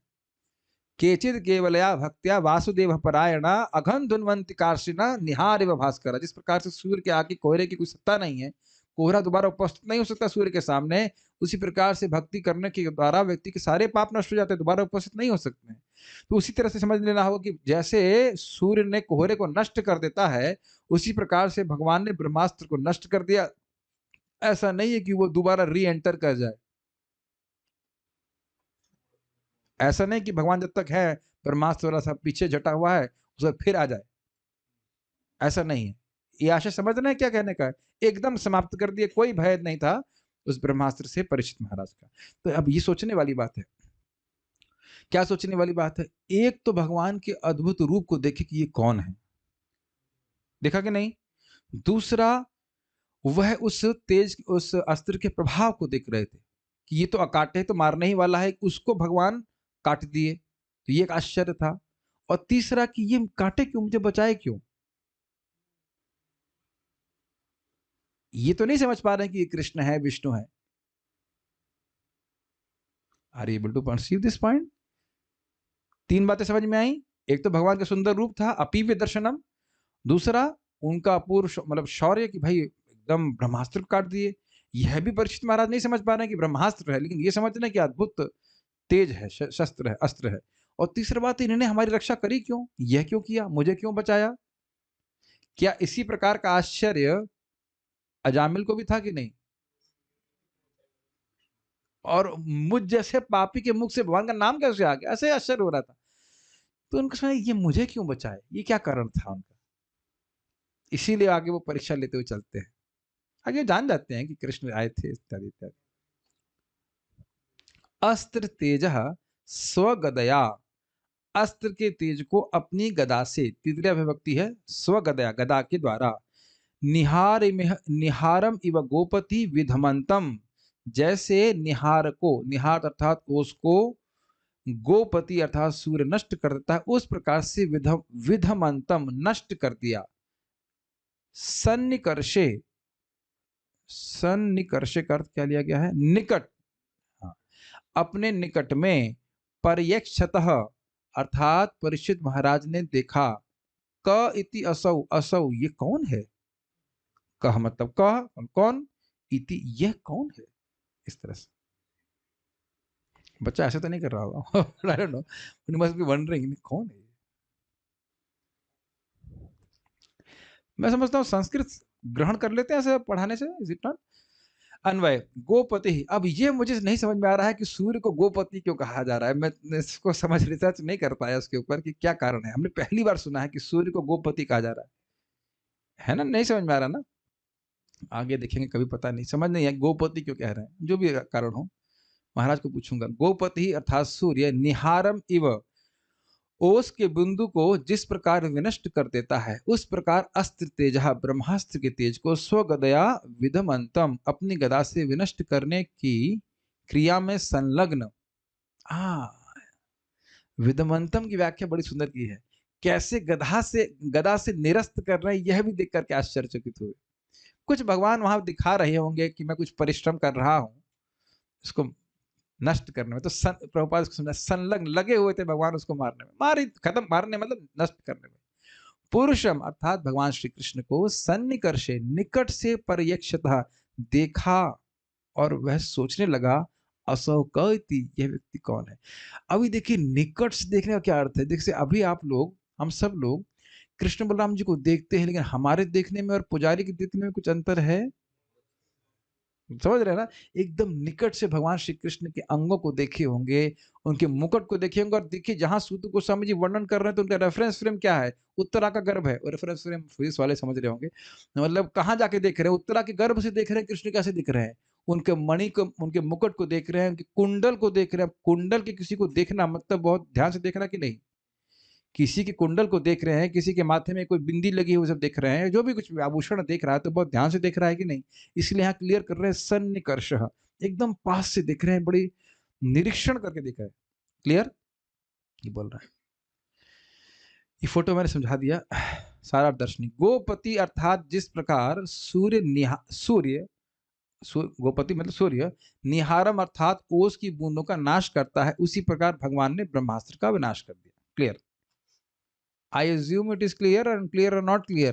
केचिद केवलया भक्त्या वासुदेव परायणा अघन धुनवंती कार्षिणा निहार एवं भास्कर। जिस प्रकार से सूर्य के आगे कोहरे की कोई सत्ता नहीं है, कोहरा दोबारा उपस्थित नहीं हो सकता सूर्य के सामने, उसी प्रकार से भक्ति करने के द्वारा व्यक्ति के सारे पाप नष्ट हो जाते हैं, दोबारा उपस्थित नहीं हो सकते हैं। तो उसी तरह से समझ लेना होगा कि जैसे सूर्य ने कोहरे को नष्ट कर देता है, उसी प्रकार से भगवान ने ब्रह्मास्त्र को नष्ट कर दिया। ऐसा नहीं है कि वो दोबारा री एंटर कर जाए। ऐसा नहीं कि भगवान जब तक है ब्रह्मास्त्र वाला सब पीछे झटा हुआ है उसे फिर आ जाए, ऐसा नहीं है। ये आशय समझना है क्या कहने का है। एकदम समाप्त कर दिए, कोई भय नहीं था उस ब्रह्मास्त्र से परीक्षित महाराज का। तो अब ये सोचने वाली बात है। क्या सोचने वाली बात है। एक तो भगवान के अद्भुत रूप को देखे कि ये कौन है, देखा कि नहीं। दूसरा, वह उस तेज, उस अस्त्र के प्रभाव को देख रहे थे कि ये तो अकाटे तो मारने ही वाला है, उसको भगवान काट दिए, तो ये एक आश्चर्य था। और तीसरा कि ये काटे क्यों, मुझे बचाए क्यों। ये तो नहीं समझ पा रहे हैं कि ये कृष्ण है, विष्णु है। Are you able to perceive this point? तीन बातें समझ में आई। एक तो भगवान का सुंदर रूप था, अपीव्य दर्शनम। दूसरा, उनका अपूर्व मतलब शौर्य, कि भाई एकदम ब्रह्मास्त्र को काट दिए। यह भी परीक्षित महाराज नहीं समझ पा रहे हैं कि ब्रह्मास्त्र है, लेकिन ये समझ रहे हैं कि अद्भुत तेज है, शस्त्र है, अस्त्र है। और तीसरी बात, इन्होंने हमारी रक्षा करी क्यों? यह क्यों किया? मुझे क्यों बचाया? क्या इसी प्रकार का आश्चर्य अजामिल को भी था कि नहीं? और मुझ जैसे पापी के मुख से भगवान का नाम कैसे आ गया? ऐसे आश्चर्य हो रहा था। तो उनको समझ, ये मुझे क्यों बचाए? ये क्या कारण था उनका? इसीलिए आगे वो परीक्षा लेते हुए चलते हैं। आगे जान जाते हैं कि कृष्ण आए थे, इत्यादि इत्यादि। अस्त्र तेज स्वगदया, अस्त्र के तेज को अपनी गदा से, तृतीया विभक्ति है, स्वगदया, गदा के द्वारा, निहारम इव गोपति विधमंतम, जैसे निहार को, निहार अर्थात ओस को, गोपति अर्थात सूर्य नष्ट कर देता है, उस प्रकार से विधमंतम नष्ट कर दिया। सन्निकर्षे, सन्निकर्षे का अर्थ क्या लिया गया है? निकट, अपने निकट में, पर्यक्षतः अर्थात परीक्षित महाराज ने देखा। क इति असौ, असौ ये कौन है? कह मतलब कह, कौन, इति यह कौन है? इस तरह से बच्चा ऐसे तो नहीं कर रहा होगा। I don't know, you must be wondering कौन है। मैं समझता हूँ संस्कृत ग्रहण कर लेते हैं ऐसे पढ़ाने से, इज इट नॉट? अन्वय, गोपति। अब ये मुझे नहीं समझ में आ रहा है कि सूर्य को गोपति क्यों कहा जा रहा है। मैं इसको समझ, रिसर्च नहीं कर पाया उसके ऊपर कि क्या कारण है। हमने पहली बार सुना है कि सूर्य को गोपति कहा जा रहा है ना? नहीं समझ में आ रहा ना? आगे देखेंगे कभी, पता नहीं, समझ नहीं है गोपति क्यों कह रहे हैं। जो भी कारण हो, महाराज को पूछूंगा। गोपति अर्थात सूर्य, निहारम इव, ओस के बिंदु को जिस प्रकार विनष्ट कर देता है, उस प्रकार अस्त्र तेजः, ब्रह्मास्त्र के तेज को, स्वगदया विधमंतम, अपनी गदा से विनष्ट करने की क्रिया में संलग्न। विधमंतम की व्याख्या बड़ी सुंदर की है। कैसे गदा से निरस्त कर रहे हैं, यह भी देख करके आश्चर्यचकित हुए। कुछ भगवान वहां दिखा रहे होंगे कि मैं कुछ परिश्रम कर रहा हूं इसको नष्ट करने में। तो प्रभुपाद को समझा, संलग्न, लगे हुए थे भगवान उसको मारने में। मारी खत्म, मारने मतलब नष्ट करने में। पुरुषम अर्थात भगवान श्री कृष्ण को सन्निकर्षे, निकट से, पर्यक्षतः देखा, और वह सोचने लगा, असौ कति, यह व्यक्ति कौन है? अभी देखिए, निकट से देखने का क्या अर्थ है। देखिए अभी आप लोग, हम सब लोग कृष्ण बलराम जी को देखते हैं, लेकिन हमारे देखने में और पुजारी के देखने में कुछ अंतर है। समझ रहे हैं ना? एकदम निकट से भगवान श्री कृष्ण के अंगों को देखे होंगे, उनके मुकुट को देखे होंगे। और देखिए, जहां सूत गोस्वामी जी वर्णन कर रहे हैं, तो उनका रेफरेंस फ्रेम क्या है? उत्तरा का गर्भ है। और रेफरेंस फ्रेम पुलिस वाले समझ रहे होंगे, मतलब कहाँ जाके देख रहे हैं? उत्तरा के गर्भ से देख रहे हैं। कृष्ण कैसे दिख रहे हैं? उनके मणि को, उनके मुकुट को देख रहे हैं, उनके कुंडल को देख रहे हैं। कुंडल के किसी को देखना मतलब बहुत ध्यान से देखना कि नहीं। किसी के कुंडल को देख रहे हैं, किसी के माथे में कोई बिंदी लगी हुई सब देख रहे हैं, जो भी कुछ आभूषण देख रहा है तो बहुत ध्यान से देख रहा है कि नहीं। इसलिए यहाँ क्लियर कर रहे हैं, सन्निकर्ष, एकदम पास से देख रहे हैं, बड़ी निरीक्षण करके देख रहे हैं। क्लियर? ये बोल रहा है। ये फोटो मैंने समझा दिया। सारा दर्शनी, गोपति अर्थात जिस प्रकार सूर्य गोपति मतलब सूर्य, निहारम अर्थात ओस की बूंदों का नाश करता है, उसी प्रकार भगवान ने ब्रह्मास्त्र का विनाश कर दिया। Clear? I assume it is clear and clear or not clear?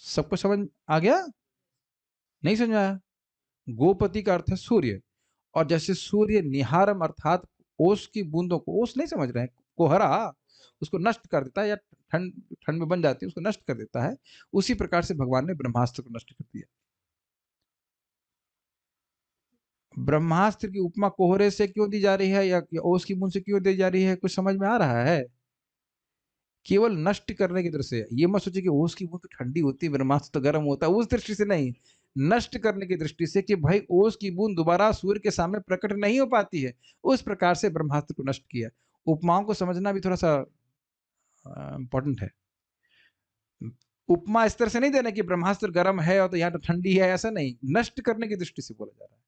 सबको समझ आ गया? नहीं समझ आया? गोपति का अर्थ है सूर्य, और जैसे सूर्य निहारम अर्थात ओस की बूंदों को, ओस नहीं समझ रहे हैं, कोहरा, उसको नष्ट कर देता है, या ठंड ठंड में बन जाती है उसको नष्ट कर देता है, उसी प्रकार से भगवान ने ब्रह्मास्त्र को नष्ट कर दिया। ब्रह्मास्त्र की उपमा कोहरे से क्यों दी जा रही है, या ओस की बूंद से क्यों दी जा रही है? कुछ समझ में आ रहा है? केवल नष्ट करने की दृष्टि से। ये मत सोचिए कि ओस की बूंद तो ठंडी होती है, ब्रह्मास्त्र तो गर्म होता है, उस दृष्टि से नहीं। नष्ट करने की दृष्टि से, कि भाई ओस की बूंद दोबारा सूर्य के सामने प्रकट नहीं हो पाती है, उस प्रकार से ब्रह्मास्त्र को नष्ट किया। उपमाओं को समझना भी थोड़ा सा इंपॉर्टेंट है। उपमा इस तरह से नहीं देना कि ब्रह्मास्त्र गर्म है और तो यहाँ तो ठंडी है, ऐसा नहीं। नष्ट करने की दृष्टि से बोला जा रहा है।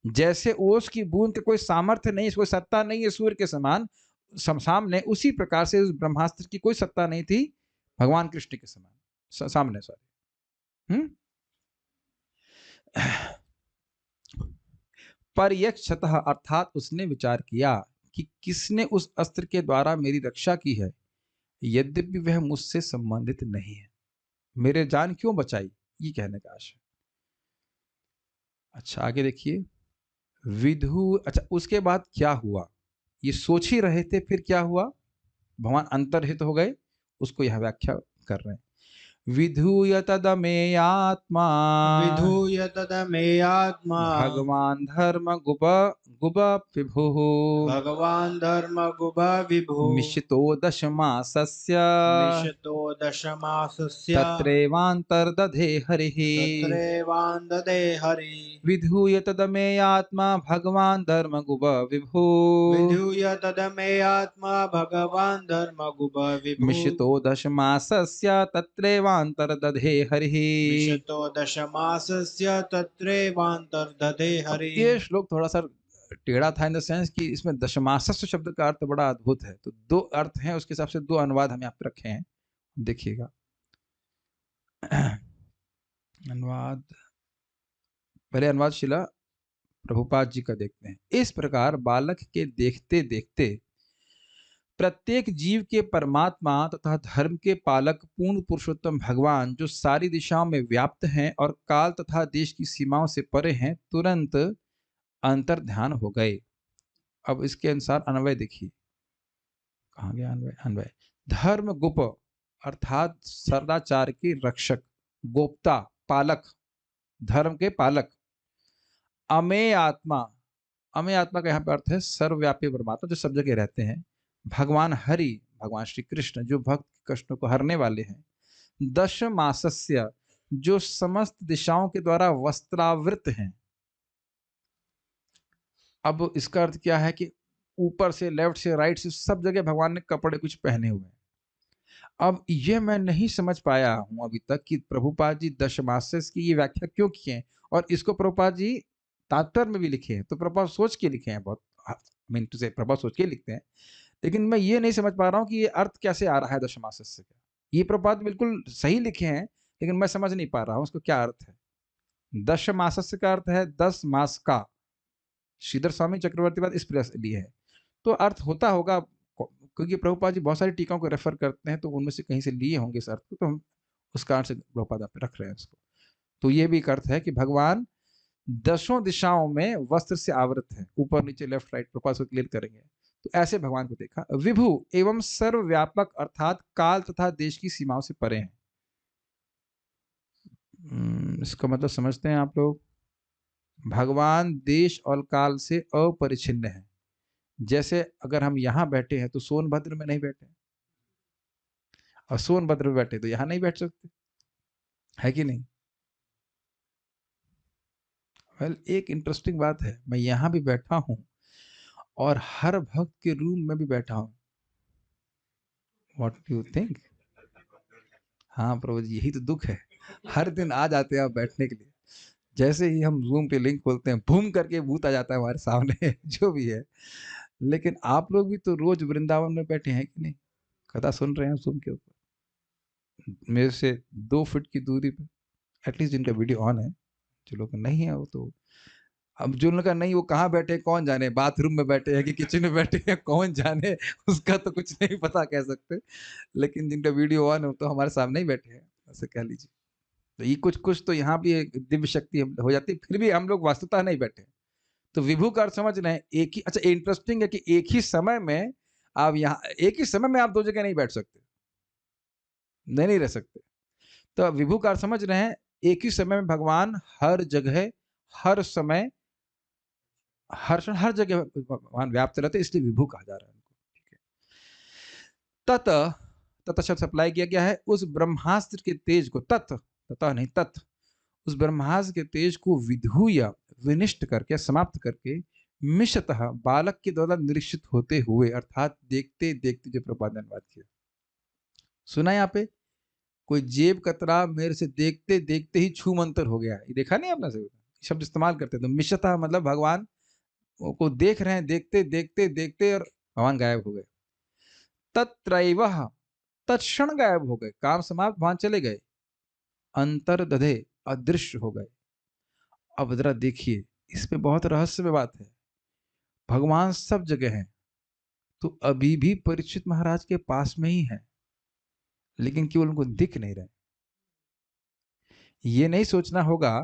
जैसे ओस की बूंद के कोई सामर्थ्य नहीं, कोई सत्ता नहीं है सूर्य के समान सामने, उसी प्रकार से उस ब्रह्मास्त्र की कोई सत्ता नहीं थी भगवान कृष्ण के समान सामने। सॉरी, पर्यक्षतः अर्थात उसने विचार किया कि किसने उस अस्त्र के द्वारा मेरी रक्षा की है, यद्यपि वह मुझसे संबंधित नहीं है, मेरे जान क्यों बचाई, ये कहने का आशय। अच्छा आगे देखिए, विधु, अच्छा उसके बाद क्या हुआ, ये सोच ही रहे थे, फिर क्या हुआ, भगवान अंतर्हित हो गए, उसको यह व्याख्या कर रहे हैं। विधूय तदमेयात्मा, विधूय तदमेयात्मा, भगवान धर्म गुप गुप विभु, भगवान धर्म गुभ विभु, मिशितो दशमासस्य, मिशतो दशमासस्य, तत्रैवान्तर्दधे हरिः। तत्रैवान्ददे हरि। विधूय तदमेयात्मा भगवान धर्म गुप विभु, विधूय तदमेयात्मा, भगवान धर्म गुभ विभु, मिशितो दशमासस्य तत्रैवान्तर्दधे हरिः। मिशतो दशमासस्य, तत्रैवान्तर्दधे अब हरि। ये श्लोक थोड़ा सा टेढ़ा था इन द सेंस कि इसमें दशमासस्य शब्द का अर्थ बड़ा अद्भुत है, तो दो अर्थ हैं, उसके हिसाब से दो अनुवाद हम यहाँ पे रखे हैं, देखिएगा। अनुवाद, पहले अनुवाद शिला प्रभुपाद जी का देखते हैं। इस प्रकार बालक के देखते देखते प्रत्येक जीव के परमात्मा तथा धर्म के पालक पूर्ण पुरुषोत्तम भगवान, जो सारी दिशाओं में व्याप्त हैं और काल तथा देश की सीमाओं से परे हैं, तुरंत अंतर ध्यान हो गए। अब इसके अनुसार अन्वय देखिए, कहाँ गया अन्वय, अन्वय धर्म गुप अर्थात सदाचार के रक्षक, गोप्ता पालक, धर्म के पालक। अमेय आत्मा, अमेय आत्मा का यहाँ पे अर्थ है सर्वव्यापी परमात्मा, जो सब जगह रहते हैं। भगवान हरि, भगवान श्री कृष्ण, जो भक्त कष्टों को हरने वाले हैं। दशमासस्य, जो समस्त दिशाओं के द्वारा वस्त्रावृत हैं। अब इसका अर्थ क्या है कि ऊपर से, लेफ्ट से, राइट से, सब जगह भगवान ने कपड़े कुछ पहने हुए हैं। अब ये मैं नहीं समझ पाया हूं अभी तक कि प्रभुपाद जी दशमासस की ये व्याख्या क्यों किए हैं, और इसको प्रभुपाद जी तात्पर्य में भी लिखे हैं, तो प्रभुपाद सोच के लिखे हैं, बहुत मिनट से प्रभुपाद सोच के लिखते हैं, लेकिन मैं ये नहीं समझ पा रहा हूँ कि ये अर्थ कैसे आ रहा है दशमासस से। ये प्रभुपाद बिल्कुल सही लिखे हैं, लेकिन मैं समझ नहीं पा रहा हूँ उसको क्या अर्थ है। दशमासस का अर्थ है 10 मास का, श्रीधर स्वामी चक्रवर्ती बात इस प्रकार लिए है, तो अर्थ होता होगा, क्योंकि प्रभुपाद जी बहुत सारी टीकाओं को रेफर करते हैं, तो उनमें से कहीं से लिए होंगे इस अर्थ को, तो हम उस कारण से प्रभुपाद आप रख रहे हैं उसको। तो ये भी एक अर्थ है कि भगवान दसों दिशाओं में वस्त्र से आवृत है, ऊपर नीचे लेफ्ट राइट, प्रभुपाद को क्लियर करेंगे। तो ऐसे भगवान को देखा। विभु एवं सर्वव्यापक अर्थात काल तथा देश की सीमाओं से परे हैं। इसका मतलब समझते हैं आप लोग, भगवान देश और काल से अपरिछिन्न है। जैसे अगर हम यहां बैठे हैं तो सोनभद्र में नहीं बैठे, और सोनभद्र में बैठे तो यहां नहीं बैठ सकते, है कि नहीं। वेल, एक इंटरेस्टिंग बात है, मैं यहां भी बैठा हूं और हर भक्त के रूम में भी बैठा हूं। What do you think. हाँ प्रभु जी, यही तो दुख है, हर दिन आ जाते हैं आप बैठने के लिए, जैसे ही हम जूम पे लिंक खोलते हैं बूम करके भूत आ जाता है हमारे सामने जो भी है। लेकिन आप लोग भी तो रोज वृंदावन में बैठे हैं कि नहीं, कथा सुन रहे हैं जूम के ऊपर, मेरे से 2 फीट की दूरी पे, एटलीस्ट जिनका वीडियो ऑन है। जो लोग नहीं है वो तो, अब जो लोग का नहीं, वो कहाँ बैठे कौन जाने, बाथरूम में बैठे हैं कि किचन में बैठे हैं कौन जाने, उसका तो कुछ नहीं पता कह सकते। लेकिन जिनका वीडियो ऑन है तो हमारे सामने ही बैठे हैं, ऐसे कह लीजिए। तो ये कुछ कुछ तो यहाँ भी एक दिव्य शक्ति हो जाती है, फिर भी हम लोग वास्तुता नहीं बैठे। तो विभु का अर्थ समझ रहे हैं, एक ही, अच्छा इंटरेस्टिंग है कि एक ही समय में आप यहाँ, एक ही समय में आप 2 जगह नहीं बैठ सकते, नहीं रह सकते। तो विभु का अर्थ समझ रहे हैं, एक ही समय में भगवान हर जगह, हर समय, हर जगह भगवान व्याप्त रहते, इसलिए विभु कहा जा रहा है उनको। ठीक है। तत शब्द अप्लाई किया गया है उस ब्रह्मास्त्र के तेज को, तथा नहीं तत्, उस ब्रह्मास्त्र के तेज को विधुया, विनिष्ट करके, समाप्त करके, मिशतः बालक के द्वारा निरीक्षित होते हुए, अर्थात देखते देखते, जो प्रभुपाद ने अनुवाद किया। सुना यहाँ पे, कोई जेब कतरा मेरे से देखते देखते ही छू मंतर हो गया है, ये देखा नहीं आपने से शब्द इस्तेमाल करते। तो मिशतः मतलब भगवान को देख रहे हैं, देखते देखते देखते और भगवान गायब हो गए। तत्रैव, तत्क्षण गायब हो गए, काम समाप्त, भगवान चले गए। अंतर्दधे, अदृश्य हो गए। अब जरा देखिए, इसमें बहुत रहस्यमय बात है। भगवान सब जगह हैं, तो अभी भी परीक्षित महाराज के पास में ही है, लेकिन केवल उनको दिख नहीं रहे। ये नहीं सोचना होगा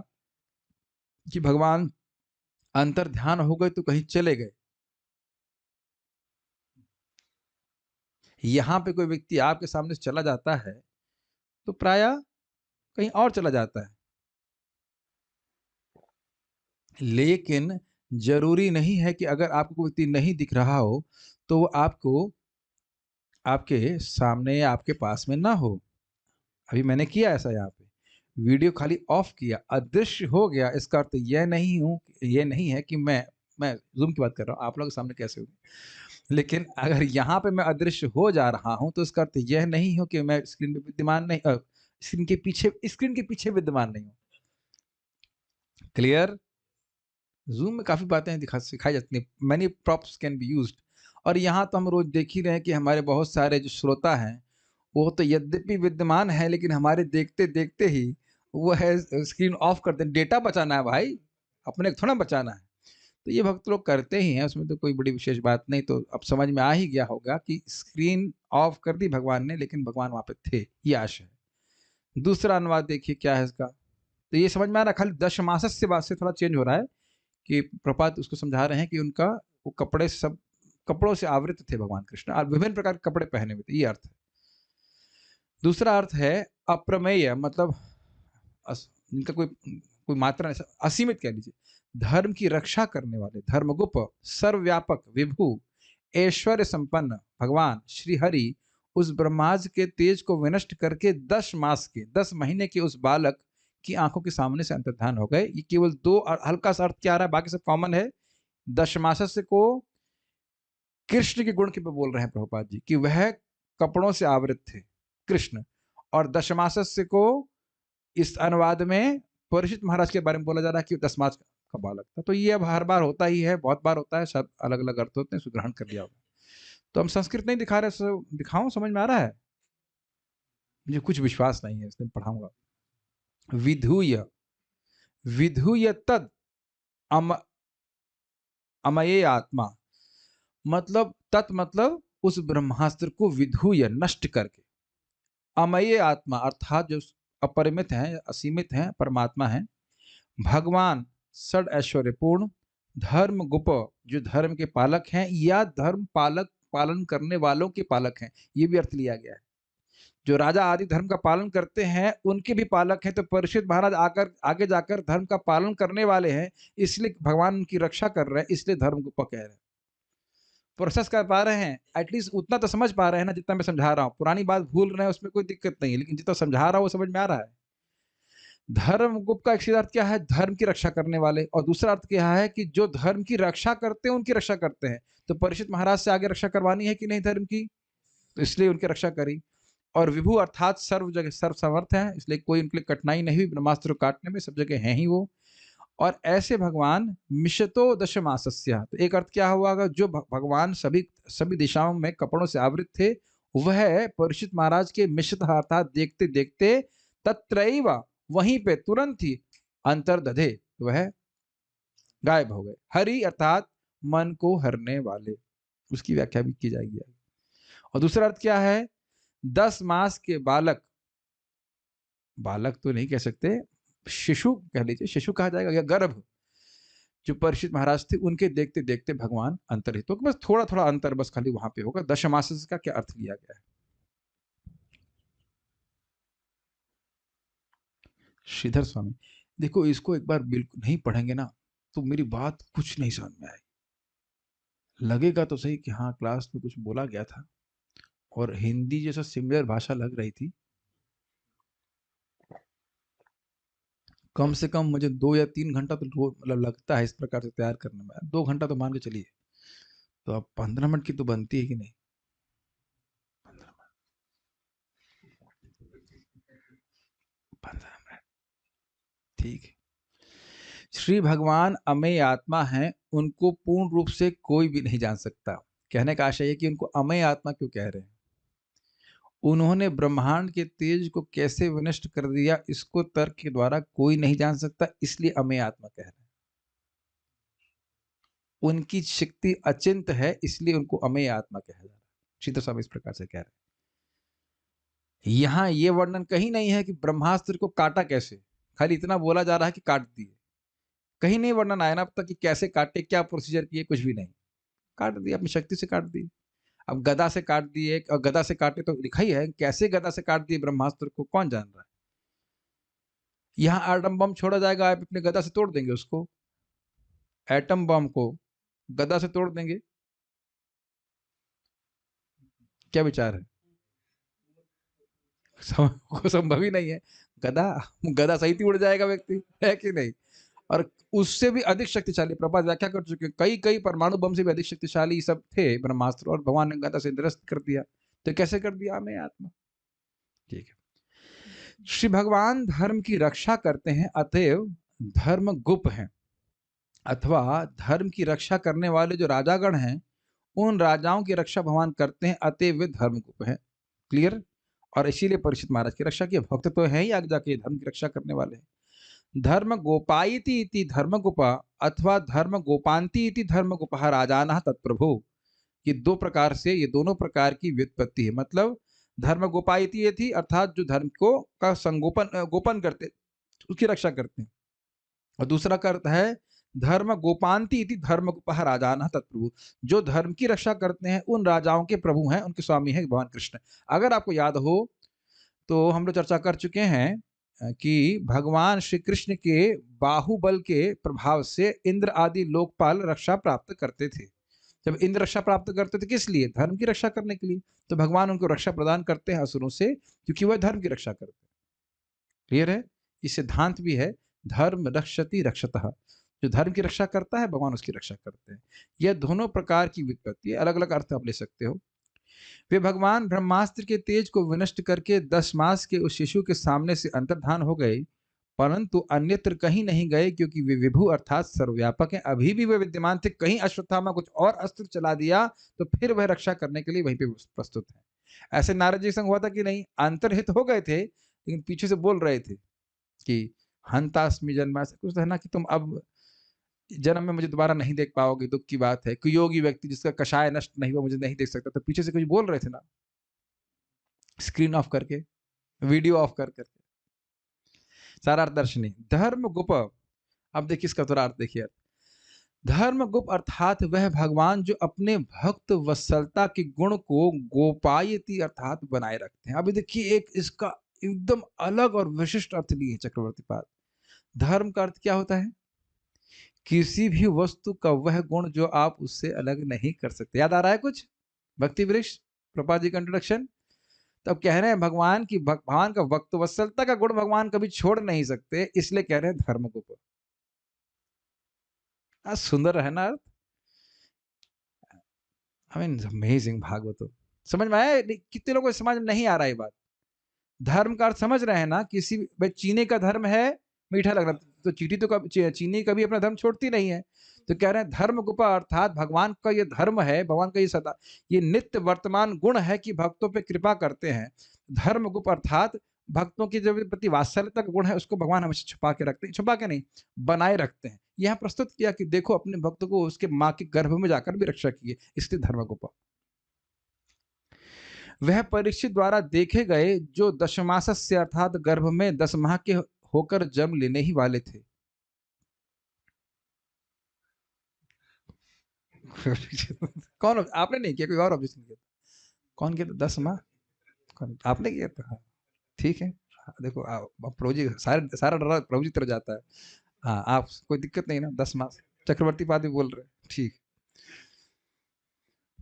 कि भगवान अंतर ध्यान हो गए तो कहीं चले गए। यहां पे कोई व्यक्ति आपके सामने से चला जाता है तो प्रायः कहीं और चला जाता है, लेकिन जरूरी नहीं है कि अगर आपको कोई व्यक्ति नहीं दिख रहा हो तो वो आपको आपके सामने या आपके पास में ना हो। अभी मैंने किया ऐसा, यहाँ पे वीडियो खाली ऑफ किया, अदृश्य हो गया। इसका अर्थ ये नहीं है कि मैं जूम की बात कर रहा हूँ, आप लोग के सामने कैसे होगी, लेकिन अगर यहाँ पे मैं अदृश्य हो जा रहा हूँ तो इसका अर्थ यह नहीं हो कि मैं स्क्रीन पे विद्यमान नहीं, स्क्रीन के पीछे विद्यमान नहीं हूँ। क्लियर? जूम में काफी बातें सिखाई जाती हैं, many props can be used. और यहाँ तो हम रोज देख ही रहे हैं कि हमारे बहुत सारे जो श्रोता हैं वो तो यद्यपि विद्यमान है, लेकिन हमारे देखते देखते ही वो है स्क्रीन ऑफ कर दें। डेटा बचाना है भाई, अपने को थोड़ा बचाना है। तो ये भक्त लोग करते ही हैं, उसमें तो कोई बड़ी विशेष बात नहीं। तो अब समझ में आ ही गया होगा कि स्क्रीन ऑफ कर दी भगवान ने, लेकिन भगवान वहां पे थे, ये आशा है। दूसरा अनुवाद देखिए क्या है इसका, तो ये समझ में आ रहा है। खाली दशमासस से बात से थोड़ा चेंज हो रहा है कि प्रपात उसको समझा रहे हैं कि उनका वो कपड़े सब कपड़ों से आवृत थे भगवान कृष्ण, और विभिन्न प्रकार के कपड़े पहने हुए थे, ये अर्थ है। दूसरा अर्थ है अप्रमेय, मतलब इनका कोई कोई मात्रा नहीं, असीमित कह लीजिए। धर्म की रक्षा करने वाले, धर्मगुप, सर्वव्यापक, विभु, ऐश्वर्य संपन्न भगवान श्री हरि उस ब्रह्माज के तेज को विनष्ट करके 10 मास के 10 महीने के उस बालक की आंखों के सामने से अंतर्धान हो गए। ये केवल दो हल्का सा अर्थ क्या आ रहा है, बाकी सब कॉमन है। दशमासस्य को कृष्ण के गुण के पे बोल रहे हैं प्रभुपाद जी कि वह कपड़ों से आवृत थे कृष्ण, और दशमासस्य को इस अनुवाद में परीक्षित महाराज के बारे में बोला जा रहा है कि 10 मास का बालक था। तो ये अब हर बार होता ही है, बहुत बार होता है, सब अलग अलग अर्थ होते हैं, इसको ग्रहण कर लिया होगा। तो हम संस्कृत नहीं दिखा रहे, दिखाऊं, समझ में आ रहा है? मुझे कुछ विश्वास नहीं है, इसलिए पढ़ाऊंगा। विधूय, विधूय तद अम अमये आत्मा, मतलब तत् मतलब उस ब्रह्मास्त्र को विधूय नष्ट करके, अमये आत्मा अर्थात जो अपरिमित हैं, असीमित हैं, परमात्मा हैं, भगवान षड ऐश्वर्यपूर्ण, धर्म गुप जो धर्म के पालक हैं या धर्म पालक पालन करने वालों के पालक हैं, ये भी अर्थ लिया गया है। जो राजा आदि धर्म का पालन करते हैं उनके भी पालक हैं। तो परीक्षित महाराज आकर आगे जाकर धर्म का पालन करने वाले हैं, इसलिए भगवान उनकी रक्षा कर रहे हैं, इसलिए धर्म गुप कह रहे हैं। प्रोसेस कर पा रहे हैं, एटलीस्ट उतना तो समझ पा रहे हैं ना जितना मैं समझा रहा हूँ। पुरानी बात भूल रहे हैं उसमें कोई दिक्कत नहीं है, लेकिन जितना समझा रहा हूँ वो समझ में आ रहा है। धर्म गुप्त का एक सीधा अर्थ क्या है, धर्म की रक्षा करने वाले, और दूसरा अर्थ क्या है कि जो धर्म की रक्षा करते हैं उनकी रक्षा करते हैं। तो परीक्षित महाराज से आगे रक्षा करवानी है कि नहीं धर्म की, तो इसलिए उनकी रक्षा करी। और विभु अर्थात सर्व जगह सर्व समर्थ है, इसलिए कोई उनके लिए कठिनाई नहीं हुई ब्रह्मास्त्र काटने में, सब जगह हैं ही वो। और ऐसे भगवान मिशतो दशमासस्य, तो एक अर्थ क्या हुआ, जो भगवान सभी दिशाओं में कपड़ों से आवृत थे, वह परीक्षित महाराज के मिशत अर्थात देखते देखते तत्रैव वहीं पे तुरंत ही अंतर्दधे, वह गायब हो गए। हरि अर्थात मन को हरने वाले, उसकी व्याख्या भी की जाएगी। और दूसरा अर्थ क्या है, 10 मास के बालक, बालक तो नहीं कह सकते, शिशु कह लीजिए, शिशु कहा जाएगा या गर्भ, जो परीक्षित महाराज थे उनके देखते देखते भगवान अंतरहित। तो बस थोड़ा थोड़ा अंतर बस खाली वहां पे होगा। दशमास का क्या अर्थ लिया गया है। श्रीधर स्वामी, देखो इसको एक बार बिल्कुल नहीं पढ़ेंगे ना तो मेरी बात कुछ नहीं समझ में आएगी। लगेगा तो सही कि हाँ क्लास में कुछ बोला गया था और हिंदी जैसा सिमिलर भाषा लग रही थी। कम से कम मुझे 2 या 3 घंटा तो मतलब लगता है इस प्रकार से तैयार करने में। 2 घंटा तो मान के चलिए, तो अब 15 मिनट की तो बनती है कि नहीं। 15 मिनट ठीक है। श्री भगवान अमेय आत्मा हैं, उनको पूर्ण रूप से कोई भी नहीं जान सकता। कहने का आशय है कि उनको अमेय आत्मा क्यों कह रहे हैं। उन्होंने ब्रह्मांड के तेज को कैसे विनष्ट कर दिया, इसको तर्क के द्वारा कोई नहीं जान सकता, इसलिए अमेय आत्मा कह रहे हैं। उनकी शक्ति अचिंत है, इसलिए उनको अमेय आत्मा कहा जा रहा है। श्रीधर स्वामी इस प्रकार से कह रहे हैं। यहां यह वर्णन कहीं नहीं है कि ब्रह्मास्त्र को काटा कैसे, खाली इतना बोला जा रहा है कि काट दिए। कहीं नहीं वर्णन आया ना अब तक कि कैसे काटे, क्या प्रोसीजर किए, कुछ भी नहीं। काट दिया, अपनी शक्ति से काट दिए। अब गदा से काट दिए, और गदा से काटे तो लिखा ही है, कैसे गदा से काट दिए ब्रह्मास्त्र को कौन जान रहा है। यहां एटम बम छोड़ा जाएगा, आप अपने गदा से तोड़ देंगे उसको, एटम बम को गदा से तोड़ देंगे, क्या विचार है? संभव ही नहीं है। गदा गदा सहित ही उड़ जाएगा व्यक्ति, है कि नहीं? और उससे भी अधिक शक्तिशाली, प्रभा व्याख्या कर चुके, कई कई परमाणु बम से भी अधिक शक्तिशाली सब थे ब्रह्मास्त्र, और भगवान ने गदा से निरस्त कर दिया। तो कैसे कर दिया? हमें आत्मा। ठीक है। श्री भगवान धर्म की रक्षा करते हैं, अतएव धर्म गुप्त हैं, अथवा धर्म की रक्षा करने वाले जो राजागण हैं, उन राजाओं की रक्षा भगवान करते हैं, अतएव वे धर्म गुप्त हैं। क्लियर? और इसीलिए परीक्षित महाराज की रक्षा की। भक्त तो है ही आगे जाके धर्म की रक्षा करने वाले हैं। धर्म गोपायति इति धर्म गोपा, अथवा धर्म गोपांति इति धर्म गोपा राजानः तत्प्रभु। ये दो प्रकार से, ये दोनों प्रकार की व्युत्पत्ति है। मतलब धर्म गोपायति ये थी, अर्थात जो धर्म को का संगोपन गोपन करते, उसकी रक्षा करते हैं। और दूसरा का अर्थ है धर्म गोपांति इति धर्म गोपः राजानः तत्प्रभु, जो धर्म की रक्षा करते हैं उन राजाओं के प्रभु हैं, उनके स्वामी हैं भगवान कृष्ण। अगर आपको याद हो तो हम लोग चर्चा कर चुके हैं कि भगवान श्री कृष्ण के बाहुबल के प्रभाव से इंद्र आदि लोकपाल रक्षा प्राप्त करते थे। जब इंद्र रक्षा प्राप्त करते थे किस लिए? धर्म की रक्षा करने के लिए। तो भगवान उनको रक्षा प्रदान करते हैं असुरों से, क्योंकि वह धर्म की रक्षा करते हैं। क्लियर है? ये सिद्धांत भी है, धर्म रक्षति रक्षतः। जो धर्म की रक्षा करता है भगवान उसकी रक्षा करते हैं। यह दोनों प्रकार की व्युत्पत्ति, अलग अलग अर्थ आप ले सकते हो। वे भगवान ब्रह्मास्त्र के तेज को विनष्ट करके 10 मास के उस शिशु के सामने से अंतर्धान हो गए, परंतु अन्यत्र कहीं नहीं गए, क्योंकि वे विभु अर्थात सर्वव्यापक हैं। अभी भी वे विद्यमान थे। कहीं अश्वत्थामा कुछ और अस्त्र चला दिया तो फिर वह रक्षा करने के लिए वहीं पे प्रस्तुत है। ऐसे नारद जी संग हुआ था कि नहीं? अंतर्हित हो गए थे, लेकिन पीछे से बोल रहे थे कि हंतास्मि जन्म, ऐसा कुछ है ना कि तुम अब जन्म में मुझे दोबारा नहीं देख पाओगे, दुख की बात है। कोई योगी व्यक्ति जिसका कषाय नष्ट नहीं हुआ मुझे नहीं देख सकता। तो पीछे से कुछ बोल रहे थे ना, स्क्रीन ऑफ करके, वीडियो ऑफ कर करके। सारा अर्थ दर्शनी धर्म गुप। अब देखिए इसका थोड़ा अर्थ देखिए। धर्म गुप अर्थात वह भगवान जो अपने भक्त वत्सलता के गुण को गोपायति अर्थात बनाए रखते हैं। अभी देखिए एक इसका एकदम अलग और विशिष्ट अर्थ लिए है चक्रवर्ती पाद। धर्म का अर्थ क्या होता है? किसी भी वस्तु का वह गुण जो आप उससे अलग नहीं कर सकते। याद आ रहा है कुछ? भक्ति वृक्ष प्रभुपाद जी का इंट्रोडक्शन। तो अब कह रहे हैं भगवान की भगवान का भक्त वत्सलता का गुण भगवान कभी छोड़ नहीं सकते, इसलिए कह रहे हैं धर्म को। सुंदर है ना अर्थ? I mean amazing. भागवत समझ में आया? कितने लोगों को समझ में नहीं आ रहा है बात? धर्म का अर्थ समझ रहे हैं ना? किसी भाई चीनी का धर्म है मीठा लगना, तो चीटी तो चीनी कभी अपना धर्म छोड़ती नहीं है। तो कह रहे हैं धर्म गुपा अर्थात भगवान का ये धर्म है, भगवान का ये सदा ये नित्य वर्तमान गुण है कि भक्तों पे कृपा करते हैं। धर्म गुप अर्थात भक्तों की जो प्रति वात्सल्यता का गुण है उसको भगवान हमेशा छुपा के रखते हैं, छुपा के नहीं बनाए रखते हैं। यह प्रस्तुत किया कि देखो अपने भक्त को उसके माँ के गर्भ में जाकर भी रक्षा की है, इसलिए धर्म गुपा। वह परीक्षित द्वारा देखे गए जो दशमासस्य अर्थात गर्भ में 10 माह के होकर जन्म लेने ही वाले थे। कौन? आपने नहीं किया, कोई और ऑब्जेक्शन किया? कौन किया था? 10 माह आपने किया था? ठीक है। देखो प्रभु जी सारा डरा प्रभु जी तरह जाता है। हाँ आप कोई दिक्कत नहीं ना? 10 माह चक्रवर्ती पाद भी बोल रहे हैं, ठीक।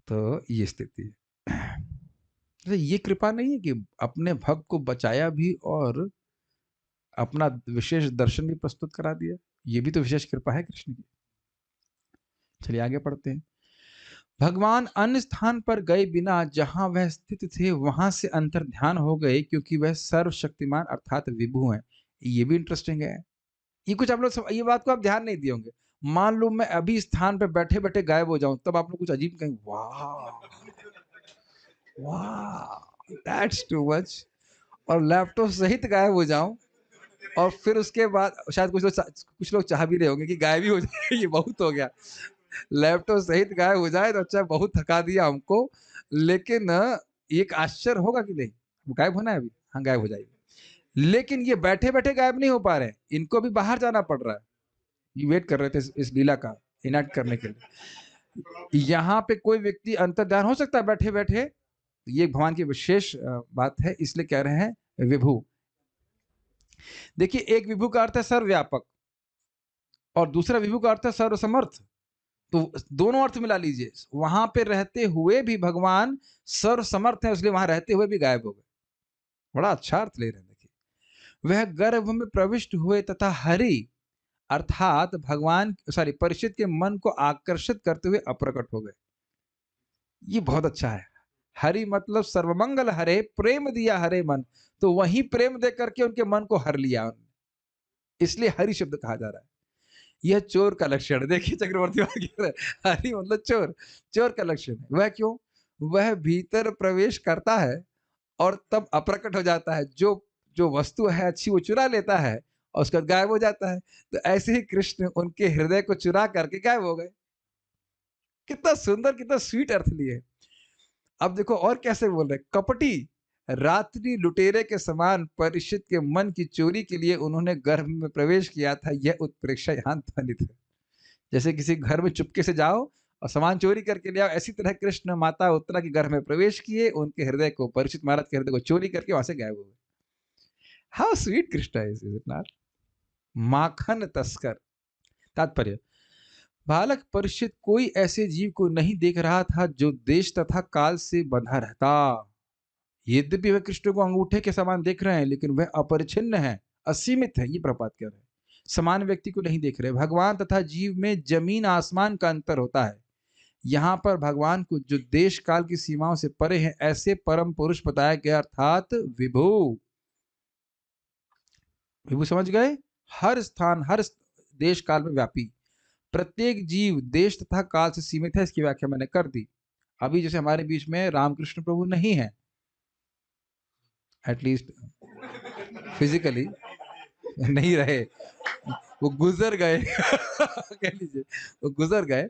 तो ये स्थिति है। ये कृपा नहीं है कि अपने भक्त को बचाया भी और अपना विशेष दर्शन भी प्रस्तुत करा दिया? ये भी तो विशेष कृपा है कृष्ण की। चलिए आगे पढ़ते हैं। भगवान अन्य स्थान पर गए बिना जहां वह स्थित थे वहां से अंतर ध्यान हो गए, क्योंकि वह सर्वशक्तिमान अर्थात विभु हैं। ये भी इंटरेस्टिंग है। ये कुछ आप लोग ये बात को आप ध्यान नहीं दिए होंगे। मान लो मैं अभी स्थान पे बैठे बैठे गायब हो जाऊं, तब आप लोग कुछ अजीब कहेंगे, वाह वाह दैट्स टू मच। और लैपटॉप सहित गायब हो जाऊं, और फिर उसके बाद शायद कुछ लोग चाह भी रहे होंगे कि गायब ही हो जाए, ये बहुत हो गया। लैपटॉप सहित गायब हो जाए तो अच्छा, बहुत थका दिया हमको। लेकिन एक आश्चर्य होगा कि नहीं, वो गायब होना है अभी, हाँ गायब हो जाएगी। लेकिन ये बैठे बैठे गायब नहीं हो पा रहे हैं, इनको भी बाहर जाना पड़ रहा है। ये वेट कर रहे थे इस लीला का इनाक्ट करने के लिए। यहाँ पे कोई व्यक्ति अंतर्ध्यान हो सकता है बैठे बैठे, ये भगवान की विशेष बात है, इसलिए कह रहे हैं विभु। देखिए, एक विभु का अर्थ है सर्वव्यापक, और दूसरा विभु का अर्थ है सर्वसमर्थ। तो दोनों अर्थ मिला लीजिए। वहां पे रहते हुए भी भगवान सर्वसमर्थ है, इसलिए वहां रहते हुए भी गायब हो गए। बड़ा अच्छा अर्थ ले रहे हैं। देखिए, वह गर्भ में प्रविष्ट हुए तथा हरि अर्थात भगवान परिषद के मन को आकर्षित करते हुए अप्रकट हो गए। ये बहुत अच्छा है। हरि मतलब सर्वमंगल हरे, प्रेम दिया हरे मन, तो वही प्रेम दे करके उनके मन को हर लिया उन्होंने, इसलिए हरि शब्द कहा जा रहा है। यह चोर का लक्षण, देखिए चक्रवर्ती हरि मतलब चोर, चोर का लक्षण है। वह क्यों? वह भीतर प्रवेश करता है और तब अप्रकट हो जाता है। जो जो वस्तु है अच्छी वो चुरा लेता है और उसका गायब हो जाता है। तो ऐसे ही कृष्ण उनके हृदय को चुरा करके गायब हो गए। कितना सुंदर, कितना स्वीट अर्थ लिए। अब देखो और कैसे बोल रहे, कपटी रात्रि लुटेरे के समान परिषद के मन की चोरी के लिए उन्होंने गर्भ में प्रवेश किया था, यह उत्प्रेक्षा यहाँ ध्वनित है। जैसे किसी घर में चुपके से जाओ और सामान चोरी करके ले आओ, ऐसी तरह कृष्ण माता उत्तरा के घर में प्रवेश किए, उनके हृदय को, परीक्षित महाराज के हृदय को चोरी करके वहां से गायब हो गए। How sweet Krishna is it not? माखन तस्कर। तात्पर्य, बालक परीक्षित कोई ऐसे जीव को नहीं देख रहा था जो देश तथा काल से बंधा रहता। यद्यपि वह कृष्ण को अंगूठे के समान देख रहे हैं, लेकिन वह अपरिछिन्न है, असीमित है। ये प्रपात कह रहे हैं, समान व्यक्ति को नहीं देख रहे। भगवान तथा जीव में जमीन आसमान का अंतर होता है। यहाँ पर भगवान को जो देश काल की सीमाओं से परे हैं, ऐसे परम पुरुष बताया गया, अर्थात विभु। विभु समझ गए? हर स्थान, हर देश काल में व्यापी। प्रत्येक जीव देश तथा काल से सीमित है, इसकी व्याख्या मैंने कर दी। अभी जैसे हमारे बीच में रामकृष्ण प्रभु नहीं है, एटलीस्ट फिजिकली नहीं रहे, वो गुजर गए कह लीजिए, वो गुजर गए।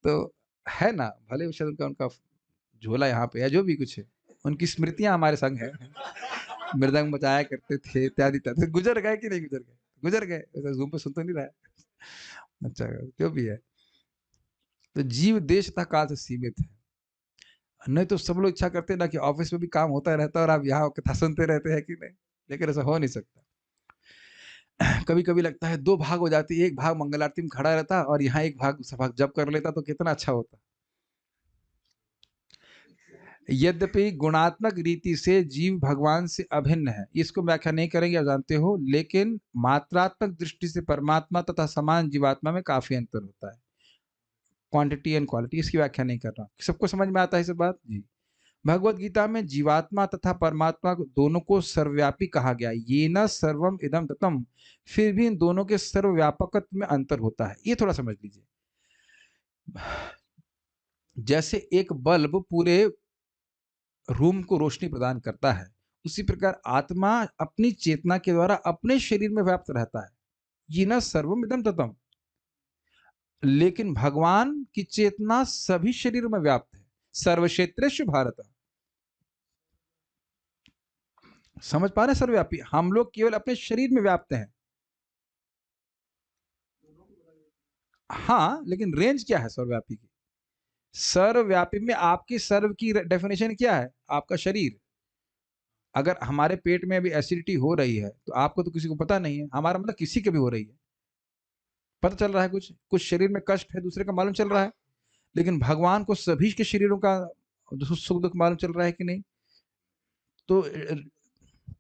तो है ना, भले शायद उनका उनका झोला यहाँ पे है, जो भी कुछ है, उनकी स्मृतियां हमारे संग है। मृदंग बजाया करते थे इत्यादि इत्यादि। गुजर गए कि नहीं गुजर गए? गुजर गए। ऐसा जूम पे सुन तो नहीं रहा है। अच्छा, जो भी है, तो जीव देश तथा काल से सीमित है। नहीं तो सब लोग इच्छा करते हैं ना कि ऑफिस में भी काम होता रहता है और आप यहाँ कथा सुनते रहते हैं कि नहीं, लेकिन ऐसा हो नहीं सकता। कभी कभी लगता है दो भाग हो जाती है, एक भाग मंगल आरती में खड़ा रहता और यहाँ एक भाग दूसरा भाग जप कर लेता तो कितना अच्छा होता। यद्यपि गुणात्मक रीति से जीव भगवान से अभिन्न है, इसको व्याख्या नहीं करेंगे, आप जानते हो, लेकिन मात्रात्मक दृष्टि से परमात्मा तथा समान जीवात्मा में काफी अंतर होता है। क्वांटिटी एंड क्वालिटी, इसकी व्याख्या नहीं कर रहा। सबको समझ में आता है इस बात जी? भगवत गीता में जीवात्मा तथा परमात्मा दोनों को सर्वव्यापी कहा गया, ये न सर्वम इदम ततम। फिर भी इन दोनों के सर्वव्यापकत्व में अंतर होता है, ये थोड़ा समझ लीजिए। जैसे एक बल्ब पूरे रूम को रोशनी प्रदान करता है, उसी प्रकार आत्मा अपनी चेतना के द्वारा अपने शरीर में व्याप्त रहता है, ये न सर्वम इदम ततम। लेकिन भगवान की चेतना सभी शरीरों में व्याप्त है, सर्वक्षेत्रेषु भारत। समझ पा रहे हैं? सर्वव्यापी। हम लोग केवल अपने शरीर में व्याप्त हैं। हाँ, लेकिन रेंज क्या है सर्वव्यापी की? सर्वव्यापी में आपकी सर्व की डेफिनेशन क्या है? आपका शरीर। अगर हमारे पेट में अभी एसिडिटी हो रही है तो आपको तो किसी को पता नहीं है, हमारा मतलब किसी के भी हो रही है, पता चल रहा है। कुछ कुछ शरीर में कष्ट है, दूसरे का मालूम चल रहा है। लेकिन भगवान को सभी के शरीरों का सुख दुख मालूम चल रहा है कि नहीं? तो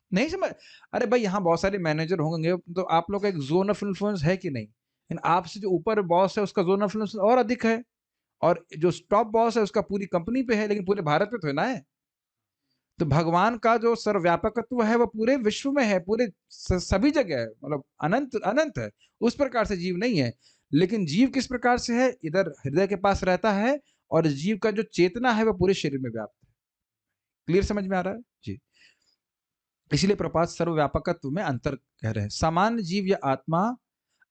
नहीं समझ? अरे भाई, यहाँ बहुत सारे मैनेजर होंगे, तो आप लोग का एक जोन ऑफ इन्फ्लुएंस है कि नहीं? लेकिन आपसे जो ऊपर बॉस है उसका जोन ऑफ इन्फ्लुएंस और अधिक है, और जो टॉप बॉस है उसका पूरी कंपनी पे है, लेकिन पूरे भारत पे तो है ना है। तो भगवान का जो सर्वव्यापकत्व है वो पूरे विश्व में है, पूरे सभी जगह है, मतलब अनंत अनंत है। उस प्रकार से जीव नहीं है। लेकिन जीव किस प्रकार से है? इधर हृदय के पास रहता है, और जीव का जो चेतना है वो पूरे शरीर में व्याप्त है। क्लियर समझ में आ रहा है जी? इसलिए प्रपात सर्वव्यापकत्व में अंतर कह रहे हैं। सामान्य जीव या आत्मा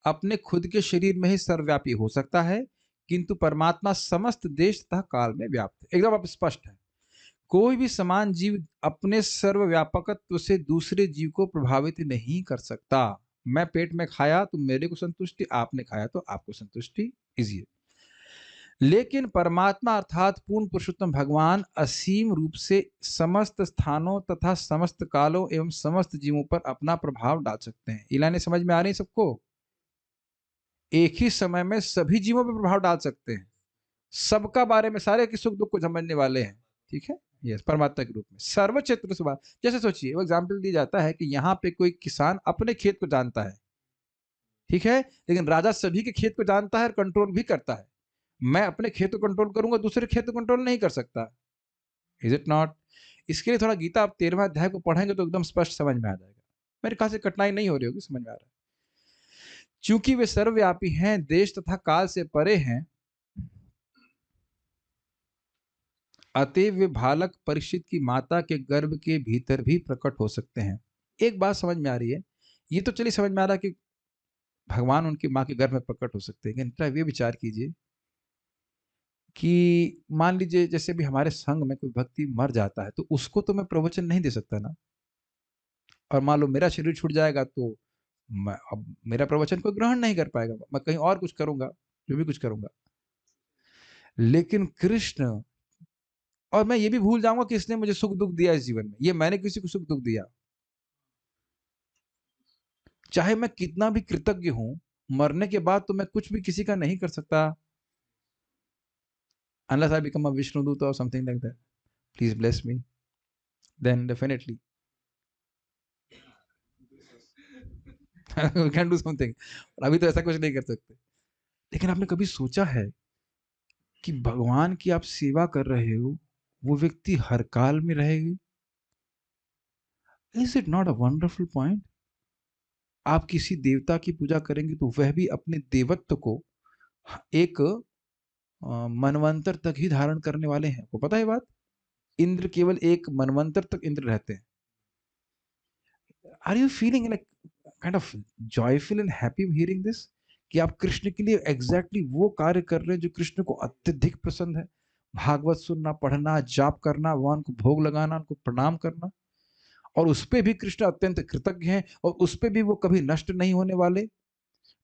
अपने खुद के शरीर में ही सर्वव्यापी हो सकता है, किंतु परमात्मा समस्त देश तथा काल में व्याप्त है। एकदम अब स्पष्ट है। कोई भी समान जीव अपने सर्वव्यापकत्व से दूसरे जीव को प्रभावित नहीं कर सकता। मैं पेट में खाया तो मेरे को संतुष्टि, आपने खाया तो आपको संतुष्टि, इजी है। लेकिन परमात्मा अर्थात पूर्ण पुरुषोत्तम भगवान असीम रूप से समस्त स्थानों तथा समस्त कालों एवं समस्त जीवों पर अपना प्रभाव डाल सकते हैं। ये लाइनें समझ में आ रही सबको? एक ही समय में सभी जीवों पर प्रभाव डाल सकते हैं, सबका बारे में, सारे के सुख दुख को समझने वाले हैं। ठीक है, यस, परमात्मा के रूप में सर्व क्षेत्र से बात। जैसे सोचिए, वो एग्जाम्पल दिया जाता है कि यहाँ पे कोई किसान अपने खेत को जानता है, ठीक है, लेकिन राजा सभी के खेत को जानता है और कंट्रोल भी करता है। मैं अपने खेत को कंट्रोल करूंगा, दूसरे खेत को कंट्रोल नहीं कर सकता। Is it not? इसके लिए थोड़ा गीता आप 13वां अध्याय को पढ़ेंगे तो एकदम स्पष्ट समझ में आ जाएगा। मेरे ख्याल से कठिनाई नहीं हो रही होगी, समझ में आ रहा है। चूंकि वे सर्वव्यापी हैं, देश तथा काल से परे हैं, अतएव वे बालक परीक्षित की माता के गर्भ के भीतर भी प्रकट हो सकते हैं। एक बात समझ में आ रही है, ये तो चलिए समझ में आ रहा है कि भगवान उनकी माँ के गर्भ में प्रकट हो सकते हैं, लेकिन ये विचार कीजिए कि मान लीजिए जैसे भी हमारे संघ में कोई व्यक्ति मर जाता है तो उसको तो मैं प्रवचन नहीं दे सकता ना, और मान लो मेरा शरीर छूट जाएगा तो अब मेरा प्रवचन कोई ग्रहण नहीं कर पाएगा, मैं कहीं और कुछ करूंगा, जो भी कुछ करूंगा। लेकिन कृष्ण, और मैं ये भी भूल जाऊंगा कि इसने मुझे सुख दुख दिया इस जीवन में, ये मैंने किसी को सुख दुख दिया, चाहे मैं कितना भी कृतज्ञ हूं, मरने के बाद तो मैं कुछ भी किसी का नहीं कर सकता, unless I become a Vishnu Duta or something like that. Please bless me. Then definitely we can do something. अभी तो ऐसा कुछ नहीं कर सकते। लेकिन आपने कभी सोचा है कि भगवान की आप सेवा कर रहे हो, वो व्यक्ति हर काल में रहेगी? Is it not a wonderful point? आप किसी देवता की पूजा करेंगे तो वह भी अपने देवत्व को एक मनवंतर तक ही धारण करने वाले हैं। आपको पता है बात? इंद्र केवल एक मनवंतर तक इंद्र रहते हैं। Are you feeling like kind of joyful and happy hearing this, कि आप कृष्ण के लिए एग्जैक्टली वो कार्य कर रहे हैं जो कृष्ण को अत्यधिक पसंद है? भागवत सुनना, पढ़ना, जाप करना, भगवान को भोग लगाना, उनको प्रणाम करना, और उस पर भी कृष्ण अत्यंत कृतज्ञ हैं, और उस पर भी वो कभी नष्ट नहीं होने वाले।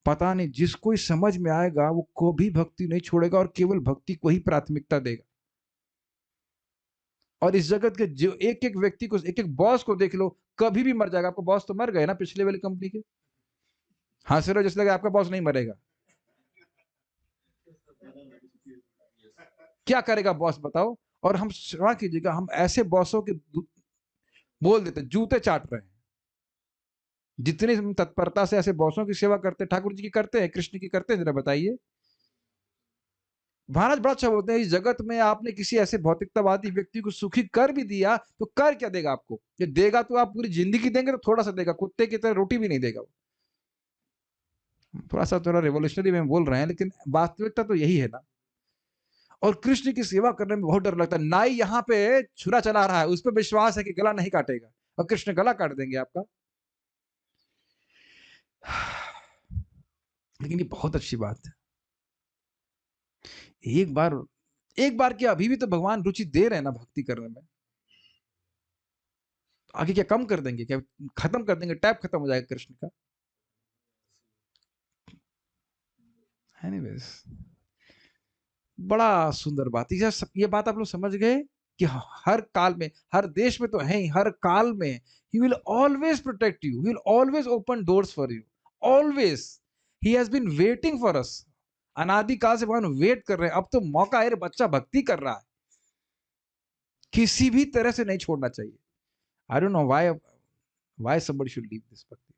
पता नहीं, जिसको ही समझ में आएगा वो कभी भक्ति नहीं छोड़ेगा और केवल भक्ति को ही प्राथमिकता देगा। और इस जगत के जो एक एक व्यक्ति को, एक एक बॉस को देख लो, कभी भी मर जाएगा। आपको बॉस तो मर गए ना पिछले वाली कंपनी के, हंस रहे हो जैसे लगा आपका बॉस नहीं मरेगा। क्या करेगा बॉस बताओ? और हम क्षमा कीजिएगा, हम ऐसे बॉसों के बोल देते जूते चाट रहे हैं। जितनी हम तत्परता से ऐसे बॉसों की सेवा करते, ठाकुर जी की करते हैं, कृष्ण की करते हैं, जरा बताइए। महाराज बड़ा अच्छा बोलते हैं, इस जगत में आपने किसी ऐसे भौतिकतावादी व्यक्ति को सुखी कर भी दिया तो कर क्या देगा आपको? ये देगा तो आप पूरी जिंदगी देंगे तो थोड़ा सा देगा, कुत्ते की तरह रोटी भी नहीं देगा। थोड़ा सा थोड़ा रेवोल्यूशनरी में बोल रहे हैं, लेकिन वास्तविकता तो यही है ना। और कृष्ण की सेवा करने में बहुत डर लगता है। नाई यहाँ पे छुरा चला रहा है, उस पर विश्वास है कि गला नहीं काटेगा, और कृष्ण गला काट देंगे आपका। लेकिन ये बहुत अच्छी बात है। एक बार क्या, अभी भी तो भगवान रुचि दे रहे हैं ना भक्ति करने में। आगे क्या कम कर देंगे क्या? खत्म कर देंगे, टैप खत्म हो जाएगा कृष्ण का। एनीवेज, बड़ा सुंदर बात। ये बात आप लोग समझ गए कि हर काल में, हर देश में तो है ही, हर काल में he will always protect you, he will always open doors for you, always. He has been waiting for us. अनादिकाल से भगवान वेट कर रहे हैं। अब तो मौका है, बच्चा भक्ति कर रहा है, किसी भी तरह से नहीं छोड़ना चाहिए। I don't know why somebody should leave this bhakti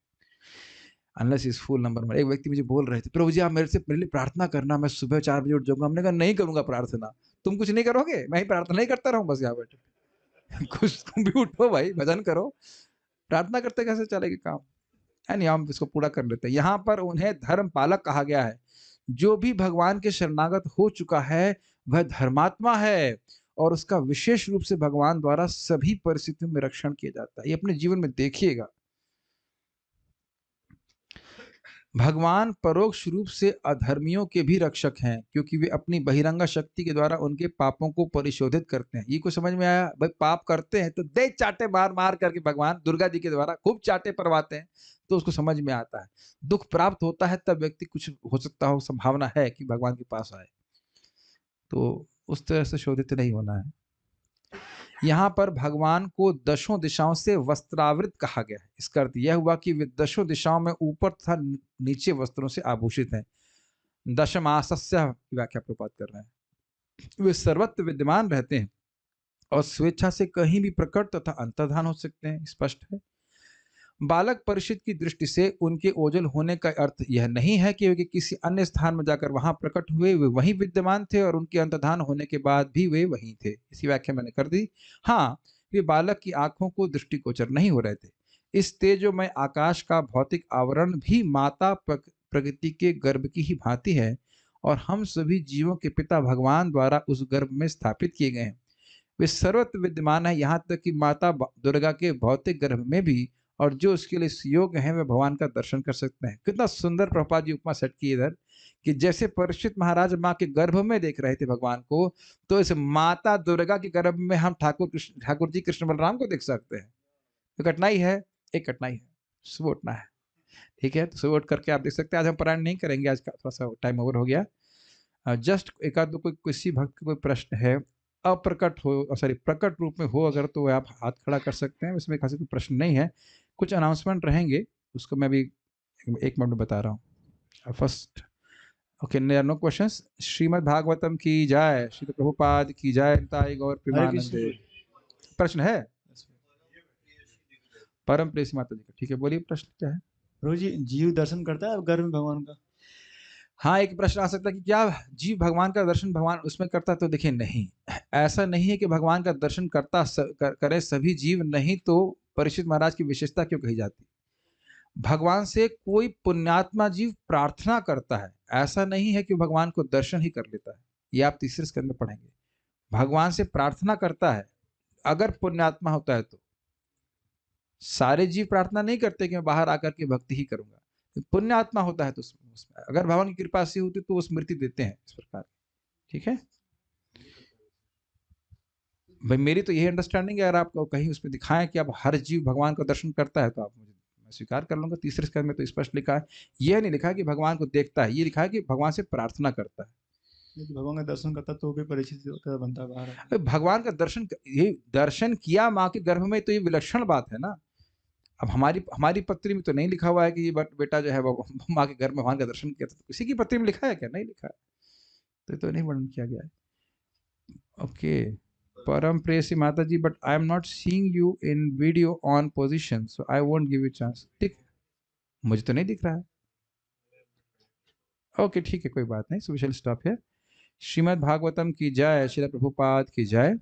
unless he is full number। एक व्यक्ति मुझे बोल रहे थे, प्रभु जी आप मेरे से पहले प्रार्थना करना, मैं सुबह 4 बजे उठ जाऊंगा। हमने कहा नहीं करूंगा प्रार्थना। तुम कुछ नहीं करोगे, मैं ही प्रार्थना नहीं करता रहूं बस यहाँ बैठे। कुछ तुम भी उठो भाई, भजन करो। प्रार्थना करते कैसे चलेगी काम? यानी हम इसको पूरा कर लेते हैं। यहाँ पर उन्हें धर्म पालक कहा गया है। जो भी भगवान के शरणागत हो चुका है वह धर्मात्मा है और उसका विशेष रूप से भगवान द्वारा सभी परिस्थितियों में रक्षण किया जाता है। ये अपने जीवन में देखिएगा। भगवान परोक्ष रूप से अधर्मियों के भी रक्षक हैं, क्योंकि वे अपनी बहिरंगा शक्ति के द्वारा उनके पापों को परिशोधित करते हैं। ये को समझ में आया? भाई पाप करते हैं तो दे चाटे मार मार करके भगवान दुर्गा जी के द्वारा खूब चाटे परवाते हैं, तो उसको समझ में आता है। दुख प्राप्त होता है तब व्यक्ति कुछ हो सकता हो, संभावना है कि भगवान के पास आए, तो उस तरह से शोधित नहीं होना है। यहाँ पर भगवान को दशों दिशाओं से वस्त्रावृत कहा गया है। इसका अर्थ यह हुआ कि वे दशों दिशाओं में ऊपर तथा नीचे वस्त्रों से आभूषित हैं। दशमासस्य की व्याख्या प्रपात कर रहे हैं। वे सर्वत्र विद्यमान रहते हैं और स्वेच्छा से कहीं भी प्रकट तथा अंतर्धान हो सकते हैं। स्पष्ट है। बालक परिषद की दृष्टि से उनके ओझल होने का अर्थ यह नहीं है कि वे किसी अन्य स्थान में जाकर वहां प्रकट हुए, वे वहीं विद्यमान थे और उनके अंतर्धान होने के बाद भी वे वहीं थे। इसी व्याख्या मैंने कर दी। हाँ, वे बालक की आंखों को दृष्टिगोचर नहीं हो रहे थे। इस तेजोमय आकाश का भौतिक आवरण भी माता प्रकृति के गर्भ की ही भांति है और हम सभी जीवों के पिता भगवान द्वारा उस गर्भ में स्थापित किए गए हैं। वे सर्वत्र विद्यमान है, यहाँ तक कि माता दुर्गा के भौतिक गर्भ में भी, और जो उसके लिए योग्य हैं वे भगवान का दर्शन कर सकते हैं। कितना सुंदर प्रभुपाद जी उपमा सेट की इधर, कि जैसे परीक्षित महाराज माँ के गर्भ में देख रहे थे भगवान को, तो इस माता दुर्गा के गर्भ में हम ठाकुर जी कृष्ण बलराम को देख सकते हैं। तो कठिनाई है, एक कठिनाई है, सुबह उठना है। ठीक है, तो सुबह उठ करके आप देख सकते हैं। आज हम पारायण नहीं करेंगे, आज का थोड़ा सा टाइम ओवर हो गया। जस्ट एक आध कोई किसी भक्त का कोई प्रश्न है, अप्रकट हो, सॉरी प्रकट रूप में हो अगर, तो आप हाथ खड़ा कर सकते हैं। इसमें खासी कोई प्रश्न नहीं है। कुछ अनाउंसमेंट रहेंगे, उसको मैं भी 1 मिनट में बता रहा हूँ। First, okay, no questions. Srimad Bhagavatam की जय, श्री प्रभुपाद की जय, ताई गौर प्रेमानंदे। प्रश्न है परम प्रेसी माता जी का? ठीक है, बोलिए प्रश्न क्या है? रोज जीव दर्शन करता है गर्भ में भगवान का? हाँ, एक प्रश्न आ सकता है कि क्या जीव भगवान का दर्शन भगवान उसमें करता है? तो देखिए, नहीं, ऐसा नहीं है कि भगवान का दर्शन करे सभी जीव, नहीं तो परीक्षित महाराज की विशेषता क्यों कही जाती? भगवान से कोई पुण्यात्मा जीव प्रार्थना करता है, ऐसा नहीं है कि भगवान को दर्शन ही कर लेता है। ये आप तीसरे स्कंद में पढ़ेंगे। भगवान से प्रार्थना करता है, अगर पुण्यात्मा होता है तो। सारे जीव प्रार्थना नहीं करते कि मैं बाहर आकर के भक्ति ही करूंगा। पुण्य आत्मा होता है तो उसमें अगर भगवान की कृपा से होती तो वो स्मृति देते हैं इस प्रकार। ठीक है भाई, मेरी तो यही अंडरस्टैंडिंग है। अगर आपको कहीं उसमें दिखाएं कि आप हर जीव भगवान का दर्शन करता है तो आप मुझे, मैं स्वीकार कर लूंगा। तीसरे स्कंद में तो स्पष्ट लिखा है, यह नहीं लिखा है कि भगवान को देखता है, ये लिखा है कि भगवान से प्रार्थना करता है। भगवान का दर्शन करता तो भी परिचित बनता बाहर। भगवान का दर्शन, ये दर्शन किया माँ के गर्भ में, तो ये विलक्षण बात है ना। अब हमारी पत्री में तो नहीं लिखा हुआ है कि बेटा जो है वो माँ के घर में भगवान का दर्शन किया था। किसी की पत्री में लिखा है क्या? नहीं लिखा है, तो नहीं वर्णन किया गया है। ओके, परम प्रेसी माता जी, but I am not seeing you in video on position, so I won't give you chance. ठीक, मुझे तो नहीं दिख रहा है। ओके, ठीक है, कोई बात नहीं। So we shall stop here. Srimad Bhagavatam की जय, श्री प्रभुपाद की जय।